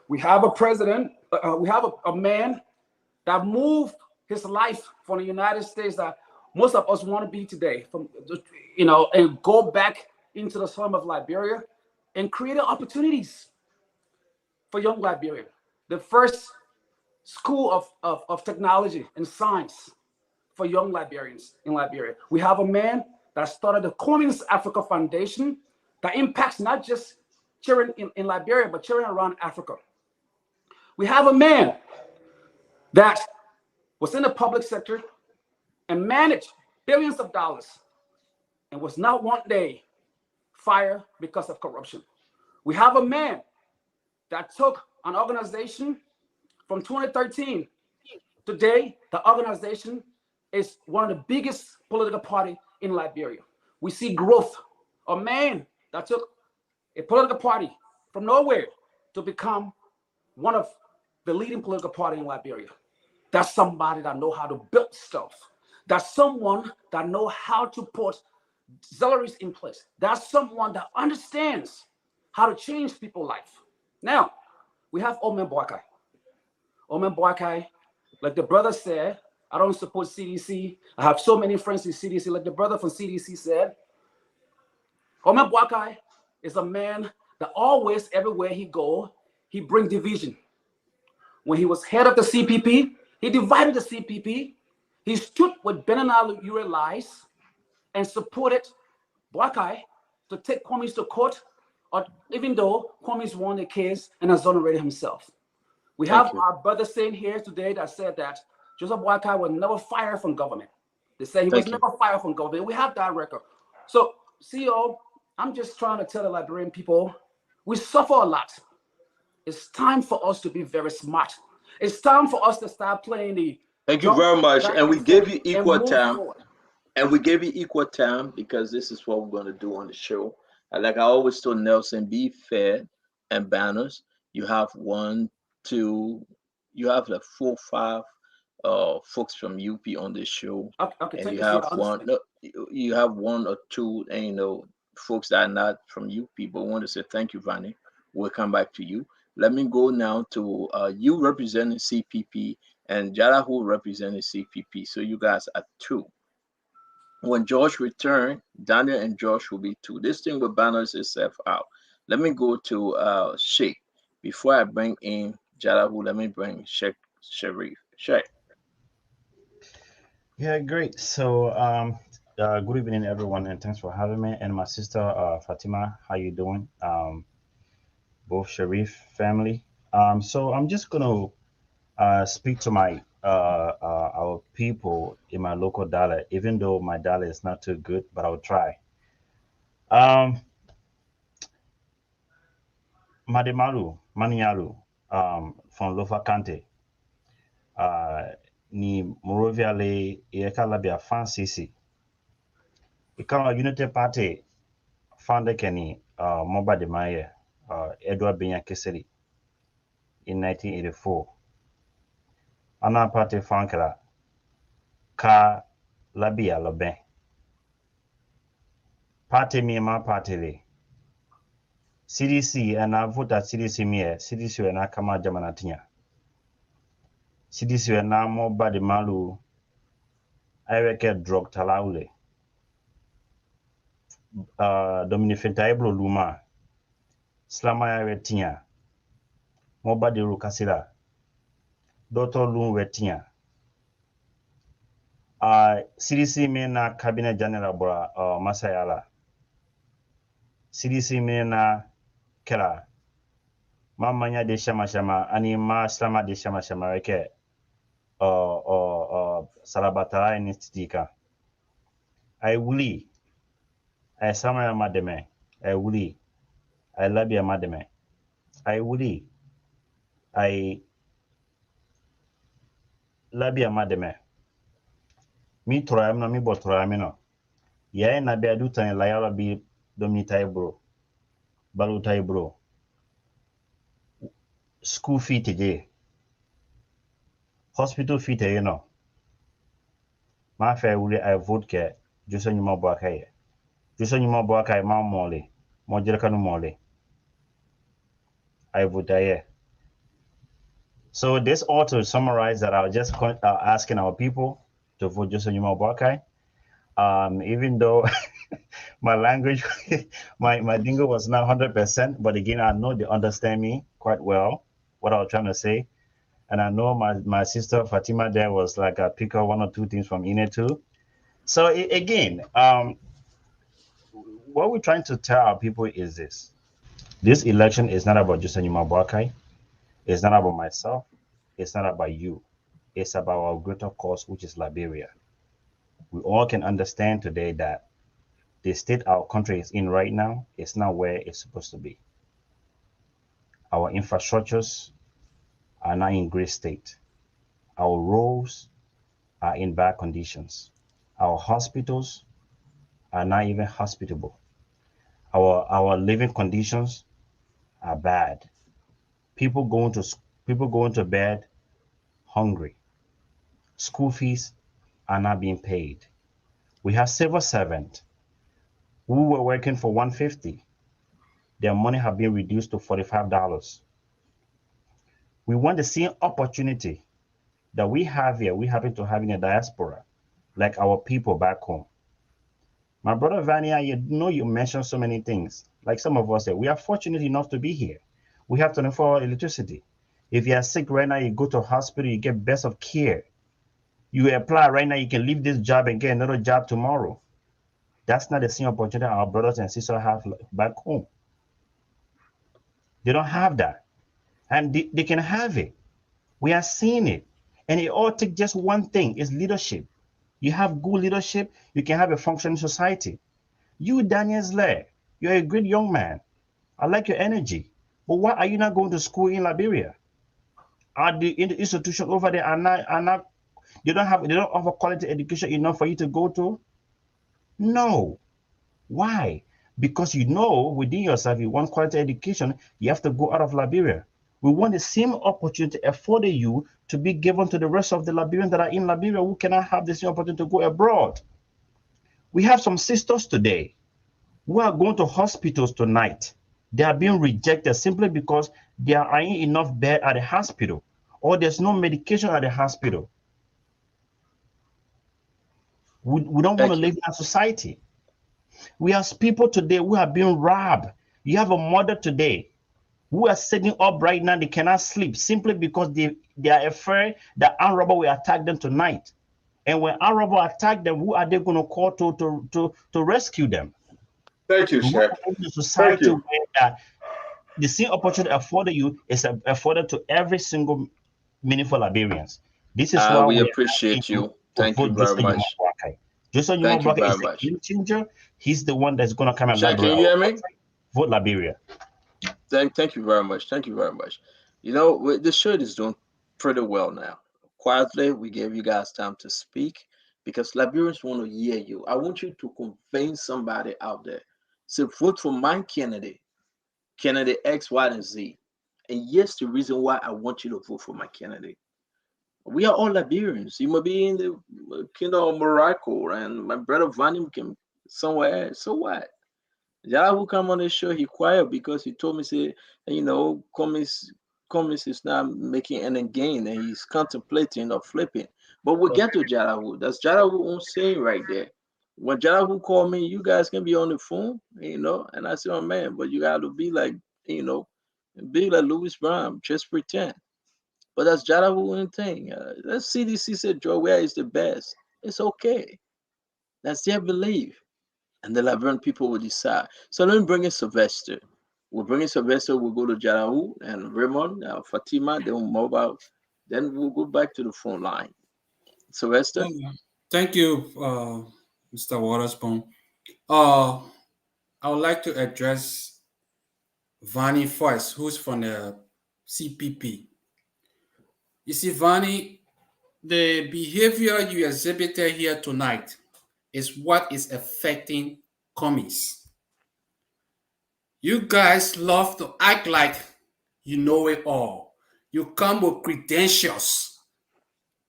We have a president, we have a man that moved his life from the United States that most of us want to be today, and go back into the slum of Liberia and create opportunities for young Liberia. The first school of technology and science for young Liberians in Liberia. We have a man that started the Communist Africa Foundation that impacts not just children in Liberia, but children around Africa. We have a man that was in the public sector and managed billions of dollars and was not one day fired because of corruption. We have a man that took an organization from 2013. Today, the organization is one of the biggest political party in Liberia. We see growth. A man that took a political party from nowhere to become one of the leading political party in Liberia. That's somebody that know how to build stuff. That's someone that know how to put salaries in place. That's someone that understands how to change people's life. Now, we have Omen Boakai. Omen Boakai, like the brother said, I don't support CDC. I have so many friends in CDC. Like the brother from CDC said, Omen Boakai is a man that always, everywhere he go, he bring division. When he was head of the CPP, he divided the CPP. He stood with Benana Ure lies and supported Boakai to take Kwame to court, even though Kwame's won the case and exonerated himself. We have our brother saying here today that said that Joseph Boakai was never fired from government. They say he was never fired from government. We have that record. So, CEO, I'm just trying to tell the Liberian people, we suffer a lot. It's time for us to be very smart. It's time for us to start playing the. Thank you very much. And we gave you equal time. And we gave you equal time because this is what we're going to do on the show. Like I always told Nelson, be fair and balanced. You have you have like 4 or 5 folks from UP on this show. Okay, and you have you have 1 or 2, and folks that are not from UP. But we want to say thank you, Vani. We'll come back to you. Let me go now to you representing CPP and Jada who representing CPP. So you guys are 2. When Josh return, Daniel and Josh will be 2. This thing will balance itself out. Let me go to Sheikh. Before I bring in Jada, let me bring Sheikh Sharif. Sheikh. Yeah, great. So good evening everyone, and thanks for having me. And my sister Fatima, how you doing? Both Sharif family. So I'm just gonna speak to my our people in my local dialect, even though my dialect is not too good, but I'll try. Mademalu, Manialu, from Lofa Kante, ni Morovia le Ekalabia Fansisi. Ikawa Unity Party founded Kenny Moba de Maye, Edward Benya Keseri in 1984. Another party Fankela ka labia lobe. Party me ma party le. CDC and I vote at CDC me CDC and I come out Jamanatia. CDC and I more body malu. I reckon drug talaule. Dominifenta ebro luma. Slama ya retia. More body rukasila. Doctor Lun retia. CDC me na cabinet general bora Masayala. CDC me na kela. Mamanya de shama shama ani ma slama de shama shama reke salabatara institutika. I wuli. I sama ya mademe. I wuli. I labi ya mademe. I wuli. I labi ya mademe. Mi troyam no mi bo troyam no. Ya na be adu tan la yara bi domita ibro. Baluta ibro. School fee today. Hospital fee today no. Ma fe wuli I vote ke Joso nyuma bo akaye. Joso nyuma bo akaye ma mole. Mo jere kanu mole. I vote aye. So this ought to summarize that I was just asking our people to vote Joso nyuma bo akaye. Even though my language, my dingo was not 100%, but again, I know they understand me quite well, what I was trying to say. And I know my sister Fatima there was like a pick up one or two things from Ine too. So again, what we're trying to tell our people is this. This election is not about just Anima Boakai. It's not about myself. It's not about you. It's about our greater cause, which is Liberia. We all can understand today that the state our country is in right now is not where it's supposed to be. Our infrastructures are not in great state. Our roads are in bad conditions. Our hospitals are not even hospitable. Our living conditions are bad. People going to bed hungry. School fees are not being paid. We have civil servants who were working for $150. Their money have been reduced to $45. We want the same opportunity that we have here, we happen to have in the diaspora, like our people back home. My brother Vania, you know you mentioned so many things. Like some of us say, we are fortunate enough to be here. We have 24-hour electricity. If you are sick right now, you go to a hospital, you get best of care. You apply right now, you can leave this job and get another job tomorrow. That's not the same opportunity our brothers and sisters have back home. They don't have that. And they can have it. We are seeing it. And it all takes just one thing, is leadership. You have good leadership, you can have a functioning society. You, Daniel Zler, you're a great young man. I like your energy. But why are you not going to school in Liberia? Are the institutions over there they don't offer quality education enough for you to go to? No. Why? Because you know within yourself you want quality education, you have to go out of Liberia. We want the same opportunity afforded you to be given to the rest of the Liberians that are in Liberia who cannot have the same opportunity to go abroad. We have some sisters today who are going to hospitals tonight. They are being rejected simply because there are ain't enough bed at the hospital or there's no medication at the hospital. We don't want to live in a society. We have people today who are being robbed. You have a mother today who are sitting up right now. They cannot sleep simply because they are afraid that armed robber will attack them tonight. And when armed robber attack them, who are they going to call to rescue them? Thank you, Chef. The society where the same opportunity afforded you is afforded to every single meaningful Liberians. This is why we we appreciate you. Thank you very much. Joseph Thank you Nyuma very is a much. game changer. He's the one that's going to come and Shaq, liberate can you our hear me? country. Vote Liberia. Thank you very much. Thank you very much. You know, the show is doing pretty well now. Quietly, we gave you guys time to speak because Liberians want to hear you. I want you to convince somebody out there. So vote for my candidate, candidate X, Y, and Z. And yes, the reason why I want you to vote for my candidate. We are all Liberians. You may be in the kingdom of Morocco, and my brother Vanim came somewhere else. So what? Jala will come on the show. He quiet because he told me, say, Commis is not making any gain, and he's contemplating of flipping. But we'll get to Jala. That's Jala own saying right there. When Jala called me, you guys can be on the phone, and I said, oh man, but you got to be like, be like Louis Brown, just pretend. But that's Jada one thing. That CDC said Joe Ware is the best. It's okay. That's their belief. And the Liberian people will decide. So let me bring in Sylvester. We'll bring in Sylvester. We'll go to Jarahu and Raymond, Fatima, then mobile. Then we'll go back to the phone line. Sylvester? Thank you, Mr. Waterspoon. I would like to address Vani first, who's from the CPP. You see, Vani, the behavior you exhibited here tonight is what is affecting commies. You guys love to act like you know it all. You come with credentials.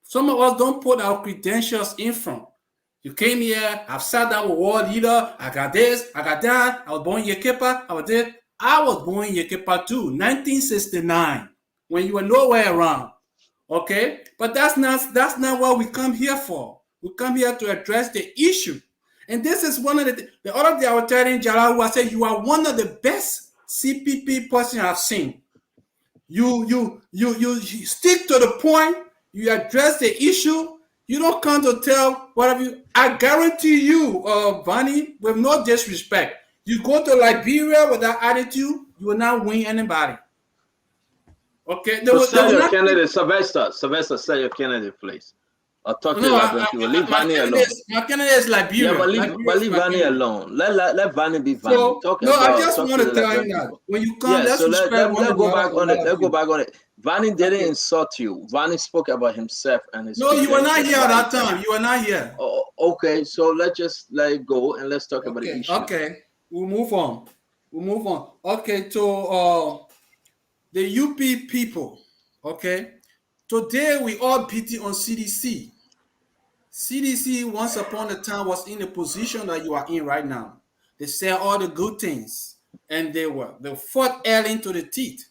Some of us don't put our credentials in front. You came here, I've sat down with world leader, I got this, I got that, I was born in Yekepa, I was there. I was born in Yekepa too, 1969, when you were nowhere around. Okay? But that's not what we come here for. We come here to address the issue. And this is one of the other day I was telling Jala, who I said, you are one of the best CPP person I've seen. You stick to the point, you address the issue, you don't come to tell whatever you. I guarantee you, Vani, with no disrespect, you go to Liberia with that attitude, you will not win anybody. Okay, So sell your candidate, Sylvester. Sylvester, sell your candidate, please. I'll talk to the Liberian people. Leave Vani alone. My candidate is Liberia. Yeah, but leave Vani alone. Let Vani be Vani. So, Talk no, about, I just want to tell you that when you come, let's respect one let go back on it. another. Let's go back on it. Vani didn't insult you. Vani spoke about himself and his. No, you were not here at that time. You were not here. Oh, okay. So let's just let it go and let's talk about the issue. Okay, we'll move on. Okay, to the UP people. Okay, today we all beating on CDC. CDC once upon a time was in the position that you are in right now. They said all the good things, and they fought Ellen to the teeth,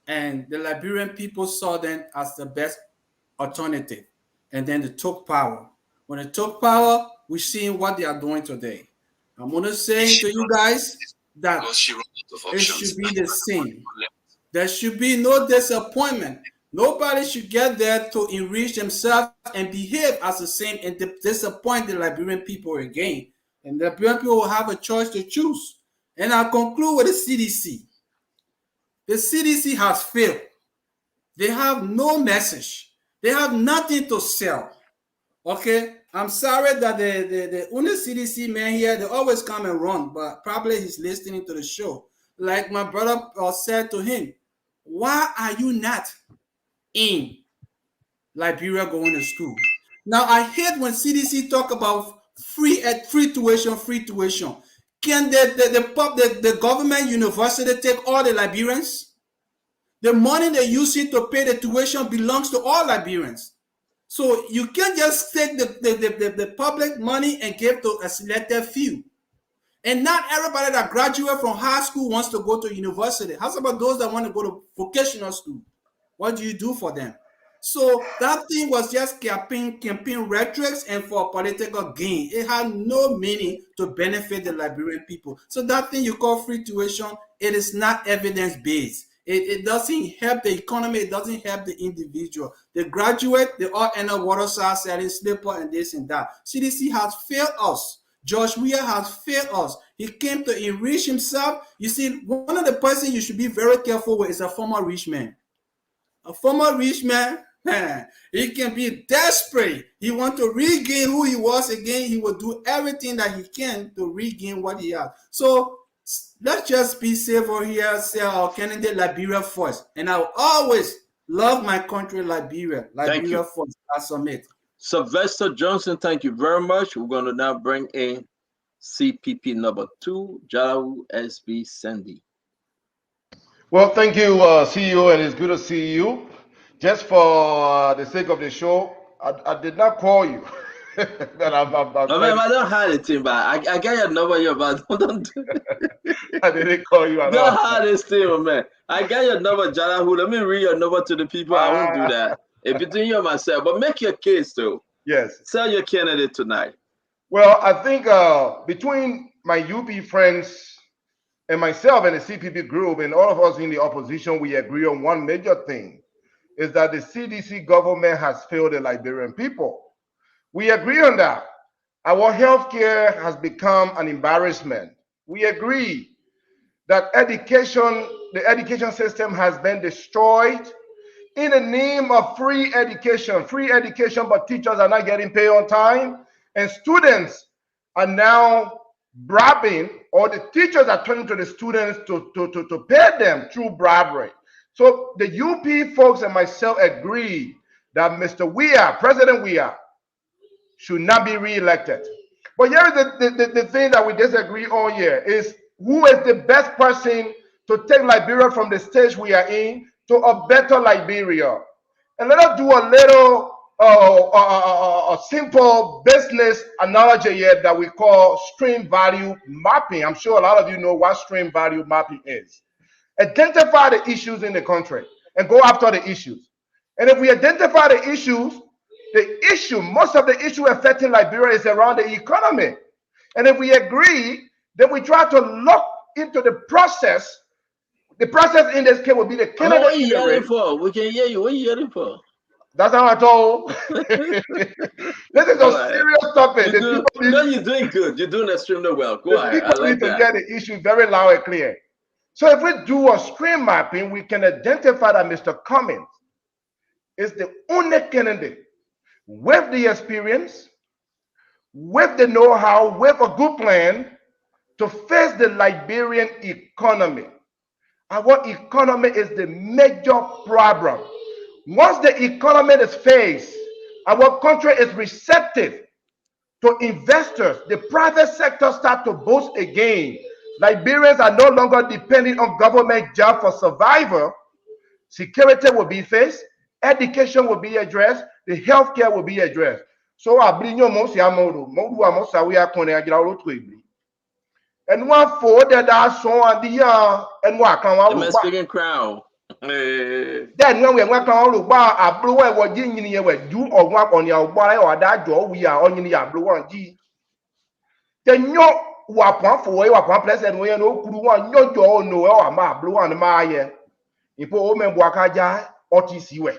and the Liberian people saw them as the best alternative, and then they took power. When they took power, we're seeing what they are doing today. I'm gonna say to you guys that it should be the same. There should be no disappointment. Nobody should get there to enrich themselves and behave as the same and disappoint the Liberian people again. And the Liberian people will have a choice to choose. And I'll conclude with the CDC. The CDC has failed. They have no message. They have nothing to sell. Okay? I'm sorry that the only CDC man here, they always come and run, but probably he's listening to the show. Like my brother said to him, why are you not in Liberia going to school? Now, I hate when CDC talk about free tuition. Can the government university take all the Liberians? The money they use it to pay the tuition belongs to all Liberians. So you can't just take the public money and give to a selected few. And not everybody that graduate from high school wants to go to university. How about those that want to go to vocational school? What do you do for them? So that thing was just campaign rhetoric and for political gain. It had no meaning to benefit the Liberian people. So that thing you call free tuition, it is not evidence-based. It doesn't help the economy. It doesn't help the individual. The graduate, they all end up waterside selling slipper and this and that. CDC has failed us. George Weah has failed us. He came to enrich himself. You see, one of the persons you should be very careful with is a former rich man. A former rich man, he can be desperate. He wants to regain who he was again. He will do everything that he can to regain what he has. So let's just be safe over here, say our candidate Liberia first. And I will always love my country, Liberia. Liberia first. I submit. Sylvester Johnson, thank you very much. We're going to now bring in CPP number 2, Jalau SB Sandy. Well, thank you, CEO, and it's good to see you. just for the sake of the show, I did not call you. That I'm Oh, man, I don't hide it, team, but I got your number here, but don't I didn't call you at don't all. hide this thing, man. I got your number, Janahu. Let me read your number to the people. I won't do that. It's between you and myself, but make your case, though. Yes. Sell your candidate tonight. Well, I think between my UP friends and myself and the CPP group and all of us in the opposition, we agree on one major thing, is that the CDC government has failed the Liberian people. We agree on that. Our healthcare has become an embarrassment. We agree that the education system has been destroyed in the name of free education, but teachers are not getting paid on time, and students are now bribing, or the teachers are turning to the students to pay them through bribery. So the UP folks and myself agree that Mr. President Weah, should not be re-elected. But here is the thing that we disagree on here is who is the best person to take Liberia from the stage we are in to a better Liberia. And let us do a little a simple business analogy here that we call stream value mapping. I'm sure a lot of you know what stream value mapping is. Identify the issues in the country and go after the issues. And if we identify the issues, most of the issue affecting Liberia is around the economy. And if we agree, then we try to look into the process. The process in this case will be the candidate. What are you yelling for? We can hear you. What are you yelling for? That's how I told. This is a serious topic. You're doing good. You're doing extremely well. Go ahead. I like to that. get the issue very loud and clear. So if we do a stream mapping, we can identify that Mr. Cummings is the only candidate with the experience, with the know-how, with a good plan to face the Liberian economy. Our economy is the major problem. Once the economy is faced, our country is receptive to investors. The private sector starts to boost again. Liberians are no longer depending on government jobs for survival. Security will be faced, education will be addressed, the healthcare will be addressed. So I bring you most we are connected. And one for that song and the and what can we speaking crown. Then when we work on the bar, I blew away what you were do or work on your bar or that door we are on your blue one G. Then you were for one place and we are no good one, your jaw no or my blue on my Ipo ome wakaja otisiwe.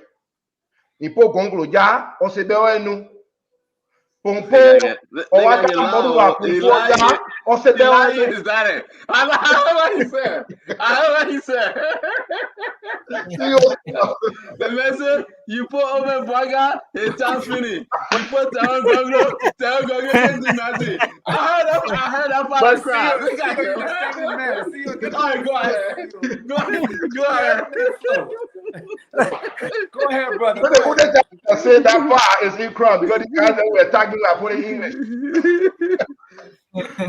Ipo gonglo ja osebewenu. Pompo owata modu wa pompo ja osebewenu. Is that it? I know what he said. I know what he said. The message you put over Baga, it's time finish. You put down Gonglo, do nothing. I heard that part of crowd. All right, go ahead. Go ahead. Go ahead, brother. I said that part is in crowd because the guys that were talking about putting English.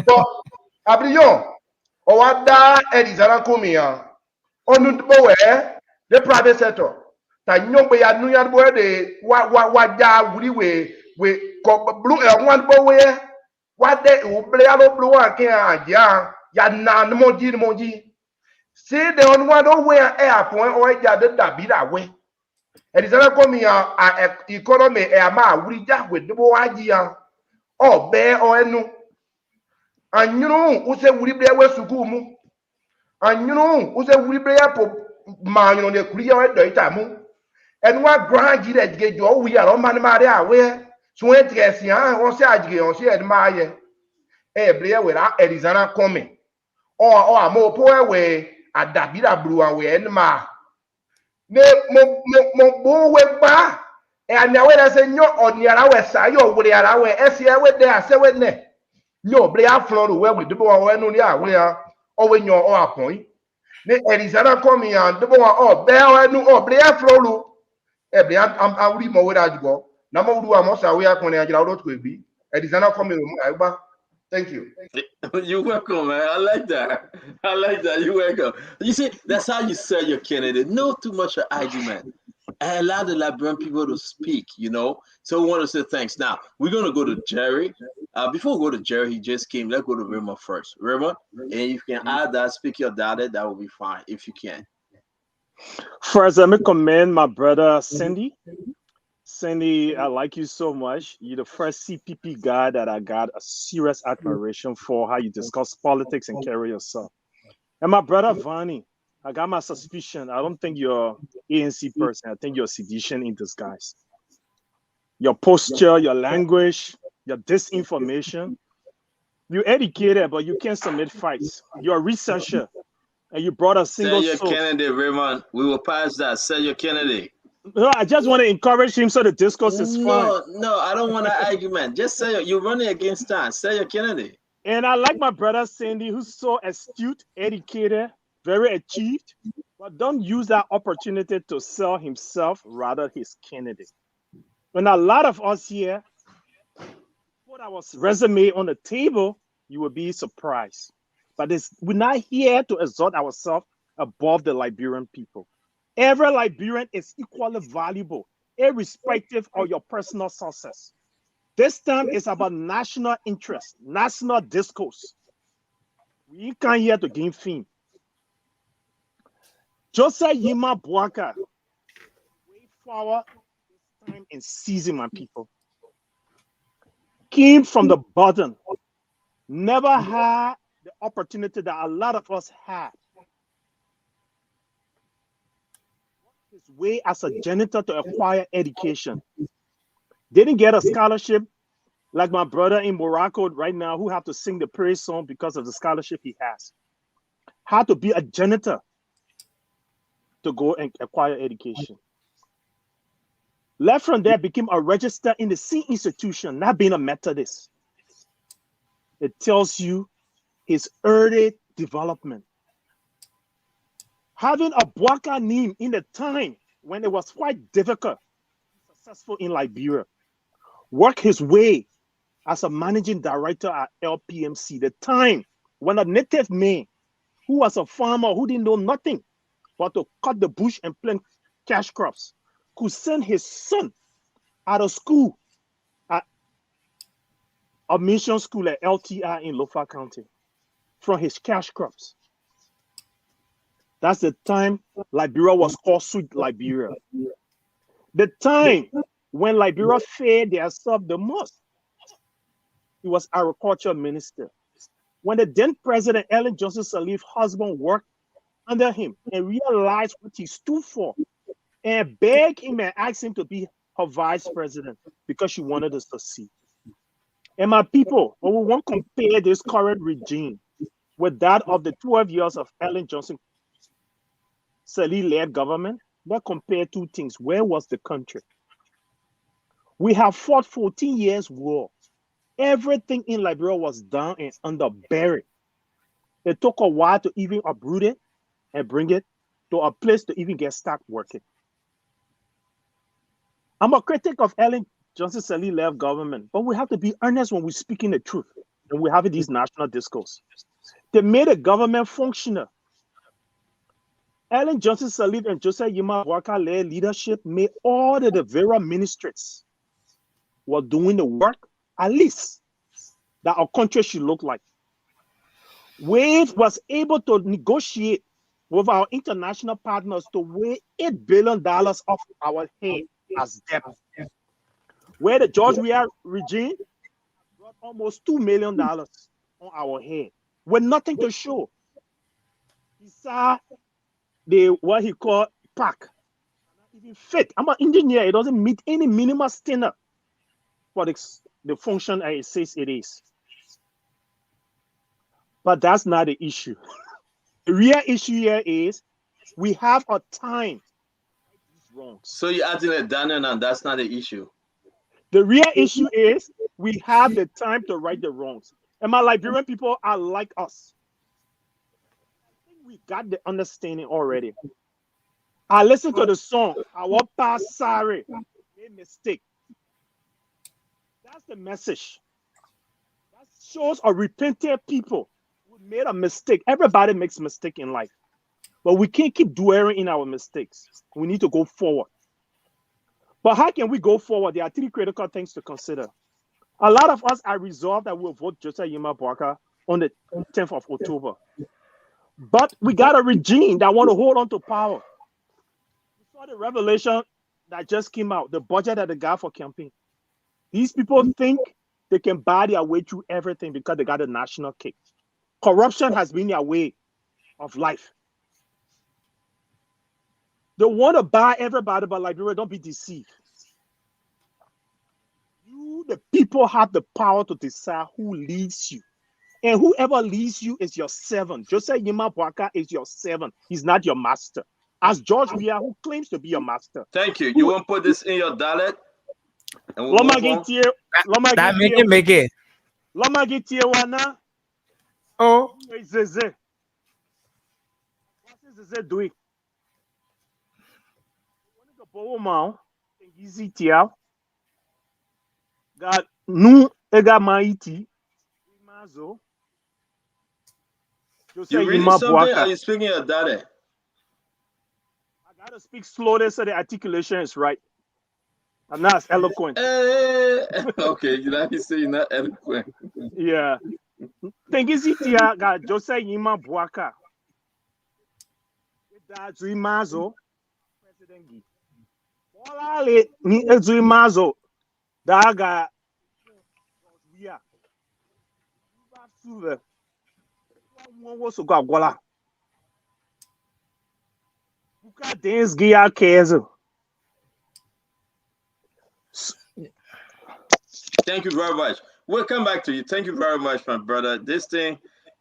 But Abrion, Owada Edizana Kumia, Onutboe, the private sector. Tanyombe ya nuya boy de wa we blue one boy what they ublea blue can ya nan moji. See the on one way air point or ya the dabida way. Edizana Kumia economy air ma we ja with the boy or bear or enu. And you know who said we be away sukumu. And you know who said we be up man on the clear data. And what grand you that get your we are on man aware. So when yes, or say on say admire. Blair without Edizana coming. Or more poor way at Dabida blue away and ma. Mo went back. And now when I say no on your hour side, you're with our way. SCA with there, say with ne. No, play out floor where we do when only are or when you're all point. The Edizana coming and the boy, oh, bear and no, play out floor. I'm reading more without go. Number do a most aware when I get out to be. Edizana coming. Thank you. You're welcome, man. I like that. I like that. You're welcome. You see, that's how you sell your candidate. No too much of argument. I allowed the Liberian people to speak, you know. So we want to say thanks. Now we're gonna go to Jerry. Before we go to Jerry, he just came. Let's go to Raymond first. Raymond, and if you can add that, speak your data, that will be fine if you can. First, let me commend my brother Cindy. Cindy, I like you so much. You're the first CPP guy that I got a serious admiration for how you discuss politics and carry yourself. And my brother Vani, I got my suspicion. I don't think you're ANC person. I think you're sedition in disguise. Your posture, your language, your disinformation. You're educated, but you can't submit facts. You're a researcher, and you brought a Say single your source. candidate, Raymond. We will pass that. Say your candidate. No, I just want to encourage him so the discourse is fine. No, I don't want an argument. Just say you're running against time. Say your candidate. And I like my brother Sandy, who's so astute, educated, very achieved, but don't use that opportunity to sell himself, rather his candidate. When a lot of us here put our resume on the table, you will be surprised. But we're not here to exalt ourselves above the Liberian people. Every Liberian is equally valuable, irrespective of your personal success. This time is about national interest, national discourse. We ain't come here to gain fame. Joseph Yima Boaka, way forward this time in season, my people. Came from the bottom, never had the opportunity that a lot of us had. His way as a janitor to acquire education. Didn't get a scholarship like my brother in Morocco right now, who have to sing the praise song because of the scholarship he has. Had to be a janitor to go and acquire education. Left from there, became a register in the same institution, not being a Methodist. It tells you his early development. Having a Boaka name in the time when it was quite difficult, successful in Liberia, worked his way as a managing director at LPMC, the time when a native man who was a farmer who didn't know nothing but to cut the bush and plant cash crops could send his son out of school at a mission school at LTI in Lofa County from his cash crops. That's the time Liberia was called Sweet Liberia. The time when Liberia fared themselves the most. He was agriculture minister. When the then president Ellen Johnson Sirleaf's husband worked under him and realized what he stood for and begged him and asked him to be her vice president because she wanted to succeed. And my people, when we want to compare this current regime with that of the 12 years of Ellen Johnson Sirleaf-led government, let's compare two things. Where was the country? We have fought 14 years war. Everything in Liberia was down and under buried. It took a while to even uproot it and bring it to a place to even get start working. I'm a critic of Ellen Johnson Sirleaf-led government, but we have to be earnest when we're speaking the truth and we're having these national discourse. They made a government functional. Ellen Johnson Sirleaf and Joseph Yima Boaka-led leadership made all of the various ministries were doing the work, at least, that our country should look like. Wave was able to negotiate with our international partners to weigh $8 billion off our head as debt. Where the George Weah regime brought almost $2 million on our head with nothing to show. He saw what he called PAC. Not even fit. I'm an engineer. It doesn't meet any minimum standard for the function as it says it is. But that's not the issue. The real issue here is we have a time. So you're acting like Daniel, and that's not the issue. The real issue is we have the time to right the wrongs. And my Liberian people are like us. I think we got the understanding already. I listened to the song, Our Past Sorry, made mistake. That's the message. That shows a repentant people who made a mistake. Everybody makes mistake in life. But we can't keep dwelling in our mistakes. We need to go forward. But how can we go forward? There are three critical things to consider. A lot of us are resolved that we'll vote Joseph Yima Bwaka on the 10th of October. But we got a regime that want to hold on to power. You saw the revelation that just came out, the budget that they got for campaign. These people think they can buy their way through everything because they got a national cake. Corruption has been their way of life. They want to buy everybody, but Liberia, don't be deceived. You, the people, have the power to decide who leads you. And whoever leads you is your servant. Joseph Yima Bwaka is your servant. He's not your master. As George Weah, who claims to be your master. Thank you. You want to put this in your dialect? And we'll Loma move on? That make it. Loma gitie wana. Oh. Zeze. What is Zeze doing? Easy tia. Got nu ega maiti. Mazo. You reading something? Or are you speaking your dialect? I gotta speak slowly so the articulation is right. I'm not as eloquent. Okay, you like you say you're not eloquent. Yeah. Tengisi tia got Joseph Yima Bwaka. That's Mazo. President Gi. Olale ni Ezui Mazo. Daga. Yeah. So got Gola. Buka dance Gia Kezo. Thank you very much. We'll come back to you. Thank you very much, my brother. This thing,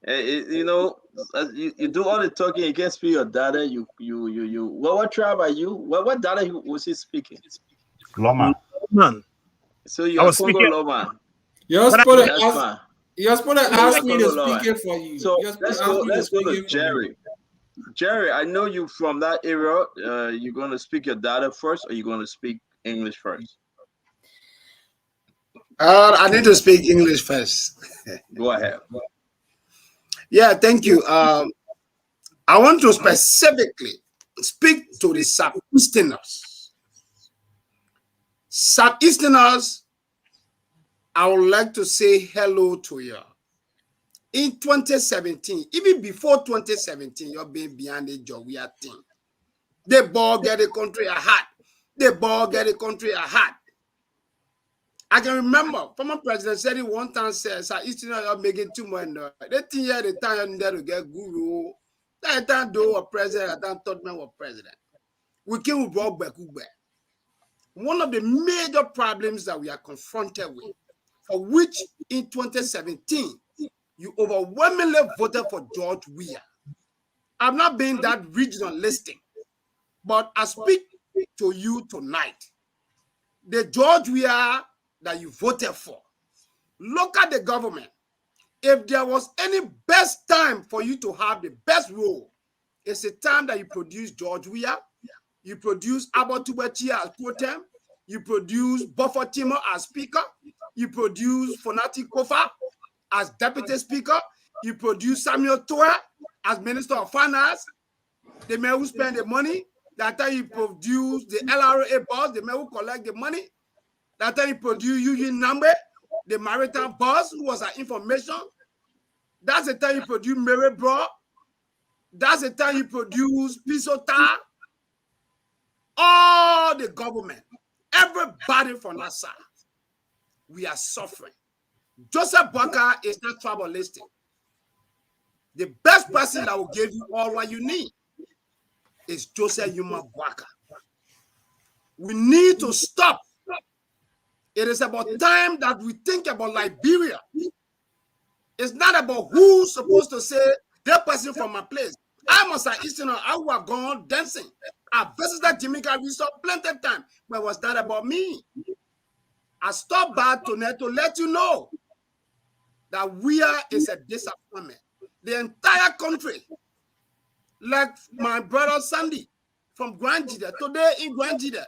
you know, you do all the talking. You can't speak your data. You. What tribe are you? What data was he speaking? Loma. Man. So you are Congo Loma. You're supposed to ask me to Loma. speak it for you. So let's go to Jerry. Jerry, I know you from that area. You're going to speak your data first, or you're going to speak English first? I need to speak English first. Go ahead. Yeah, thank you. I want to specifically speak to the Southeasterners. Southeasterners, I would like to say hello to you. In 2017, even before 2017, you're being behind the job we are thing. The ball get the country ahead. The ball get the country ahead. I can remember former president said it one time, says Southeasterners are making too much noise. They think yeah, the time there to get guru. That time do a president, that time thought man was president. We came with Bob Bekube. One of the major problems that we are confronted with, for which in 2017, you overwhelmingly voted for George Weah. I'm not being that regionalistic, but I speak to you tonight. The George Weah that you voted for, look at the government. If there was any best time for you to have the best role, it's the time that you produce George Weah, you produce Abatubachi as pro tem, you produce Buffer Timo as speaker, you produce Fonati Kofa as deputy speaker, you produce Samuel Toa as minister of finance, the man who spend the money, that time you produce the LRA boss, the man who collect the money, that time you produce Eugene Nambe, the maritime boss who was our information. That's the time you produce Mary Bro. That's the time you produce Pisota. All the government, everybody from that side, we are suffering. Joseph Bwaka is not tribalistic. The best person that will give you all what you need is Joseph Yima Bwaka. We need to stop. It is about time that we think about Liberia. It's not about who's supposed to say that person from my place. I must have Easterner, I would have gone dancing. I visited Jamaica Resort plenty of time, but it was not about me. I stopped by tonight to let you know that Weah is a disappointment. The entire country, like my brother Sandy from Grand Jida, today in Grand Jida,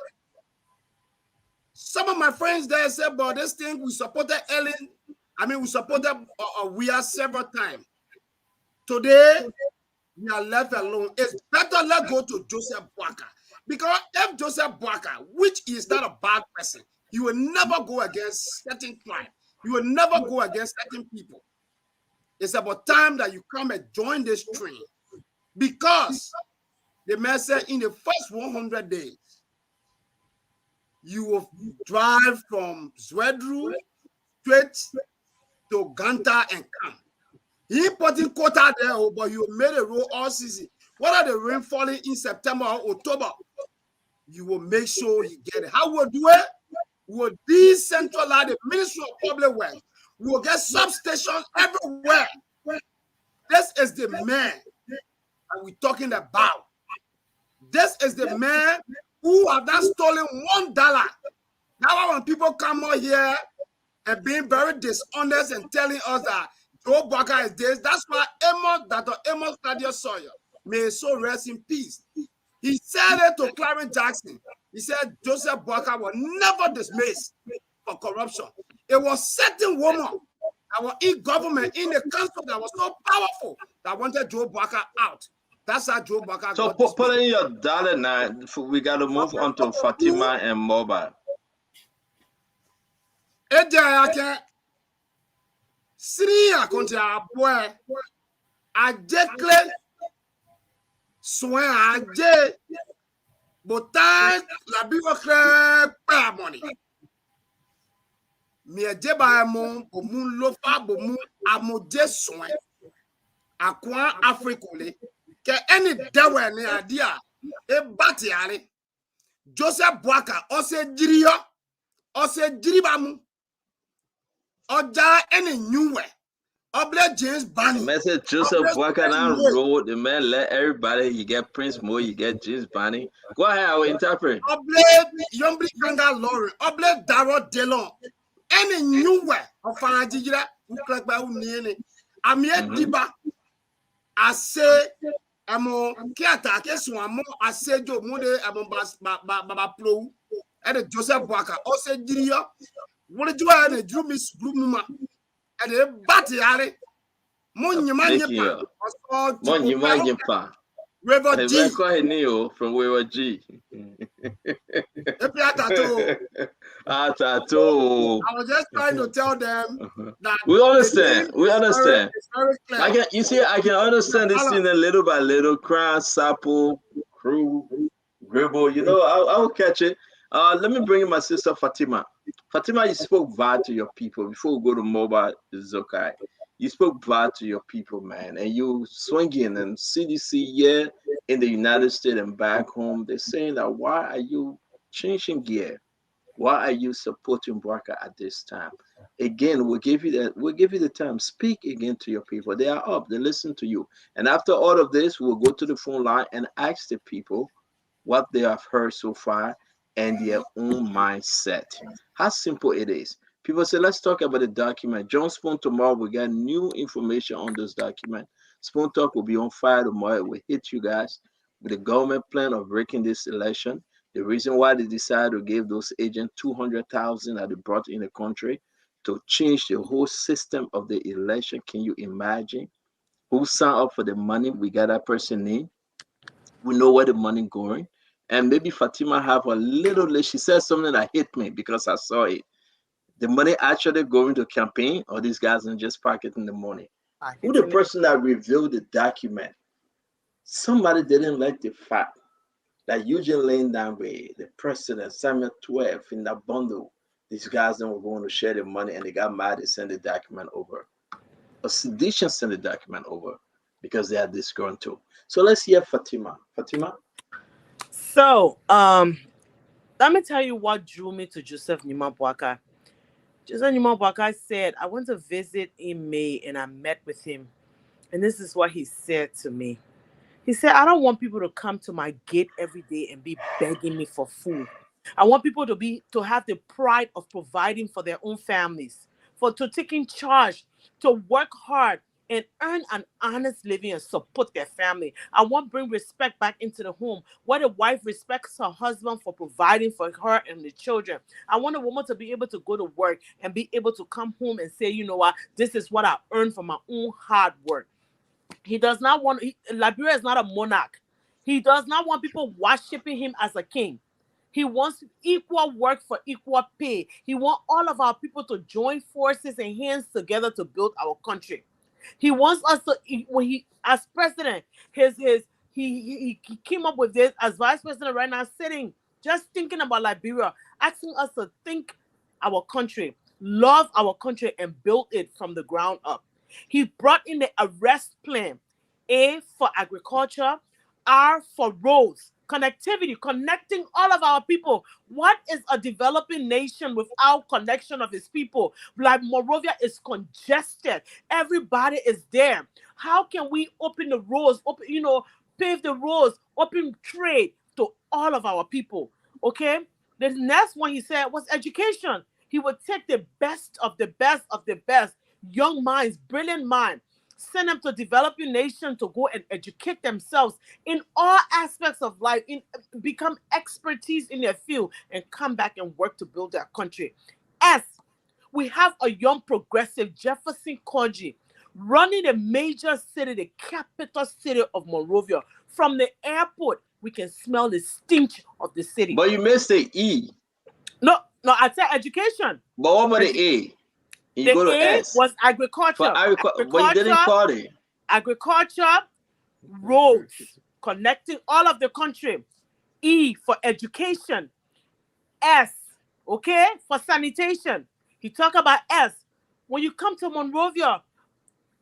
some of my friends there said, about this thing, we supported Ellen. I mean, we supported Weah several times. Today, we are left alone. It's better let's go to Joseph Bwaka. Because if Joseph Boakai, which is not a bad person, he will never go against certain crime. You will never go against certain people. It's about time that you come and join this train. Because the man said in the first 100 days, you will drive from Zwedru straight to Ganta and come. He put in quota there, but you made a road all season. What are the rain falling in September or October? You will make sure he get it. How will do it? We will decentralize the Ministry of Public Works. We will get substations everywhere. This is the man that we're talking about. This is the man who have not stolen $1. Now when people come out here and being very dishonest and telling us that Joe Boakai is this, that's why Dr. Amos Thaddeus Sawyer, may so rest in peace. He said it to Clarence Jackson. He said Joseph Boakai was never dismissed for corruption. It was certain woman that was in government, in the council, that was so powerful that wanted Joe Boakai out. That's how Joe Boakai So got put in your dollar now. We got to move on to Fatima and Mobile. Syria contre boy a déclé soin a dé botan la biwokre pa money mi e je ba mo bomu lo fa bomu amode soin akwa africole ke any dewe ni adia e bati ale Joseph Boakai o se diriba mu oja any new way. James Barney. The man said Joseph Boakai down road. The man let everybody. You get Prince Moore. You get James Barney. Go ahead, I will interpret. Yombri Kanga Lauren. Darrow Delon. Any new way of Fanajira who crack by Union. Amir Diba. I say, Amo Kiata, Keswamo, I say Joe Mode, Amon Baba Pro, and Joseph Boakai. Also, Diria. What did you have? A drew Miss Bluma. And a batty alley. Money River G. From River G. I was just trying to tell them that we understand. We understand. Very clear. I can understand this thing little by little. Crown, Sapo, Crew, Gribble. You know, I will catch it. Let me bring in my sister Fatima. Fatima, you spoke bad to your people. Before we go to Mobile, it's okay. You spoke bad to your people, man. And you swinging and CDC, yeah, in the United States and back home, they're saying that why are you changing gear? Why are you supporting Boakai at this time? Again, we'll give you the time. Speak again to your people. They are up, they listen to you. And after all of this, we'll go to the phone line and ask the people what they have heard so far and their own mindset. How simple it is. People say, let's talk about the document. John Spoon tomorrow, we got new information on this document. Spoon Talk will be on fire tomorrow. It will hit you guys with the government plan of breaking this election. The reason why they decided to give those agents $200,000 that they brought in the country to change the whole system of the election. Can you imagine? Who signed up for the money? We got that person name. We know where the money going. And maybe Fatima have a little, she said something that hit me because I saw it. The money actually going to campaign, or these guys are just pocket in the money? Who the person that revealed the document? Somebody didn't like the fact that Eugene Lane Danway, the president, Samuel 12 in that bundle, these guys then were going to share the money and they got mad and sent the document over. A sedition sent the document over because they had this going too. So let's hear Fatima. Fatima? So, let me tell you what drew me to Joseph Nima Boakai. Joseph Nima Boakai said, I went to visit in May and I met with him. And this is what he said to me. He said, I don't want people to come to my gate every day and be begging me for food. I want people to have the pride of providing for their own families, to taking charge, to work hard and earn an honest living and support their family. I want to bring respect back into the home, where the wife respects her husband for providing for her and the children. I want a woman to be able to go to work and be able to come home and say, you know what, this is what I earned from my own hard work. He does not want, Liberia is not a monarch. He does not want people worshiping him as a king. He wants equal work for equal pay. He wants all of our people to join forces and hands together to build our country. He wants us to, when he, as president, he came up with this as vice president right now, sitting, just thinking about Liberia, asking us to think our country, love our country, and build it from the ground up. He brought in the arrest plan, A for agriculture, R for roads, connectivity, connecting all of our people. What is a developing nation without connection of its people? Like Monrovia is congested. Everybody is there. How can we open the roads, pave the roads, open trade to all of our people? Okay. The next one he said was education. He would take the best of the best of the best, young minds, brilliant minds, send them to developing nations to go and educate themselves in all aspects of life, become expertise in their field, and come back and work to build their country. S, we have a young progressive, Jefferson Kodji, running the major city, the capital city of Monrovia. From the airport, we can smell the stench of the city. But you missed the E. No, I said education. But what about the A? You The go to A S. was agriculture. But you didn't call it. Agriculture, roads, connecting all of the country. E for education. S, okay, for sanitation. He talk about S. When you come to Monrovia,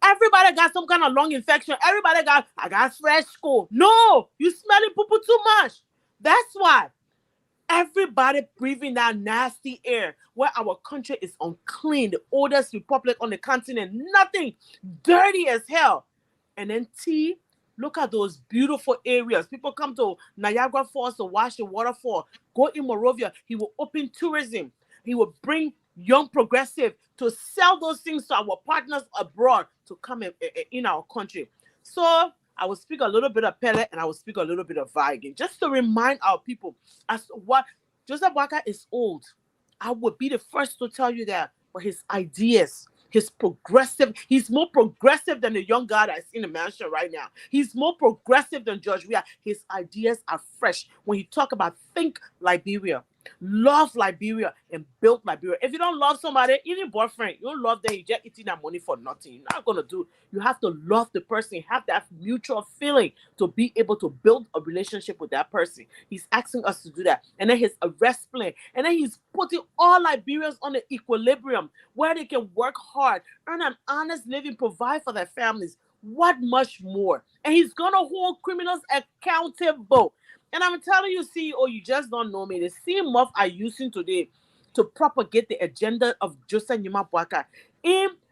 everybody got some kind of lung infection. I got fresh cold. No, you smelling poo-poo too much. That's why. Everybody breathing that nasty air where our country is unclean, the oldest republic on the continent, nothing, dirty as hell. And then T, look at those beautiful areas. People come to Niagara Falls to watch the waterfall. Go in Monrovia. He will open tourism. He will bring young progressive to sell those things to our partners abroad to come in our country. So I will speak a little bit of Pele and I will speak a little bit of Vigan, just to remind our people as to what Joseph Boakai is old. I would be the first to tell you that. But his ideas, he's more progressive than the young guy that's in the mansion right now. He's more progressive than George Weah. His ideas are fresh. When he talk about think Liberia, love Liberia, and build Liberia. If you don't love somebody, even boyfriend, you don't love them, you just eating that money for nothing. You're not gonna do. You have to love the person, have that mutual feeling to be able to build a relationship with that person. He's asking us to do that. And then his arrest plan. And then he's putting all Liberians on the equilibrium where they can work hard, earn an honest living, provide for their families. What much more? And he's gonna hold criminals accountable. And I'm telling you, CEO, you just don't know me. The same mouth I'm using today to propagate the agenda of Joseph Nyuma Boakai.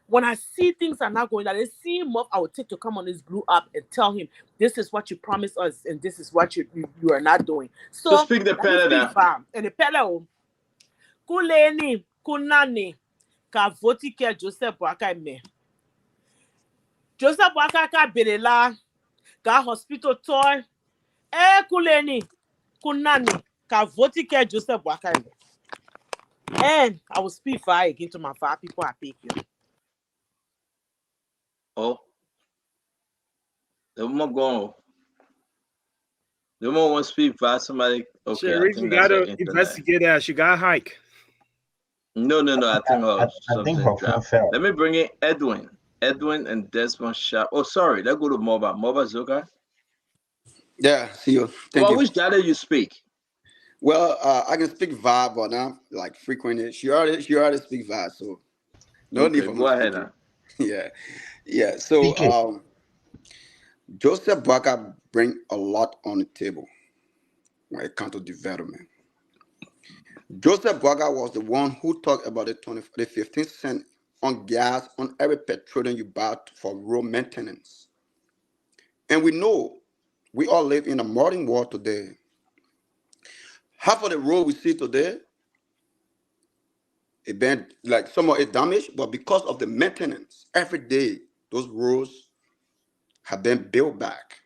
When I see things are not going, that the same mouth I will take to come on this blue app and tell him, this is what you promised us and this is what you are not doing. So speak the Pele now. And the Pele, Kuleni, Kunani, ka voti ke Joseph Boakai me. Joseph Boakai ka berela, ka hospital toy. Kuleni, Kunani, ka voti ke Joseph Boakai. And I will speak fire again to my five people I pick you. Oh. The woman going. The woman wants to speak for somebody. Okay, Sherif, you gotta investigate that. She got hike. No. I think I think her phone fell. Let me bring in Edwin and Desmond Sharp. Oh, sorry. Let's go to Moba. Moba's okay. Yeah, see you. Thank you. Which dialect you speak? Well, I can speak vibe, but now like frequently. She already speak vibe, so no need for me. Go ahead now. Yeah. So Joseph Boakai bring a lot on the table when it comes to development. Joseph Boakai was the one who talked about the 15 cents on gas on every petroleum you buy for road maintenance. And we know we all live in a modern world today. Half of the road we see today, it been like some of it damaged, but because of the maintenance, every day those roads have been built back.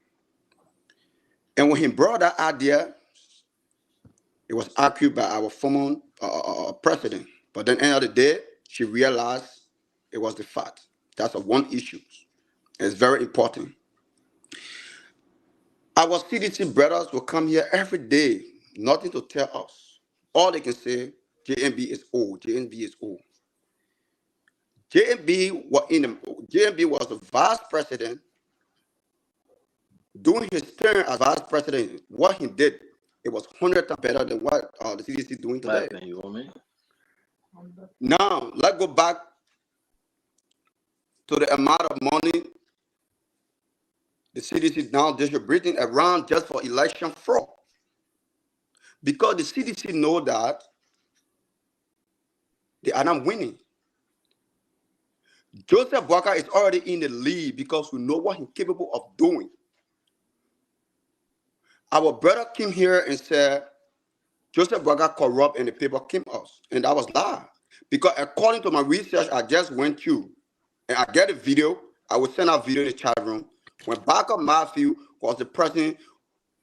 And when he brought that idea, it was argued by our former president. But then, end of the day, she realized it was the fact. That's one issue. It's very important. Our CDC brothers will come here every day, nothing to tell us. All they can say, JMB is old, JMB is old. JMB was the vice president. During his term as vice president, what he did, it was 100 times better than what the CDC is doing today. Now, let's go back to the amount of money the CDC is now distributing around just for election fraud. Because the CDC know that they are not winning. Joseph Walker is already in the lead because we know what he's capable of doing. Our brother came here and said, Joseph Walker corrupt and the paper came us. And that was lie. Because according to my research, I just went through and I get a video. I will send out video in the chat room. When Barker Matthew was the president,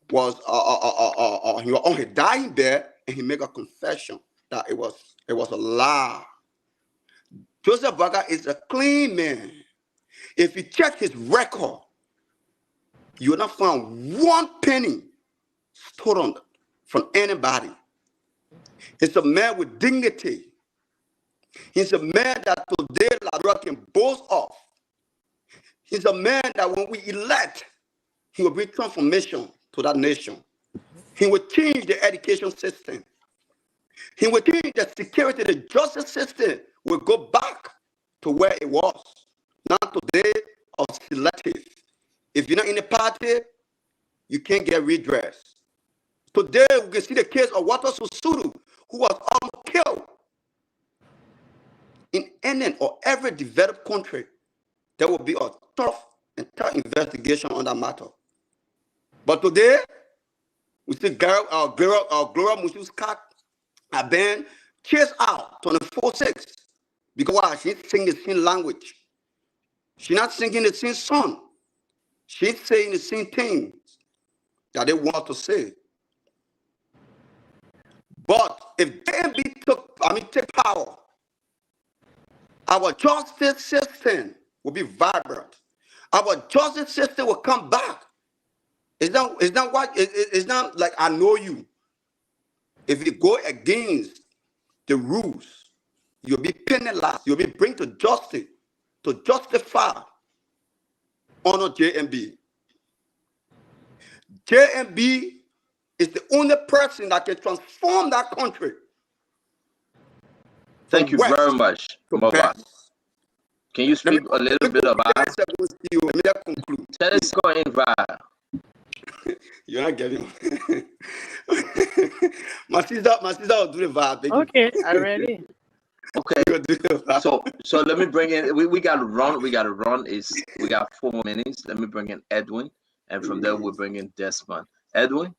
he was on his dying bed and he made a confession that it was a lie. Joseph Walker is a clean man. If you check his record, you will not find one penny stolen from anybody. He's a man with dignity. He's a man that today Liberia can boast of. He's a man that when we elect, he will bring transformation to that nation. He will change the education system. He will change the security, the justice system will go back to where it was. Not today of selective. If you're not in the party, you can't get redress. Today, we can see the case of Walter Susuru, who was almost killed. In any or every developed country, there will be a tough investigation on that matter. But today, we see Gloria Mushu's-Cat have been chased out 24/6 because why? She's singing the same language. She's not singing the same song. She's saying the same things that they want to say. But if DMB take power, our justice system will be vibrant. Our justice system will come back. It's not like I know you. If you go against the rules, you'll be penalized. You'll be brought to justice to justify honor JMB. JMB is the only person that can transform that country. Thank you very much, Mova. Can you speak a little bit about tell us going viral? You're not getting my sister will do the vibe. Okay, I'm ready. Okay, so let me bring in. We got to run. We got 4 more minutes. Let me bring in Edwin, and from there we'll bring in Desmond. Edwin.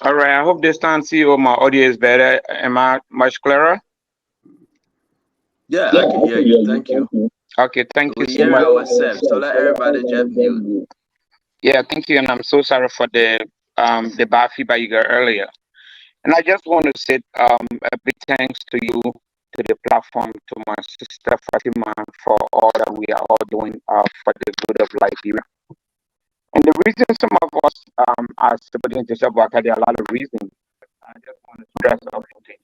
All right. I hope this time CEO my audio is better. Am I much clearer? Yeah, I can hear you. Thank you. Okay, thank you so hear much. ourselves, so let everybody just mute. Yeah, thank you, and I'm so sorry for the bad feedback you got earlier. And I just want to say a big thanks to you, to the platform, to my sister Fatima for all that we are all doing for the good of Liberia. And the reason some of us are supporting Joseph Boakai, there are a lot of reasons. I just want to stress off something.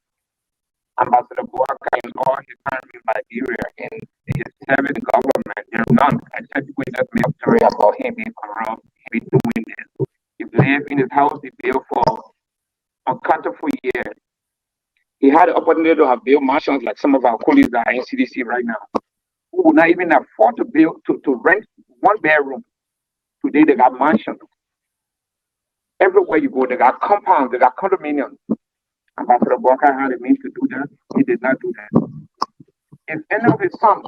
Ambassador Boakai in all his time in Liberia and his service in government, there are none. I said we just made a story about him being corrupt, he been doing this. He lived in his house, he built for uncountable years. He had the opportunity to have built mansions like some of our colleagues that are in CDC right now, who would not even afford to build to rent 1 bedroom. Today they got mansions. Everywhere you go, they got compounds, they got condominiums. Ambassador Boakai had a means to do that. He did not do that. If any of his sons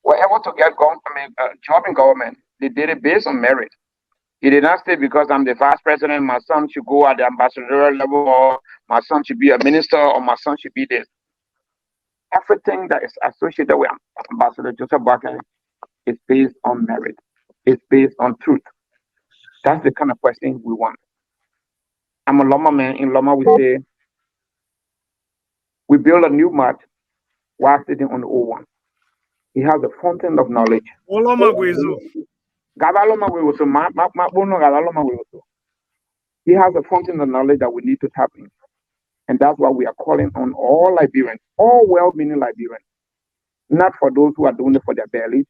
were able to get a job in government, they did it based on merit. He did not say because I'm the vice president, my son should go at the ambassadorial level, or my son should be a minister, or my son should be this. Everything that is associated with Ambassador Joseph Boakai is based on merit. It's based on truth. That's the kind of person we want. I'm a Loma man. In Loma, we say, we build a new mat while sitting on the old one. He has a fountain of knowledge. Gabaloma we also Bono Gabaloma we also. He has a fountain of knowledge that we need to tap in. And that's why we are calling on all Liberians, all well-meaning Liberians, not for those who are doing it for their belly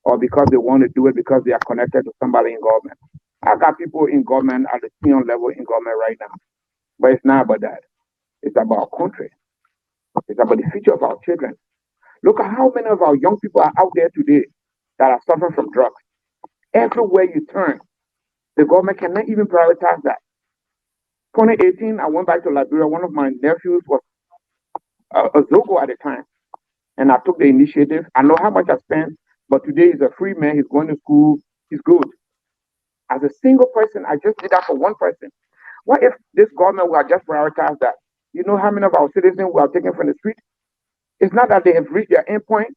or because they want to do it because they are connected to somebody in government. I got people in government at the senior level in government right now. But it's not about that. It's about our country. It's about the future of our children. Look at how many of our young people are out there today that are suffering from drugs. Everywhere you turn, the government cannot even prioritize that. 2018, I went back to Liberia. One of my nephews was a Zogo at the time, and I took the initiative. I know how much I spent, but today he's a free man. He's going to school. He's good. As a single person, I just did that for one person. What if this government will just prioritize that? You know how many of our citizens we are taken from the street? It's not that they have reached their end point,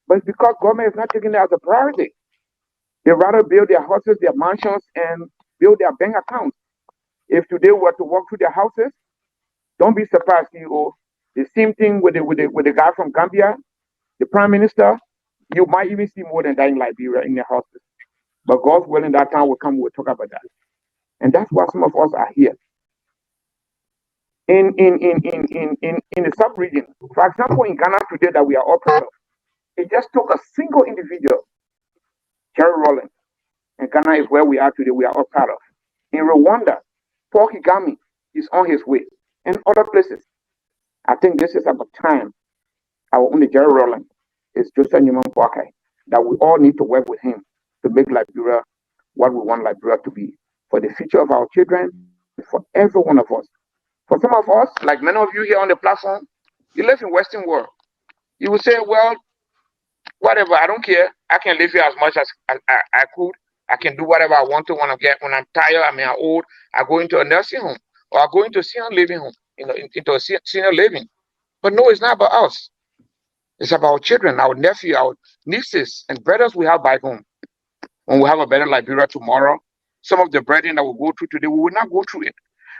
but it's because government is not taking it as a priority. They rather build their houses, their mansions, and build their bank accounts. If today we were to walk through their houses, don't be surprised, CEO. The same thing with the guy from Gambia, the prime minister. You might even see more than that in Liberia in their houses. But God's willing, that time will come. We'll talk about that, and that's why some of us are here. In the sub-region, for example, in Ghana today, that we are all proud of, it just took a single individual, Jerry Rawlings, and Ghana is where we are today. We are all proud of. In Rwanda, Paul Kagame is on his way, and other places. I think this is about time. Our only Jerry Rawlings is Joseph Newman Boakai, that we all need to work with him to make Liberia what we want Liberia to be, for the future of our children, for every one of us. For some of us, like many of you here on the platform, you live in Western world. You will say, well, whatever, I don't care. I can live here as much as I could. I can do whatever I want to when I'm tired, I'm old. I go into a nursing home or I go into a senior living home, into a senior living. But no, it's not about us. It's about our children, our nephew, our nieces and brothers we have back home. When we have a better Liberia tomorrow, some of the brethren that will go through today, we will not go through it.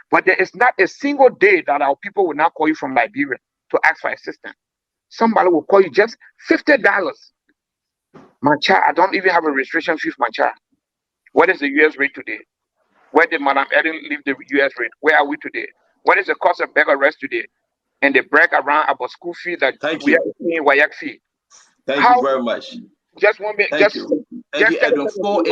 But there is not a single day that our people will not call you from Liberia to ask for assistance. Somebody will call you just $50. My child, I don't even have a registration fee for my child. What is the US rate today? Where did Madam Ellen leave the US rate? Where are we today? What is the cost of beg arrest today? And they brag around about school fee that we are paying WAYAC fee. Thank you very much. Just one minute. Thank you. Thank you, Edwin. 4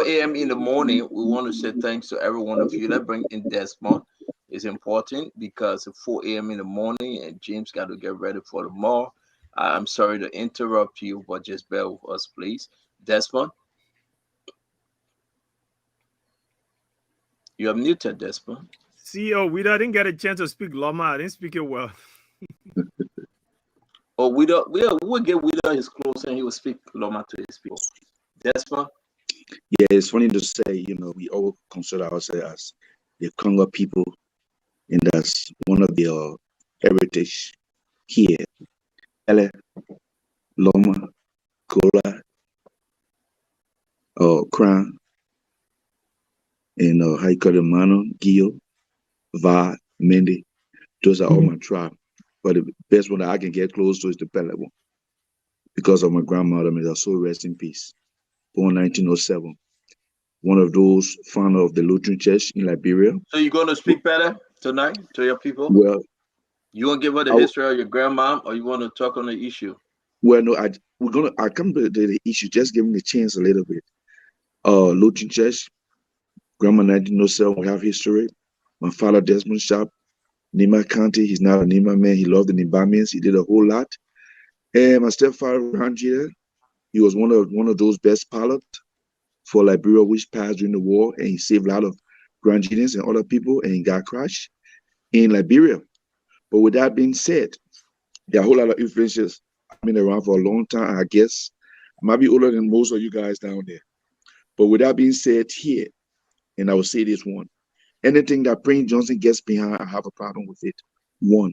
a.m. in the morning. We want to say thanks to every one of you. Let's bring in Desmond. It's important because it's 4 a.m. in the morning and James got to get ready for tomorrow. I'm sorry to interrupt you, but just bear with us, please. Desmond? You are muted, Desmond. CEO, we didn't get a chance to speak Loma. I didn't speak it well. Oh, we'll get Wida his clothes and he will speak Loma to his people. Desmond? Yeah, it's funny to say, we all consider ourselves as the Congo people, and that's one of their heritage here. Ele, Loma, Kola, Crown, and Haikolemano, Gio, Va, Mendy. Those are all my tribe. But the best one that I can get close to is the Pele one. Because of my grandmother, may her soul rest in peace. Born 1907. One of those founder of the Lutheran Church in Liberia. So you're going to speak better tonight to your people? Well, you want to give her the history of your grandma, or you want to talk on the issue? Well, no, I come to the issue. Just give me the chance a little bit. Lutheran Church, grandma 1907. We have history. My father Desmond Sharp, Nima County. He's not a Nima man. He loved the Nibamians. He did a whole lot. And my stepfather Ranjita, he was one of those best pilots for Liberia, which passed during the war, and he saved a lot of Granjinians and other people, and he got crushed in Liberia. But with that being said, there are a whole lot of influences. I've been around for a long time. I guess I might be older than most of you guys down there. But with that being said here, and I will say this one, anything that Prince Johnson gets behind, I have a problem with it. 1.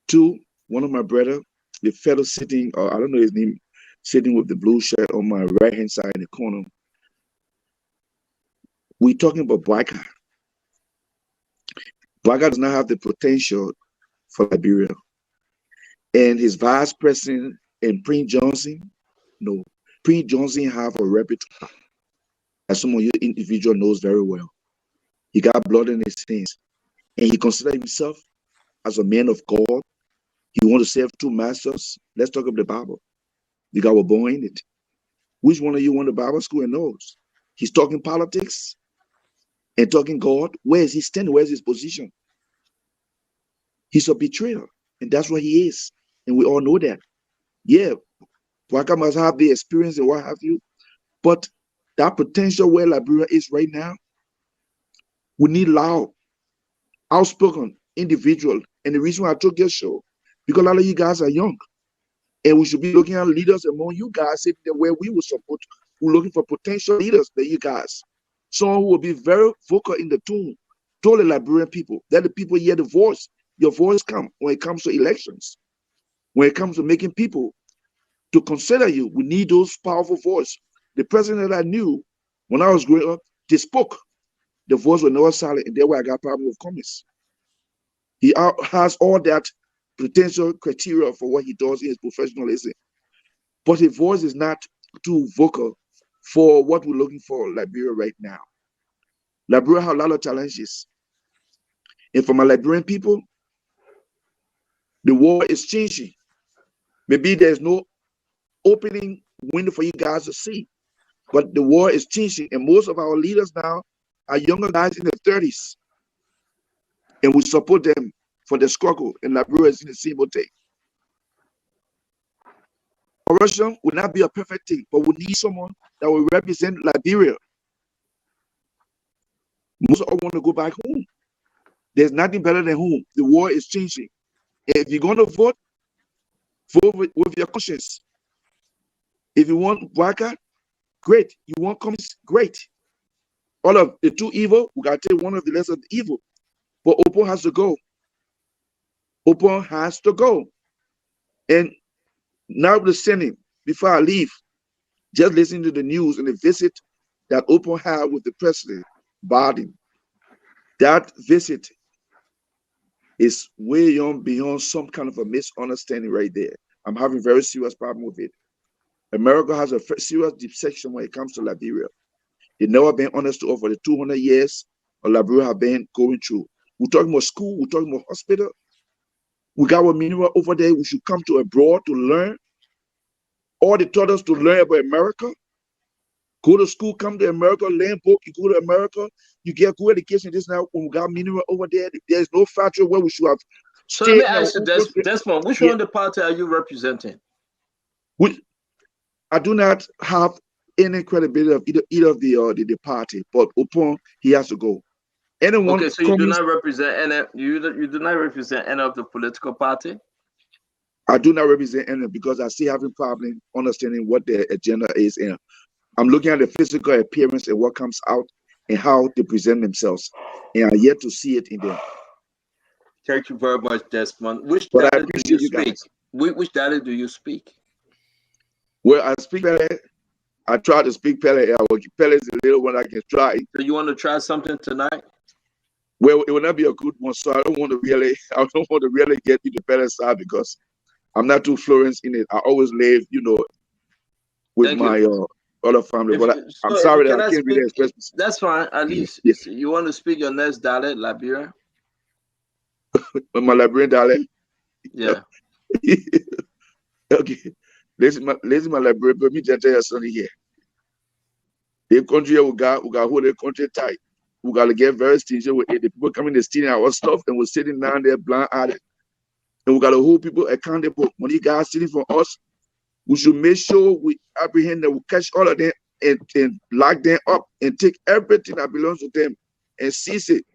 2, one of my brother, the fellow sitting, I don't know his name, sitting with the blue shirt on my right-hand side in the corner. We're talking about Boakai. Boakai does not have the potential for Liberia. And his vice president and Prince Johnson, no. Pre Johnson have a repertoire, as some of you individual knows very well. He got blood in his hands, and he considered himself as a man of God. He want to serve two masters. Let's talk about the Bible. The guy was born in it. Which one of you went to Bible school and knows? He's talking politics and talking God. Where is he standing? Where's his position? He's a betrayer, and that's what he is. And we all know that. Yeah, Waka must have the experience and what have you, but that potential where Liberia is right now, we need loud, outspoken individual. And the reason why I took your show, because a lot of you guys are young, and we should be looking at leaders among you guys sitting there where we will support. We're looking for potential leaders, that you guys. Someone who will be very vocal in the tune, told the Liberian people, let the people hear the voice, your voice come when it comes to elections, when it comes to making people to consider you. We need those powerful voice. The president that I knew when I was growing up, they spoke. The voice was never silent, and that's why I got problem with comments. He has all that potential criteria for what he does in his professionalism, but his voice is not too vocal for what we're looking for in Liberia right now. Liberia has a lot of challenges, and for my Liberian people, the war is changing. Maybe there's no opening window for you guys to see, but the war is changing, and most of our leaders now are younger guys in their 30s, and we support them for the struggle, and Liberia is in the same thing. Corruption will not be a perfect thing, but we need someone that will represent Liberia. Most of us want to go back home. There's nothing better than home. The war is changing. If you're going to vote, vote with your conscience. If you want Waka, great. You want commies, great. All of the two evil, we got to take one of the less of the evil. But Opo has to go. Opo has to go. And now listening, before I leave, just listening to the news and the visit that Opo had with the president, Biden. That visit is way beyond some kind of a misunderstanding right there. I'm having a very serious problem with it. America has a serious deception when it comes to Liberia. They've never been honest to us for the 200 years of Liberia have been going through. We're talking about school, we're talking about hospital. We got a mineral over there. We should come to abroad to learn. All they taught us to learn about America. Go to school, come to America, learn book. You go to America, you get good education. This now, when we got mineral over there, there's no factory where we should have. So let me ask you, Desmond, which one of the party are you representing? I do not have any credibility of either of the party, but upon he has to go. Anyone? Okay, so you do not represent any. You do not represent any of the political party. I do not represent any because I still having problem understanding what their agenda is, and I'm looking at the physical appearance and what comes out and how they present themselves, and I'm yet to see it in them. Thank you very much, Desmond. Which dialect do you speak? Which dialect do you speak? Well, I speak Pele. I try to speak Pele. Pele is the little one I can try. So you want to try something tonight? Well, it will not be a good one, so I don't want to really get into Pele side because I'm not too fluent in it. I always live, with my other family. But I'm sorry that I can't really express myself. That's fine. At least you want to speak your next dialect, Liberia? My Liberian dialect? Yeah. Okay. Listen, my Liberian, but me just tell you something here. The country we got hold the country tight. We got to get very stingy with it. The people coming to stealing our stuff and we're sitting down there blind-eyed. And we got to hold people accountable. When you guys stealing from us, we should make sure we apprehend them, we catch all of them and lock them up and take everything that belongs to them and seize it.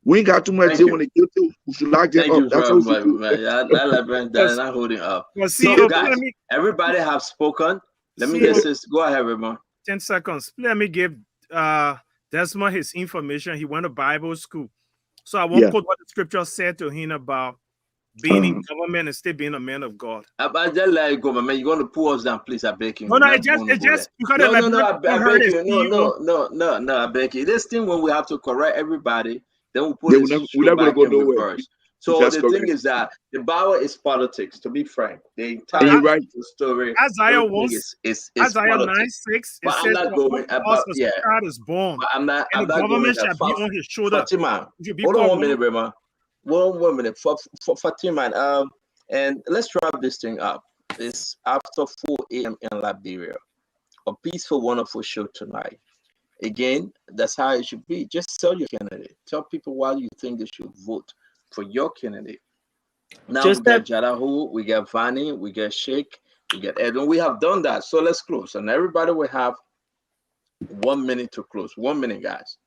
We ain't got too much when they get to. We should lock them up. That's what we should do. That Liberian dialect not holding up. So guys, everybody have spoken. Let me get this. Go ahead, Ramon. 10 seconds. Let me give Desmond his information. He went to Bible school. So I won't quote what the scripture said to him about being in government and still being a man of God. About that like government, you're going to pull us down, please. I beg you. No, I beg you. No, I beg you. This thing when we have to correct everybody, then we put it. We're not going to go nowhere. So That's the thing correct. is that the Bible is politics. To be frank, the But entire And you're right. biblical story, Isaiah everything once, is Isaiah 9 politics. 6, it But I'm says, not "For going unto us about a yeah. child is born, But and I'm the not going government there. shall be on his shoulder. Fatima, It will be hold on called one minute, Rema. One minute for Fatima. And let's wrap this thing up. It's after 4 a.m. in Liberia. A peaceful, wonderful show tonight. Again, that's how it should be. Just tell your candidate. Tell people why you think they should vote for your candidate. Now we got Joseph, Jadahu, we got Vani, we got Sheikh, we got Edwin. We have done that. So let's close. And everybody will have 1 minute to close. 1 minute, guys.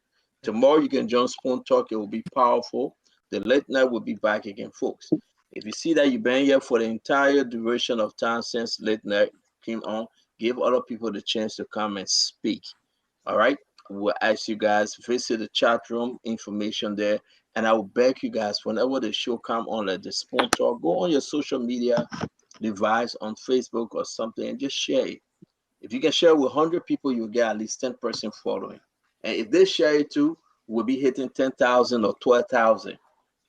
Tomorrow you can join Spoon Talk. It will be powerful. The late night will be back again, folks. If you see that you've been here for the entire duration of time since late night came on, give other people the chance to come and speak. All right. We'll ask you guys visit the chat room, information there, and I will beg you guys whenever the show come on, like the Spoon Talk, go on your social media device on Facebook or something and just share it. If you can share with 100 people, you'll get at least 10% following. And if they share it too, we'll be hitting 10,000 or 12,000.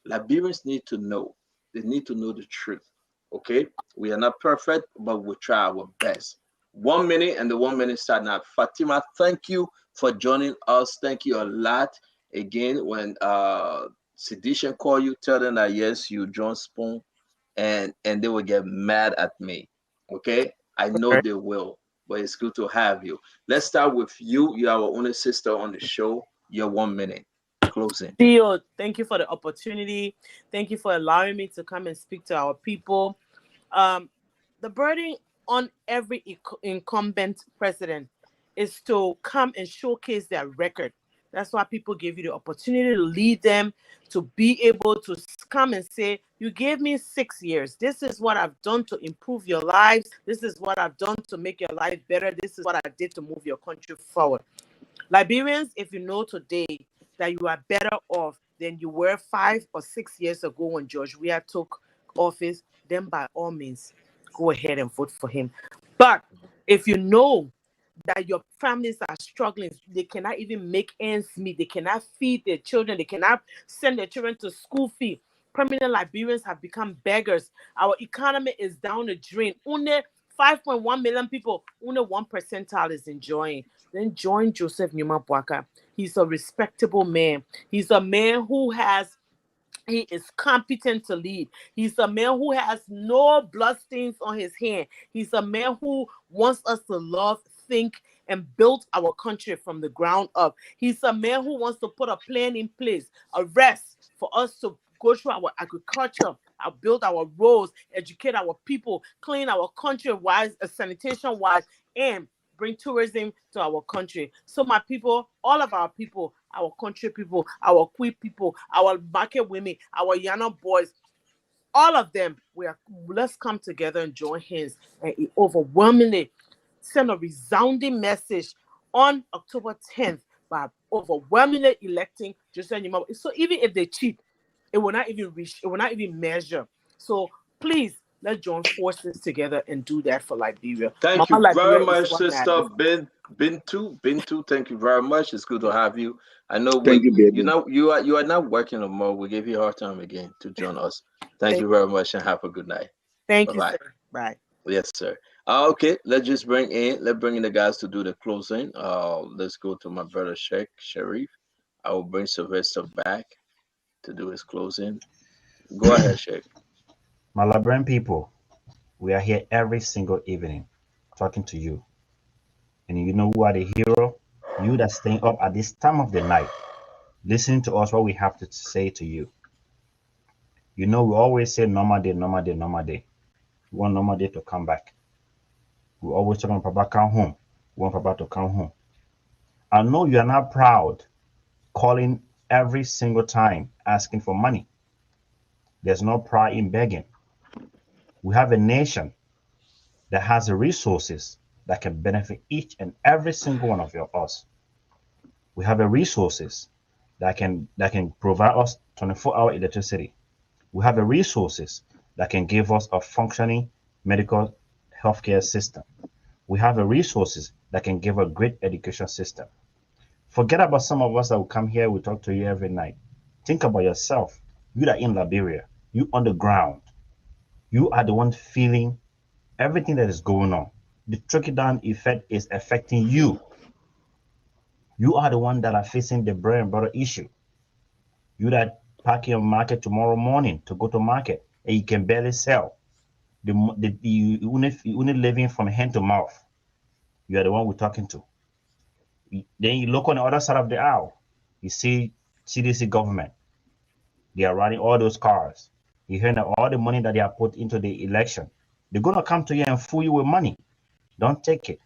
Liberians need to know. They need to know the truth. Okay? We are not perfect, but we try our best. 1 minute and the 1 minute start now. Fatima, thank you for joining us. Thank you a lot. Again, when Sedition call you, tell them that yes, you John Spoon, and they will get mad at me. Okay? I know they will, but it's good to have you. Let's start with you. You are our only sister on the show. Your 1 minute closing. Theo, thank you for the opportunity. Thank you for allowing me to come and speak to our people. The burden on every incumbent president is to come and showcase their record. That's why people give you the opportunity to lead them, to be able to come and say, you gave me 6 years. This is what I've done to improve your lives. This is what I've done to make your life better. This is what I did to move your country forward. Liberians, if you know today that you are better off than you were 5 or 6 years ago when George Weah took office, then by all means, go ahead and vote for him. But if you know that your families are struggling, they cannot even make ends meet, they cannot feed their children, they cannot send their children to school fee. Permanent Liberians have become beggars. Our economy is down the drain. Only 5.1 million people, only 1 percentile is enjoying. Then join Joseph Numa Boaka. He's a respectable man. He's a man he is competent to lead. He's a man who has no bloodstains on his hand. He's a man who wants us to love, think, and build our country from the ground up. He's a man who wants to put a plan in place, a rest for us to go through our agriculture, build our roads, educate our people, clean our country wise, sanitation wise, and bring tourism to our country. So my people, all of our people, our country people, our Kwee people, our market women, our Yana boys, all of them, let's come together and join hands and overwhelmingly send a resounding message on October 10th by overwhelmingly electing Joseph Nima. So even if they cheat, it will not even reach, it will not even measure. So please, let's join forces together and do that for Liberia. Thank Mama you very Liberia is much, what sister matters. Bintu. Thank you very much. It's good to have you. I know Thank you, baby. you are not working no more. We gave you a hard time again to join us. Thank you very much and have a good night. Thank you, Bye-bye. sir. Bye. Yes, sir. Okay, let's bring in the guys to do the closing. Let's go to my brother Sheikh Sharif. I will bring Sylvester back to do his closing. Go ahead, Sheikh. My Liberian people, we are here every single evening talking to you. And you know who are the hero? You that staying up at this time of the night, listening to us what we have to say to you. You know we always say normal day, normal day, normal day. We want normal day to come back. We always talk about Papa come home. We want Papa to come home. I know you are not proud calling every single time asking for money. There's no pride in begging. We have a nation that has the resources that can benefit each and every single one of us. We have the resources that can provide us 24-hour electricity. We have the resources that can give us a functioning medical healthcare system. We have the resources that can give a great education system. Forget about some of us that will come here, we talk to you every night. Think about yourself. You that in Liberia. You on the ground. You are the one feeling everything that is going on. The trickle down effect is affecting you. You are the one that are facing the bread and butter issue. You that pack your market tomorrow morning to go to market and you can barely sell. You only living from hand to mouth. You are the one we're talking to. Then you look on the other side of the aisle. You see CDC government. They are running all those cars. You hear that all the money that they have put into the election. They're gonna come to you and fool you with money. Don't take it.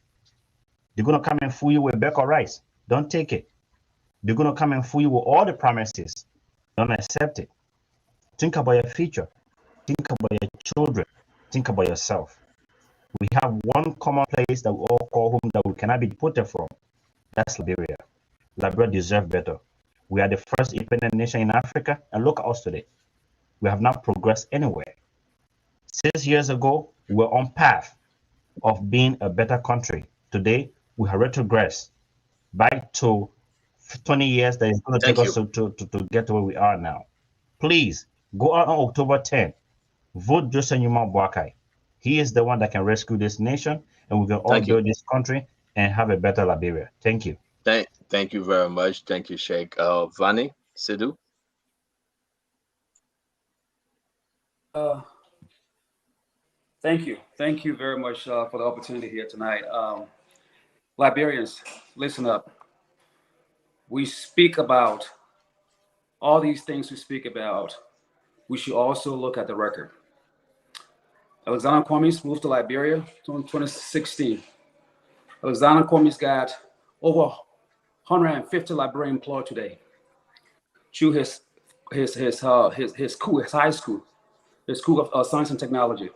They're gonna come and fool you with beck or rice. Don't take it. They're gonna come and fool you with all the promises. Don't accept it. Think about your future. Think about your children. Think about yourself. We have one common place that we all call home that we cannot be deported from. That's Liberia. Liberia deserves better. We are the first independent nation in Africa, and look at us today. We have not progressed anywhere. 6 years ago, we were on path of being a better country. Today, we have retrogressed back to 20 years that is going to take us to get to where we are now. Please, go out on October 10th. Vote Joseph Numa Boakai. He is the one that can rescue this nation, and we can all build this country and have a better Liberia. Thank you. Thank you very much. Thank you, Sheikh. Vani Sidhu. Thank you very much for the opportunity here tonight. Liberians, listen up. We speak about all these things we speak about. We should also look at the record. Alexander Kwame's moved to Liberia in 2016. Alexander Kwame's got over 150 Liberian employed today through his high school, his School of Science and Technology,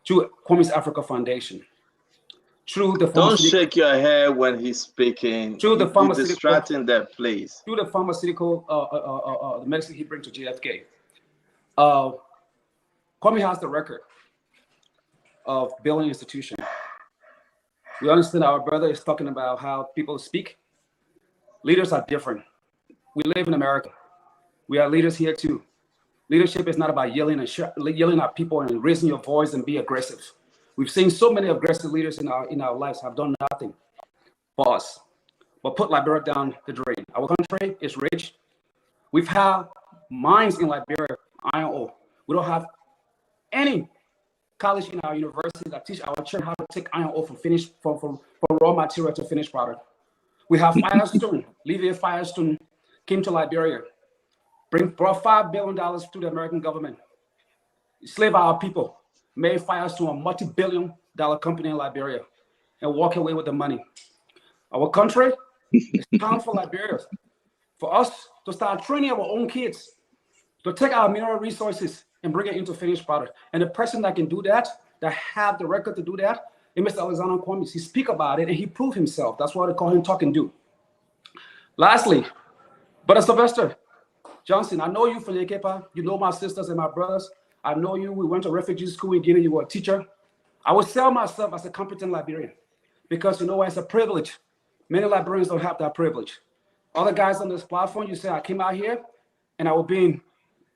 through Kwame's Africa Foundation, through the Don't shake your head when he's speaking. Through the pharmaceutical, distracting that, please. Through the pharmaceutical, the medicine he brings to JFK. Kwame has the record of building institution. We understand our brother is talking about how people speak. Leaders are different. We live in America. We are leaders here too. Leadership is not about yelling at people and raising your voice and be aggressive. We've seen so many aggressive leaders in our lives have done nothing for us, but put Liberia down the drain. Our country is rich. We've had mines in Liberia, iron ore. We don't have any college in our university that teach our children how to take iron ore from raw material to finished product. We have Firestone. Levi Firestone came to Liberia, brought $5 billion to the American government, slave our people, made Firestone a multi-billion-dollar company in Liberia, and walk away with the money. Our country is time for Liberia, for us to start training our own kids, to take our mineral resources and bring it into finished product. And the person that can do that, that have the record to do that, is Mr. Alexander Kwame. He speak about it and he proved himself. That's why they call him Talk and Do. Lastly, Brother Sylvester Johnson, I know you from Yekepa. You know my sisters and my brothers. I know you. We went to refugee school in Guinea. You were a teacher. I would sell myself as a competent Liberian because, you know, it's a privilege. Many Liberians don't have that privilege. Other guys on this platform, you say I came out here and I was being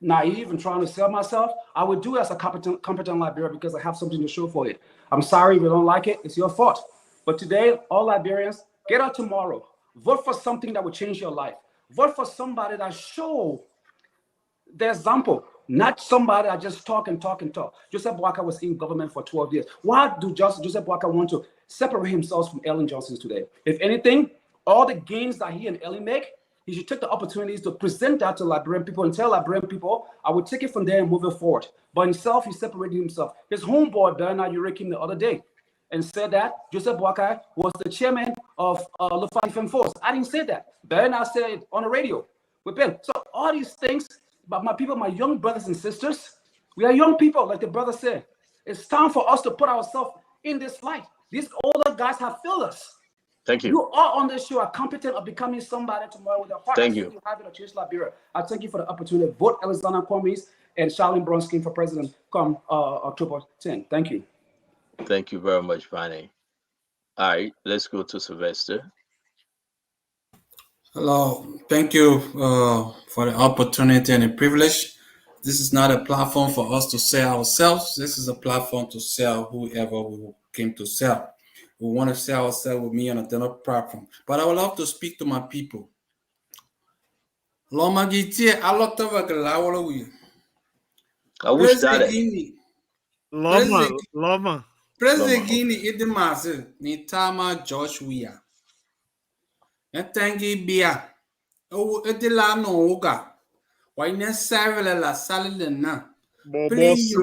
naive and trying to sell myself. I would do it as a competent Liberian because I have something to show for it. I'm sorry if you don't like it. It's your fault. But today, all Liberians, get out tomorrow. Vote for something that will change your life. Vote for somebody that show the example, not somebody that just talk and talk and talk. Joseph Boakai was in government for 12 years. Why do Joseph Boakai want to separate himself from Ellen Johnson today? If anything, all the gains that he and Ellen make, he should take the opportunities to present that to Liberian people and tell Liberian people, I will take it from there and move it forward. But himself, he separated himself. His homeboy, Bernard Ure, came the other day and said that Joseph Boakai was the chairman of Lufthansa Defense Force. I didn't say that. Bernard said it on the radio with Ben. So all these things, but my people, my young brothers and sisters, we are young people, like the brother said. It's time for us to put ourselves in this light. These older guys have failed us. Thank you. You all on this show are competent of becoming somebody tomorrow with a heart. Thank you. You have it to change Liberia. I thank you for the opportunity. Vote Alexander Kwame and Charlene Bronski for president come October 10. Thank you. Thank you very much, Vani. All right, let's go to Sylvester. Hello, thank you for the opportunity and the privilege. This is not a platform for us to sell ourselves. This is a platform to sell whoever we came to sell. We want to sell ourselves with me on a dinner platform. But I would love to speak to my people. Loma Gitie, I looked over the Lawala. I wish that. Loma. President Guinea Idemase ni Tama Josh Weir. Etangi Bia. Oh, Etilano Oga. Why not Savile la Salina? Please,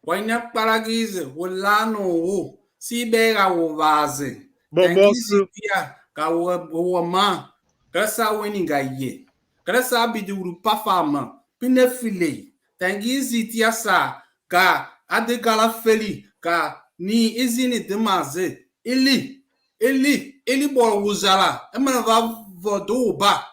why not Paragize? Wolano, Sibera Wovaze. Tangi Bia, Gawama. Grasa winning a ye. Grasa Bidu Pafama. Pinefile. Tangi Zitiasa. Ga Adegala Feli. Ga ni izini Demaze. Ili bor wuzala. Emanava Vodoba.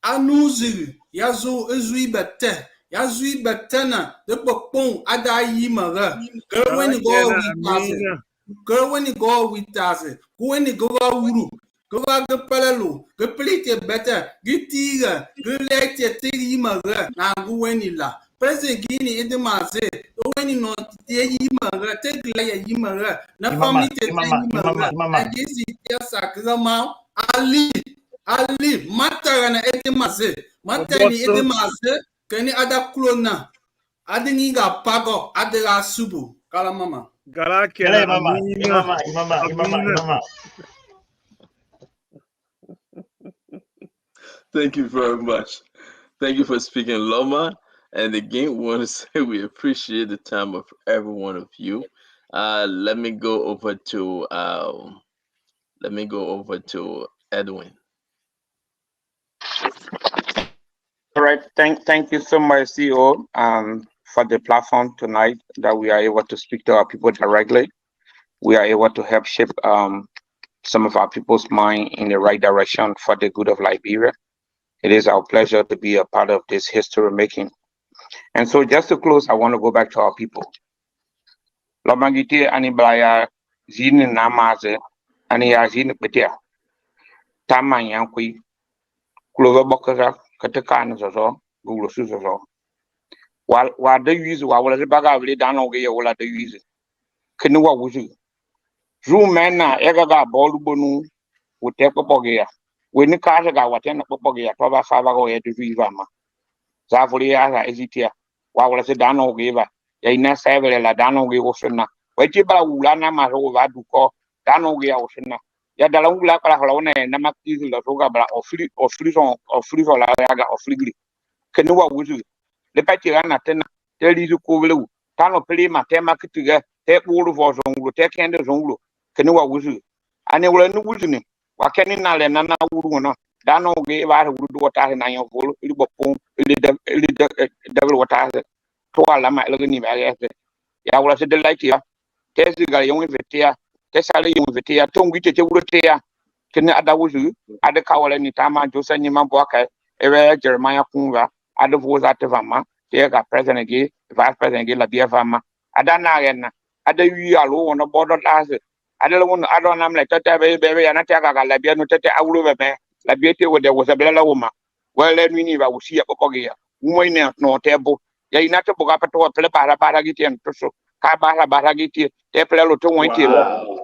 Anuzi yazo ezui bete yazui betena de pokpon ada yimara gerweni go witaze gerweni go witaze kuweni go wuru go ga pelelo ge plite bete gitiga ge lete yimara na guweni la president gini edemaze weni no te yimara te gla yimara na family te yimara agisi yasa kama Ali matara edemaze matani edemaze keni ada klona adinga pago adela subu kala mama Imama. Thank you very much. Thank you for speaking, Loma. And again, we want to say we appreciate the time of every one of you. Let me go over to Edwin. All right. Thank you so much, CEO, for the platform tonight that we are able to speak to our people directly. We are able to help shape some of our people's mind in the right direction for the good of Liberia. It is our pleasure to be a part of this history making. And so just to close, I want to go back to our people. Lomagiti aniblaya zini namaze aniya zini petia. Tama yankui. Kuloga bokasa katakana zozo, gulo suzo. While the use while the baga really down okay, wala the use. Kenua wuzu. Rumena egaga bolubonu would take up ogea. When the car got what ten up ogea, probably Favago at the Vivama. Zafuria ezitia. While was a dano giver. They na several la dano give oceana. Wetiba ulana marova duco, dano gia oceana. Yadalula Kalahona and Namaki la Rogabra or Frison or Frisolaga or Frigli. Kenua wuzu. The Patirana tena, tell you Kulu, Tano Pelima, Temakitiga, take wool of Zongu, take end of Zongu, Kenua wuzu. And they were no wuzuni. Wakanina and Nana Uruna. Dano gave out wood water and I of wool, Libopon, devil water. Toala my looking at it. Yawala said the light here. Tessiga young vetia, Tessali young vetia, Tongi Tetia, Ken Adawuzu, Adakawala Nitama, Josanima Boka, Ere Jeremiah Kunga, Adavos Atavama, Tega President again, Vice President again, La Biavama, Adana, Adawi alone on the border last. I don't know, like Tata baby, and Ataka, Labia, no Tata Auluba, Labiate, where there was a Bella woman. Well, let me know, I will see a Popogia, woman, no table. Yay, not to Bogapato, Pelepara Baragiti and Tusso, Kabara Baragiti, Tepelo to one kilo.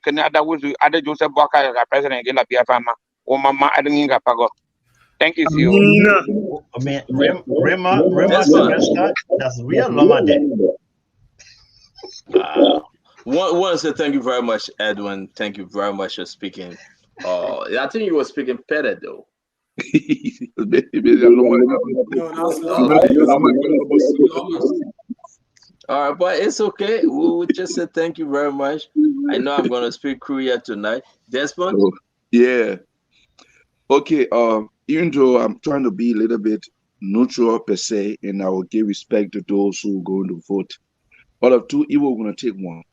Canada was other Joseph Boca, President Gila Biafama, or Mama Adinga Pago. Thank you, CEO. I mean, Rema Sylvester, that's real Loma there. Want to say thank you very much, Edwin. Thank you very much for speaking. I think you were speaking Pete though. All right, but it's okay. We will just say thank you very much. I know I'm going to speak Korea tonight. Desmond? Oh, yeah. Okay. Even though I'm trying to be a little bit neutral per se, and I will give respect to those who are going to vote. Out of two evil, we're going to take one.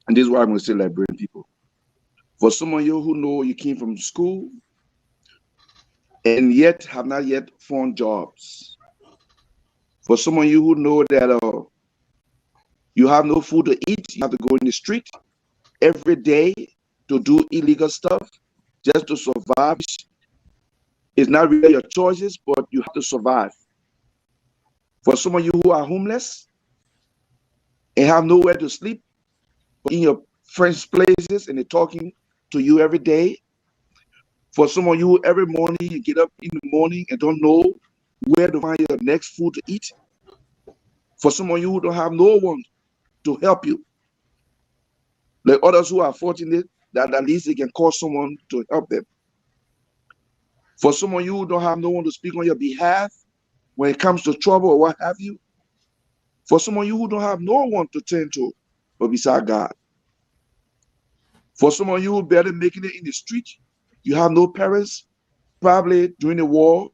And this is why I'm going to say Liberian people. For some of you who know you came from school and yet have not yet found jobs. For some of you who know that you have no food to eat, you have to go in the street every day to do illegal stuff just to survive. It's not really your choices, but you have to survive. For some of you who are homeless and have nowhere to sleep, in your friends' places and they're talking to you every day. For some of you, every morning you get up in the morning and don't know where to find your next food to eat. For some of you who don't have no one to help you, like others who are fortunate that at least they can call someone to help them. For some of you who don't have no one to speak on your behalf when it comes to trouble or what have you. For some of you who don't have no one to turn to but beside God. For some of you who barely making it in the street, you have no parents, probably during the war,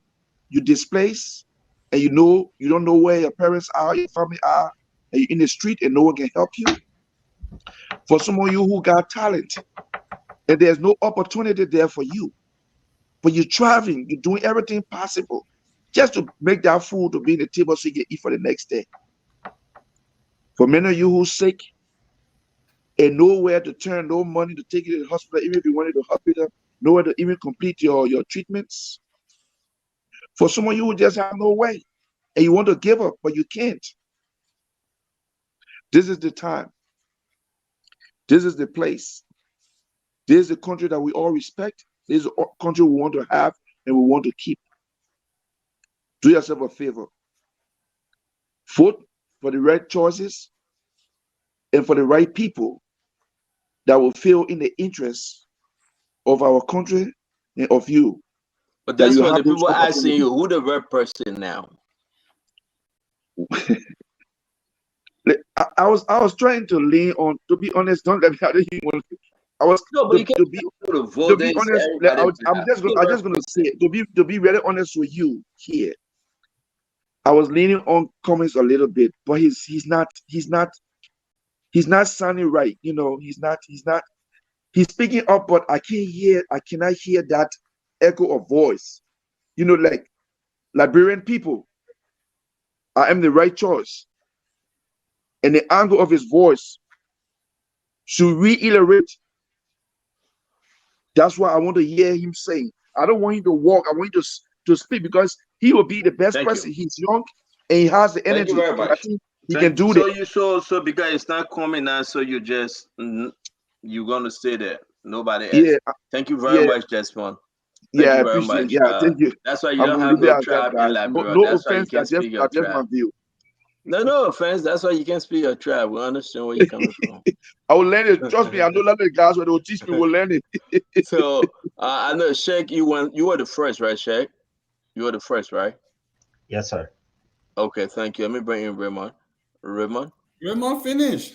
you displaced, and you don't know where your parents are, your family are, and you're in the street and no one can help you. For some of you who got talent, and there's no opportunity there for you, but you're traveling, you're doing everything possible just to make that food to be in the table so you can eat for the next day. For many of you who's sick and nowhere to turn, no money to take you to the hospital, even if you wanted to hospital, nowhere to even complete your treatments. For some of you who just have no way and you want to give up, but you can't. This is the time. This is the place. This is the country that we all respect. This is the country we want to have and we want to keep. Do yourself a favor. Vote for the right choices and for the right people that will feel in the interest of our country and of you. But That that's you what the have those people asking opportunities. you, who the right person now? I was trying to lean on, to be honest, don't let me, I didn't even want to, I was No, but you can't to be go to vote. honest, I'm just gonna say it, to be really honest with you here. I was leaning on comments a little bit, but he's not sounding right. He's speaking up, but I cannot hear that echo of voice. Like Liberian people, I am the right choice. And the angle of his voice should reiterate. That's what I want to hear him saying. I don't want him to walk. I want him to speak because he will be the best Thank person. you. He's young and he has the Thank you energy. very And I much. think he can do that. So because it's not coming now, so you just you're gonna stay there. Nobody else. Yeah, Thank you very yeah, much, Desmond. yeah. Thank I you very appreciate it. much. Yeah, thank you. That's why you I'm don't gonna have leave it no at that, tribe in guys. No, Liberia. no That's why you offense. can speak your That's just my tribe. view. No offense. That's why you can speak your tribe. We understand where you're coming from. I will learn it. Trust me. I know a lot of the guys where they will teach me. Will learn it. So I know Sheikh, you were the first, right, Sheikh? You were the first, right? Yes, sir. Okay, thank you. Let me bring in Raymond. Raymond? Raymond, finish.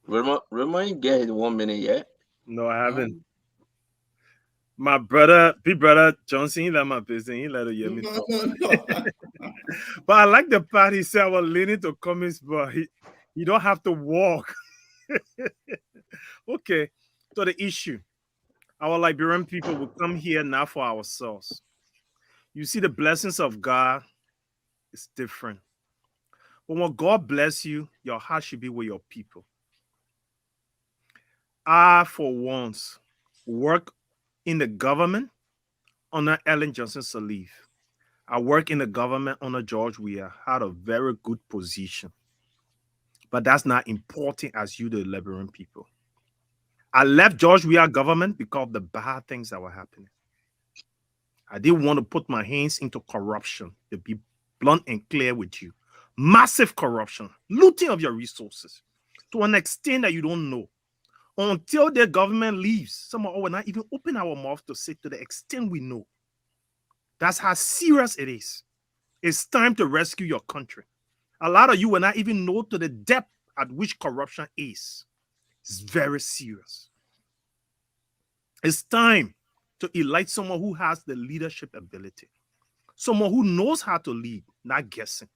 Raymond, you get his 1 minute yet? No, I haven't. My big brother Johnson, he let my business. He let hear me talk. No. But I like the part he said I was leaning to comments, but he don't have to walk. Okay. So the issue. Our Liberian people will come here now for ourselves. You see, the blessings of God is different. But when God bless you, your heart should be with your people. I, for once, work in the government under Ellen Johnson Sirleaf. I work in the government under George Weah, had a very good position. But that's not important as you, the Liberian people. I left George Weah government because of the bad things that were happening. I didn't want to put my hands into corruption, to be blunt and clear with you. Massive corruption, looting of your resources to an extent that you don't know. Until the government leaves, some of us will not even open our mouth to say to the extent we know. That's how serious it is. It's time to rescue your country. A lot of you will not even know to the depth at which corruption is. It's very serious. It's time to elect someone who has the leadership ability, someone who knows how to lead, not guessing.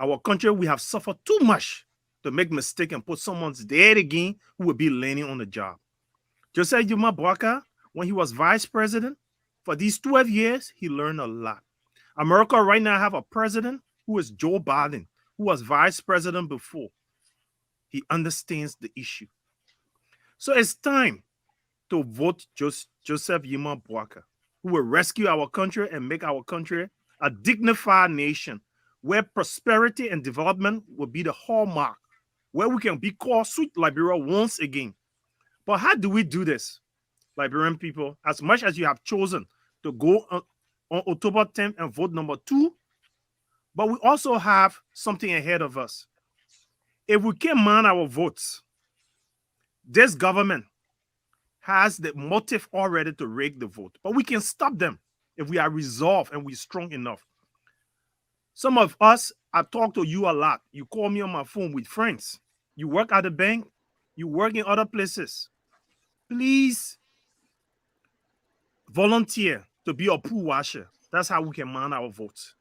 Our country, we have suffered too much to make mistake and put someone's dead again who will be learning on the job. Joseph Yuma Boaka, when he was vice president, for these 12 years, he learned a lot. America right now have a president who is Joe Biden, who was vice president before. He understands the issue. So it's time to vote Joseph Yuma Boaka, who will rescue our country and make our country a dignified nation where prosperity and development will be the hallmark, where we can be called sweet Liberia once again. But how do we do this, Liberian people? As much as you have chosen to go on October 10th and vote number 2, but we also have something ahead of us. If we can man our votes, this government has the motive already to rig the vote, but we can stop them if we are resolved and we're strong enough. Some of us, I talk to you a lot. You call me on my phone with friends. You work at the bank, you work in other places. Please volunteer to be a pool washer. That's how we can man our votes.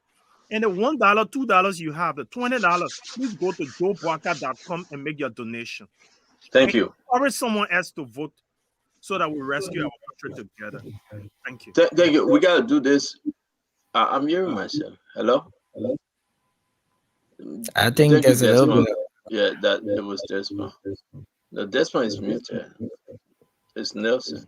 And the $1, $2 you have, the $20, please go to joebarker.com and make your donation. Thank you. Encourage someone else to vote so that we rescue our country together. Thank you. Thank you. We got to do this. I'm hearing myself. Hello? I think Thank you, there's a little Desmond. bit. Yeah, that it was Desmond. No, Desmond is muted. It's Nelson.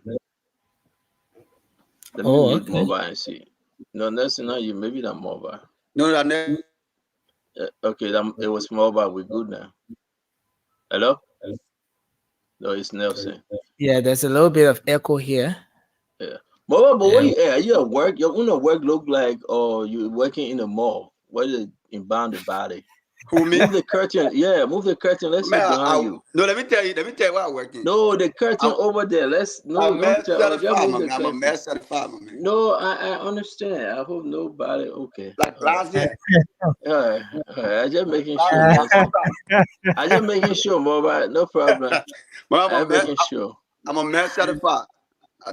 Let me mute Okay. mobile and see. No, Nelson, not you. Maybe that mobile. No, that okay, it was mobile. We're good now. Hello? No, it's Nelson. Yeah, there's a little bit of echo here. Yeah. Mobile, but where Yeah. you at? Are you at work? Your work look like, or you working in a mall? What is it in bounded body? Who me? Move the curtain. Yeah, move the curtain. Let's see Man, behind you. no, let me tell you what I'm working. No, the curtain over there. I'm Don't tell. certified, Just move the man. I'm a curtain. mass certified, man. No, I understand. I hope nobody. Okay. Like last year. All right. I just making sure. I just making sure, mobile. No problem. I'm making sure. I'm a mass certified.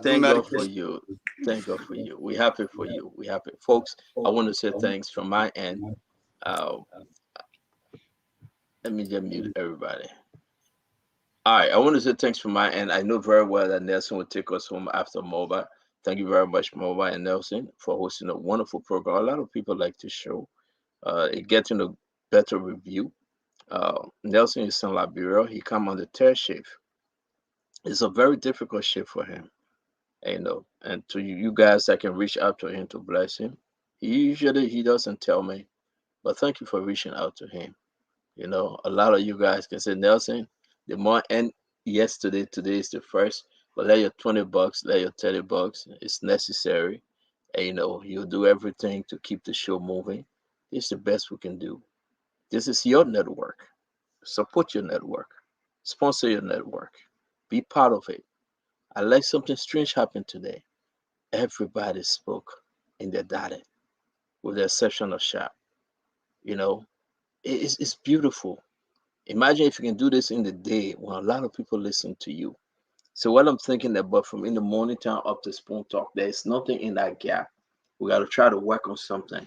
Thank God for you. Thank God for you. We happy for you. We happy, folks. I want to say thanks from my end. Let me just mute everybody. All right, I want to say thanks from my end. I know very well that Nelson will take us home after mobile. Thank you very much, mobile and Nelson, for hosting a wonderful program. A lot of people like this show. Getting a better review. Nelson is in Liberia. He come on the third shift. It's a very difficult shift for him. And to you guys, I can reach out to him to bless him. He doesn't tell me, but thank you for reaching out to him. A lot of you guys can say, Nelson, the more and yesterday, today is the first, but let your $20, let your $30, it's necessary. And you'll do everything to keep the show moving. It's the best we can do. This is your network. Support your network. Sponsor your network. Be part of it. I like something strange happened today. Everybody spoke in their dialect, with the exception of Sharp. It's beautiful. Imagine if you can do this in the day when a lot of people listen to you. So what I'm thinking about from in the morning time up to spoon talk, there's nothing in that gap. We got to try to work on something.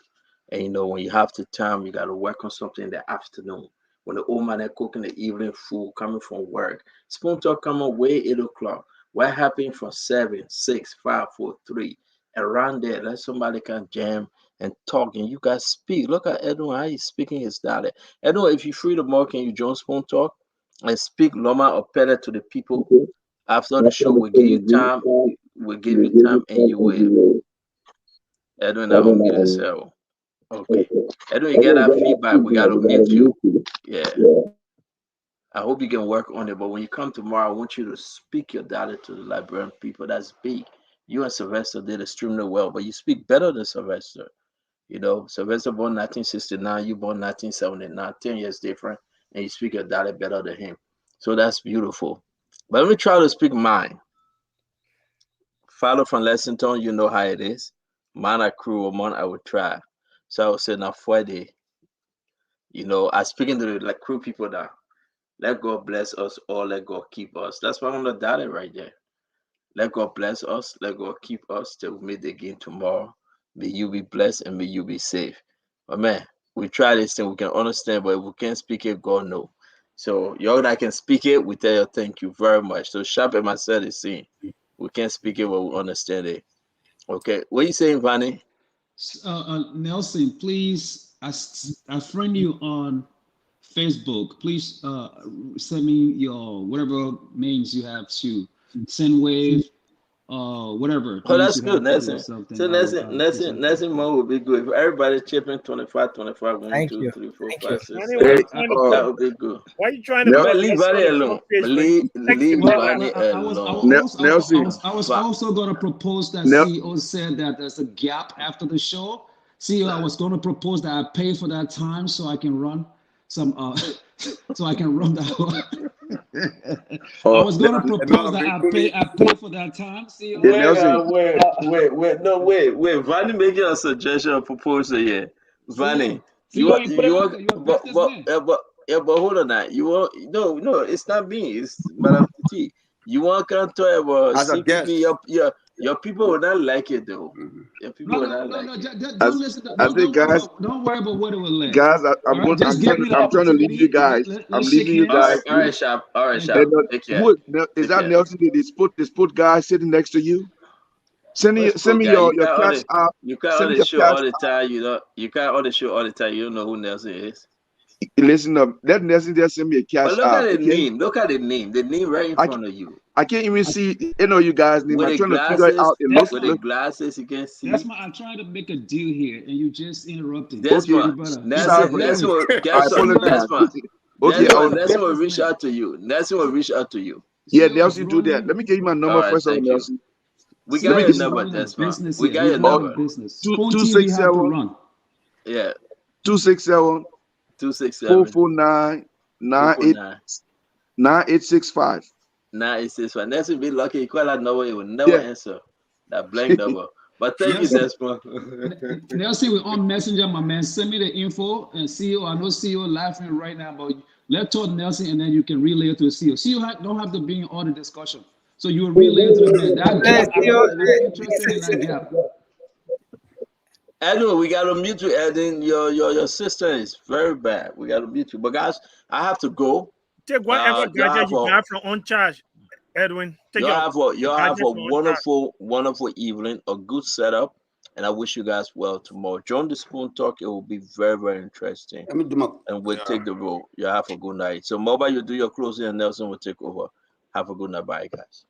And when you have the time, you got to work on something in the afternoon. When the old man are cooking the evening food coming from work, spoon talk come on way 8 o'clock. What happened from 7, 6, 5, 4, 3? Around there, let somebody can jam and talk, and you guys speak. Look at Edwin, how he's speaking his dialect. Edwin, if you're free tomorrow, can you join spoon talk and speak Loma or Pele to the people? After the show, we'll give you time. We'll give you time, and you will. Edwin, I unmute yourself. Okay. Edwin, you get that feedback. We got to mute you. Yeah. I hope you can work on it. But when you come tomorrow, I want you to speak your dialect to the Liberian people. That's big. You and Sylvester did extremely well, but you speak better than Sylvester. Sylvester born 1969, you born 1979, 10 years different, and you speak your dialect better than him. So that's beautiful. But let me try to speak mine. Follow from Lexington, you know how it is. Man, I crew, or man, I would try. So I would say, now, Friday, I speaking to the crew people that let God bless us or let God keep us. That's why I'm gonna dial it right there. Let God bless us, let God keep us till we meet again tomorrow. May you be blessed and may you be safe. But man, we try this thing, we can understand, but if we can't speak it, God know. So y'all that can speak it, we tell you thank you very much. So Sharp and myself is saying we can't speak it, but we understand it. Okay, what are you saying, Vanny? Nelson, please, I friend you on Facebook. Please send me your whatever means you have to send wave whatever. Oh, You that's should good, have to do Nelson. something. So Nelson more would be good. If everybody chipping 25, 25, 1, Thank 2, you. 3, 4, Thank 5, you. 6, Funny, 7. funny. That would be good. Why are you trying to But put leave Nelson Vanny on the front alone. page, man? Leave Well, Vanny alone. Nelson, I was also going to propose that Nel- CEO said that there's a gap after the show. CEO, I was going to propose that I pay for that time so I can run some, so I can run that. I was going to propose that I pay for that time. CEO. Wait. Vanny making a suggestion or proposal here. Vanny, CEO, you put it out there. You're a businessman. but hold on now. You want no, it's not me. It's Madam Titi. You want to talk about As a guest. CPP? Your people will not like it though. Your people will not like it. Don't listen. I think, guys, Don't worry about what it will let. guys, All right, just give me the I'm trying to leave you opportunity. guys. I'm Let's shake leaving you hands. guys. All right, Sharp. All right, Thank Sharp. you. Take care. Is that care. Nelson, the sport guy sitting next to you? Send me guy, your cash app. You can't Send on me the your show cash all the time. You can't on the show all the time. You don't know who Nelson is. Listen up. Let Nelson just send me a cash But look app. at the Okay? name. Look at the name. The name right in front of you. I can't even see you guys' name. With I'm the trying to figure it glasses, out. It looks with the glasses, you can see. That's I'm trying to make a deal here, and you just interrupting. Desmond, sorry for Nelson that. will I guess what? apologize. Okay, Nelson will reach out to you. Nelson will reach out to you. Yeah, Nelson, do that. Let me give you my number All right, first of all, thank you. Nelson. We Let got me your give you number, running a Desmond. business We here. got He's your running number. a business. Spoon TV have to run. Yeah. 267 267 449 9865. 9865. Nelson be lucky. He call that number. He will never answer that blank number. But thank you, Desmond. Nelson, we're on Messenger, my man. Send me the info and CEO. I know CEO laughing right now, but let's talk Nelson, and then you can relay it to the CEO. CEO don't have to be in all the discussion. So you will relay it to the man. That gap, I'm interested in that gap. Anyway, we got to mute you, Edwin. Your sister is very bad. We got to mute you. But guys, I have to go. Take whatever gadget you got from Uncharged, Edwin. Take Y'all have a gadget from wonderful evening, a good setup, and I wish you guys well tomorrow. Join the Spoon Talk. It will be very, very interesting. And we'll take the road. You have a good night. So Mobile, you do your closing and Nelson will take over. Have a good night. Bye, guys.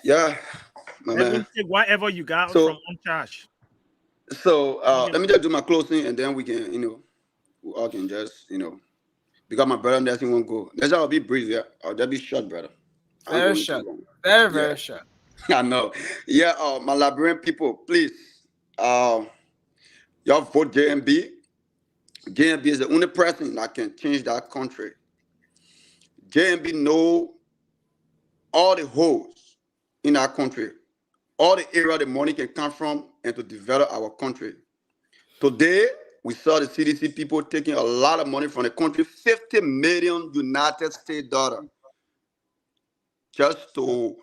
Yeah, my Edwin, man. take whatever you got from Uncharged. So let me just do my closing, and then we can, we all can just, because my brother Nelson won't go. Nelson, I'll be brief. Yeah, I'll just be short, brother. Very short. Very short. I know. Yeah, my Liberian people, please, y'all vote JMB. JMB is the only person that can change that country. JMB know all the holes in our country, all the area the money can come from, and to develop our country. Today, we saw the CDC people taking a lot of money from the country, 50 million United States dollars, just to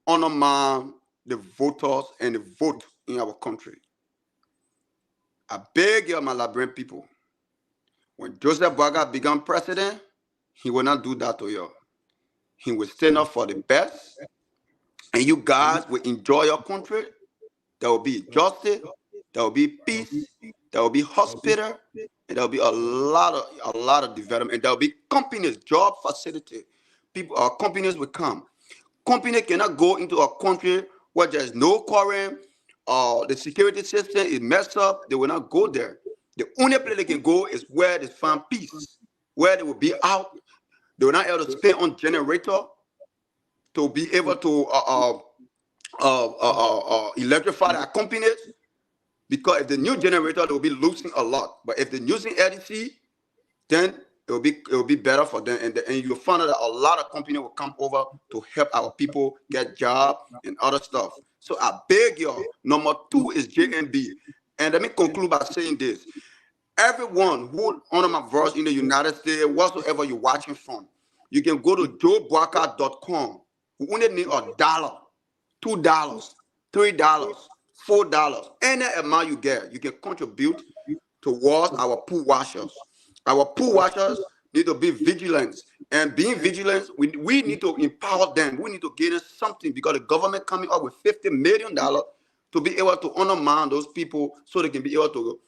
undermine the voters and the vote in our country. I beg you, my Liberian people, when Joseph Boaga became president, he will not do that to you. He will stand up for the best, and you guys will enjoy your country. There will be justice, there will be peace, there will be hospital, and there will be a lot of development. And there will be companies, job facility. Companies will come. Company cannot go into a country where there's no quorum, the security system is messed up. They will not go there. The only place they can go is where they find peace, where they will be out. They will not be able to spend on generator to be able to electrify their companies. Because if the new generator, they will be losing a lot. But if they're using LDC, then it will be better for them. And you'll find out that a lot of companies will come over to help our people get jobs and other stuff. So I beg you, number 2 is JMB. And let me conclude by saying this. Everyone who honor my voice in the United States, whatsoever you're watching from, you can go to joeboaka.com. We only need $1, $2, $3, $4. Any amount you get, you can contribute towards our pool washers. Our pool washers need to be vigilant. And being vigilant, we need to empower them. We need to give them something because the government coming up with $50 million to be able to undermine those people so they can be able to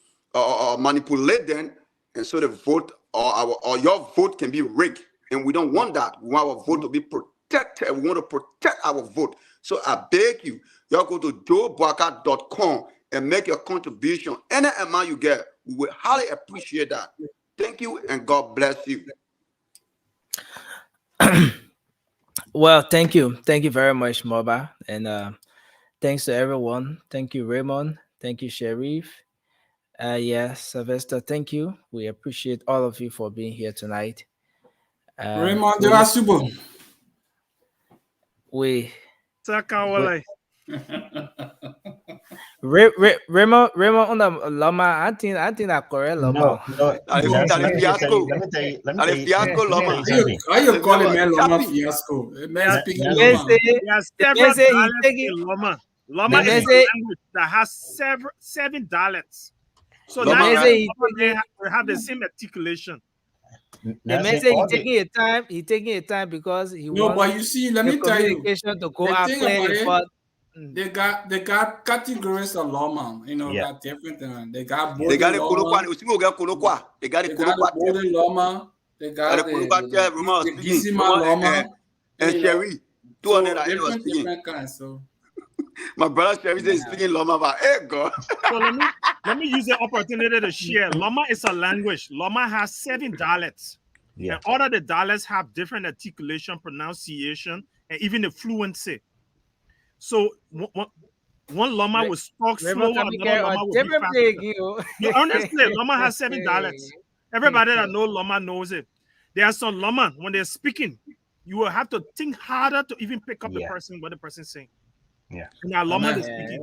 manipulate them, and so the vote or your vote can be rigged. And we don't want that. We want our vote to be protected protected. We want to protect our vote. So I beg you, y'all go to joeboaka.com and make your contribution. Any amount you get, we will highly appreciate that. Thank you, and God bless you. Well, thank you very much, Moba, and thanks to everyone. Thank you, Raymond. Thank you, Sharif. Yes, Sylvester, thank you. We appreciate all of you for being here tonight. Raymond de Asubo. We Sakawale. Raymond on the Loma. I think I correct Loma. No. Let me tell you something. How you call a man Loma fiasco? A man speaking Loma. There are several dialects in Loma. Loma is a language that has seven dialects. So Loma, now right? they have the same articulation. The man say he's taking a time. He's taking a time because he wants. But you see, let me tell you, communication to go the out thing clearly. about it, But they got categories of lawman. You know, got different. They got They got the lawman. Kolokwa. They got the Golden lawman. They got the Gizima lawman. And Sherry. 200 so different kinds. So my brother Sherry is speaking Loma, but hey God. So let me use the opportunity to share. Loma is a language. Loma has 7 dialects. Yeah. And all of the dialects have different articulation, pronunciation, and even the fluency. So one Loma will talk slower, another Loma will be faster. No, honestly, Loma has 7 dialects. Everybody that knows Loma knows it. There are some Loma, when they're speaking, you will have to think harder to even pick up the person, what the person's saying. Yeah. Now Loma is speaking.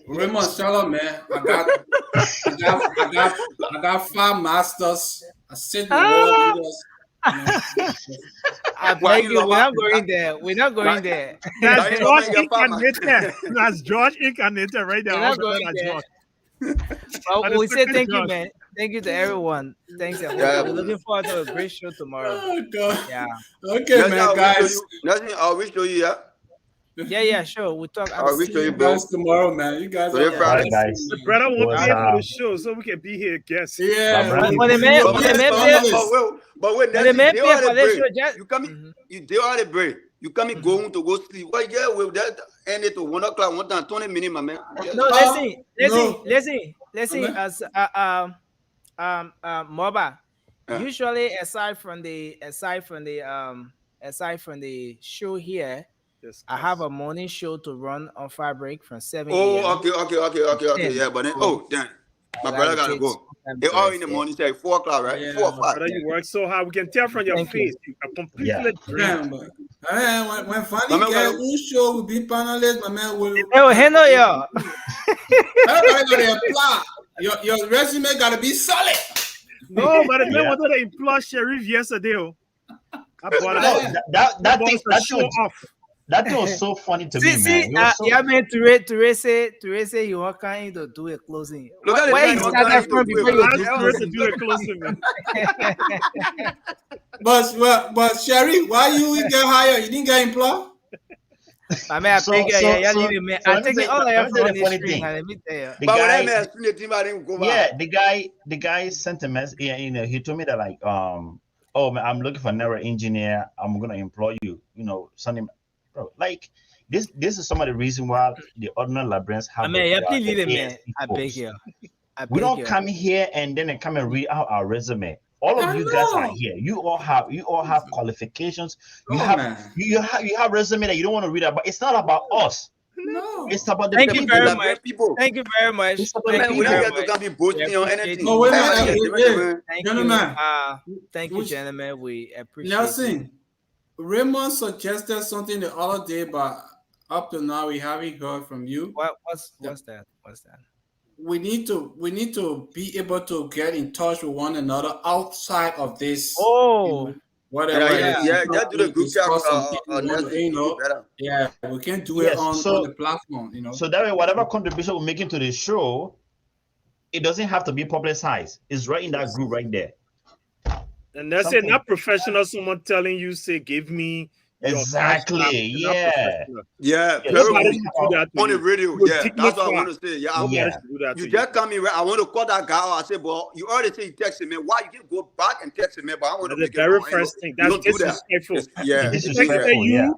Raymond, shut up, man. I got 5 masters. I sit in world leaders. I beg you, we're not going there. We're not going there. That's George incarnated. That's George incarnated right there. We're not going there. But we say thank you, man. Thank you to everyone. Thanks, everyone. We're looking forward to a great show tomorrow. Oh, God. Yeah. Okay, man, guys. I'll wish you, yeah. Yeah, sure. We'll talk. I'll wish you guys tomorrow, man. You guys are guys. The brother won't be able to show, so we can be here guests. Yeah. But the man pay for this show. You come, you do all the break. You come in going to go sleep. Why, yeah, with that end it to 1 o'clock, 1 time, 20 minutes, my man. No, listen. As Moba. Usually, aside from the show here, I have a morning show to run on Fabric from 7 a.m. Okay. Yeah, but then, damn. My brother gotta go. It's all in the morning, say 4 o'clock, right? Yeah, 4 or 5. Brother, you work so hard. We can tell from your face. You are completely drained. When Fanny get who show will be panelist, my man will. Oh, hello, yo. Everybody gotta apply. Your resume gotta be solid. No, but the man wanted to employ Sharif yesterday. That was so funny to me, man. See, yeah, man. Therese say you want kind to do a closing. Why is that from before you do a closing, man? But Sherry, why you get hired? You didn't get employed? I mean, I think I think all I have from this string. Let me tell you. The guy sent a message. Yeah, he told me that like, oh man, I'm looking for a network engineer. I'm gonna employ you. Send him. Bro, like this is some of the reason why the ordinary librarians have. I mean, please leave it, man. I beg you. We don't come here and then come and read out our resume. All of you guys are here. You all have qualifications. You have resume that you don't want to read about. It's not about us. No, it's about the Thank you very much. people. Thank you very much. We don't get to be boasting on anything. Gentlemen. Thank you, gentlemen. We appreciate Nelson, Raymond suggested something the other day, but up to now we haven't heard from you. What's that? We need to be able to get in touch with one another outside of this. Whatever. Just do the group chat. We can do it on the platform. So that way, whatever contribution we're making to the show, it doesn't have to be publicized. It's right in that group right there. And that's it. Not professional. Someone telling you, say, give me Exactly. Yeah. Yeah, Yeah, very so good. we do that to On the you. radio. You Yeah, that's what I want to say. Yeah, Nobody Yeah. should do that you to just come in. I want to call that guy out. I say, "Boy, you already say you texted me. Why you can go back and text me? But I want to That's the make it very known. first thing. You That's don't do that. disrespectful. Yeah, He texted yeah. you,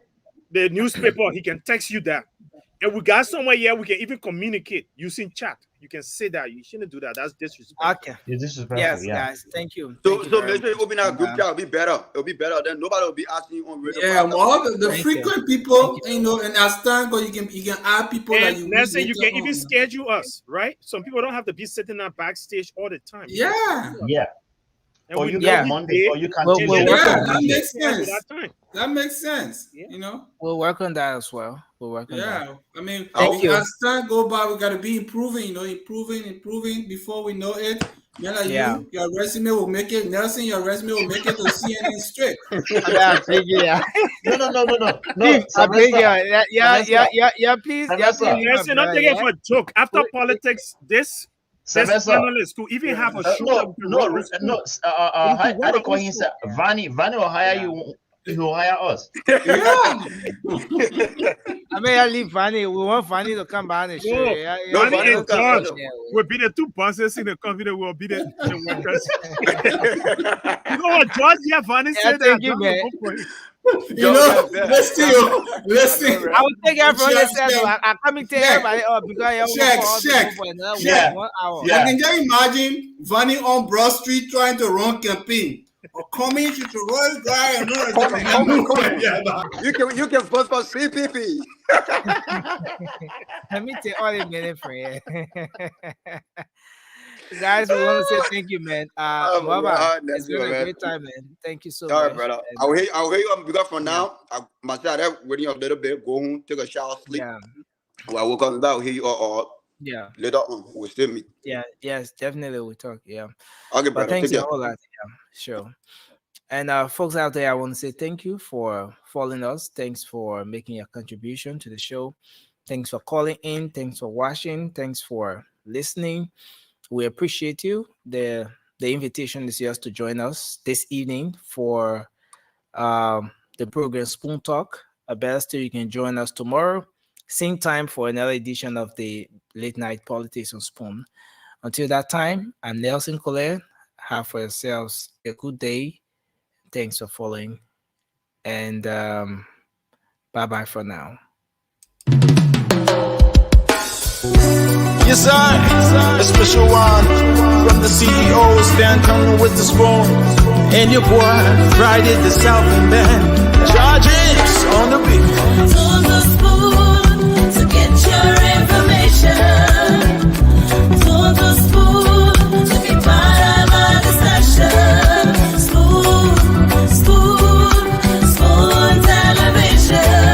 the newspaper, he can text you that. And we got somewhere here, we can even communicate using chat. You can say that. You shouldn't do that. That's disrespectful. Okay. It's disrespectful. Yes, Yeah. guys. Thank you. So, Thank you so very make sure you much. open that group And, chat. It'll be better. It'll be better. Then nobody will be asking you on radio. Yeah, well, the Thank frequent you. people, you know, and as time go, you can add people that And you let's meet say you later can even on. schedule us, right? Some people don't have to be sitting there backstage all the time. Yeah. Yeah. And Or we you know come we Monday, did, or you can We'll Tuesday. work Yeah, on that that. makes sense. that time. That makes sense. Yeah. You know. We'll work on that as well. We'll work on that. Yeah, I mean, Thank you. as time go by, we gotta be improving. You know, improving. Before we know it, man, like Yeah. your resume will make it. Nelson, your resume will make it to CNN straight. Yeah, thank you, yeah. No. Please, I beg you. Sylvester. Yeah, Sylvester. please. Sylvester. Yeah, please. Listen, don't take it for a joke. After politics, this Sylvester. panelist could even have a show that we can run on school. No. We can How run they on call him? school. Vanny will hire you. He will hire us. Yeah. I mean, I leave Fanny. We want Fanny to come back and show. No, Yeah, No, Fanny Fanny and will come. George yeah. will be the two bosses in the company. Will be the workers. You know what, George? Yeah, Fanny Yeah, said that. thank you, George man. will go for it. You know, listen. I will take everyone Check, that said, I come and take check. everybody up because I want Check, to all the check, people for another check. 1 hour. Yeah. I can just imagine Vanny on Broad Street trying to run campaign. Or coming to the royal guy and You can vote for CPP. Let me take all the minute for you. Guys, we want to say thank you, man. Oh, my Baba, God, it's that's been good, a man. great time, man. Thank you so All right, much. brother. And, I'll hear you because for now, myself waiting a little bit, go home, take a shower, sleep. yeah, When I woke up, I'll hear you or yeah, later on. We'll still meet. yeah, yes, definitely we'll talk. Yeah. Okay, But brother. thanks Take a care. whole lot. Yeah, sure. And folks out there, I want to say thank you for following us. Thanks for making your contribution to the show. Thanks for calling in. Thanks for watching. Thanks for listening. We appreciate you. The invitation is yours to join us this evening for the program Spoon Talk. Better still, you can join us tomorrow, same time for another edition of the Late Night Politics on Spoon. Until that time, I'm Nelson Colette. Have for yourselves a good day. Thanks for following. And bye-bye for now. Yes, I, a special one from the CEO, stand coming with the spoon. And your boy, Friday the Southern Band, charges on the beat. To the spoon to get your information. To the spoon to be part of our discussion. Spoon television.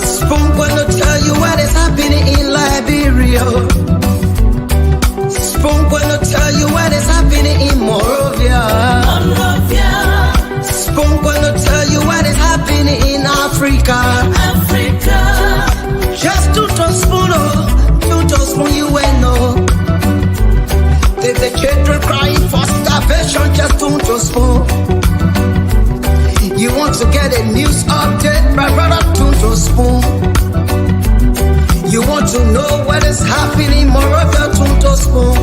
Spoon gonna tell you what is happening in Liberia. Spoon gonna tell you what is happening in Monrovia. Spoon gonna tell you what is happening in Africa. Just to spoon, you will know. There's the children crying for starvation. Just to spoon. You want to get a news update, my brother, to spoon. You want to know what is happening, Moravia, to spoon.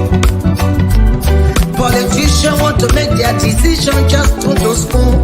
Politicians want to make their decision, just to spoon.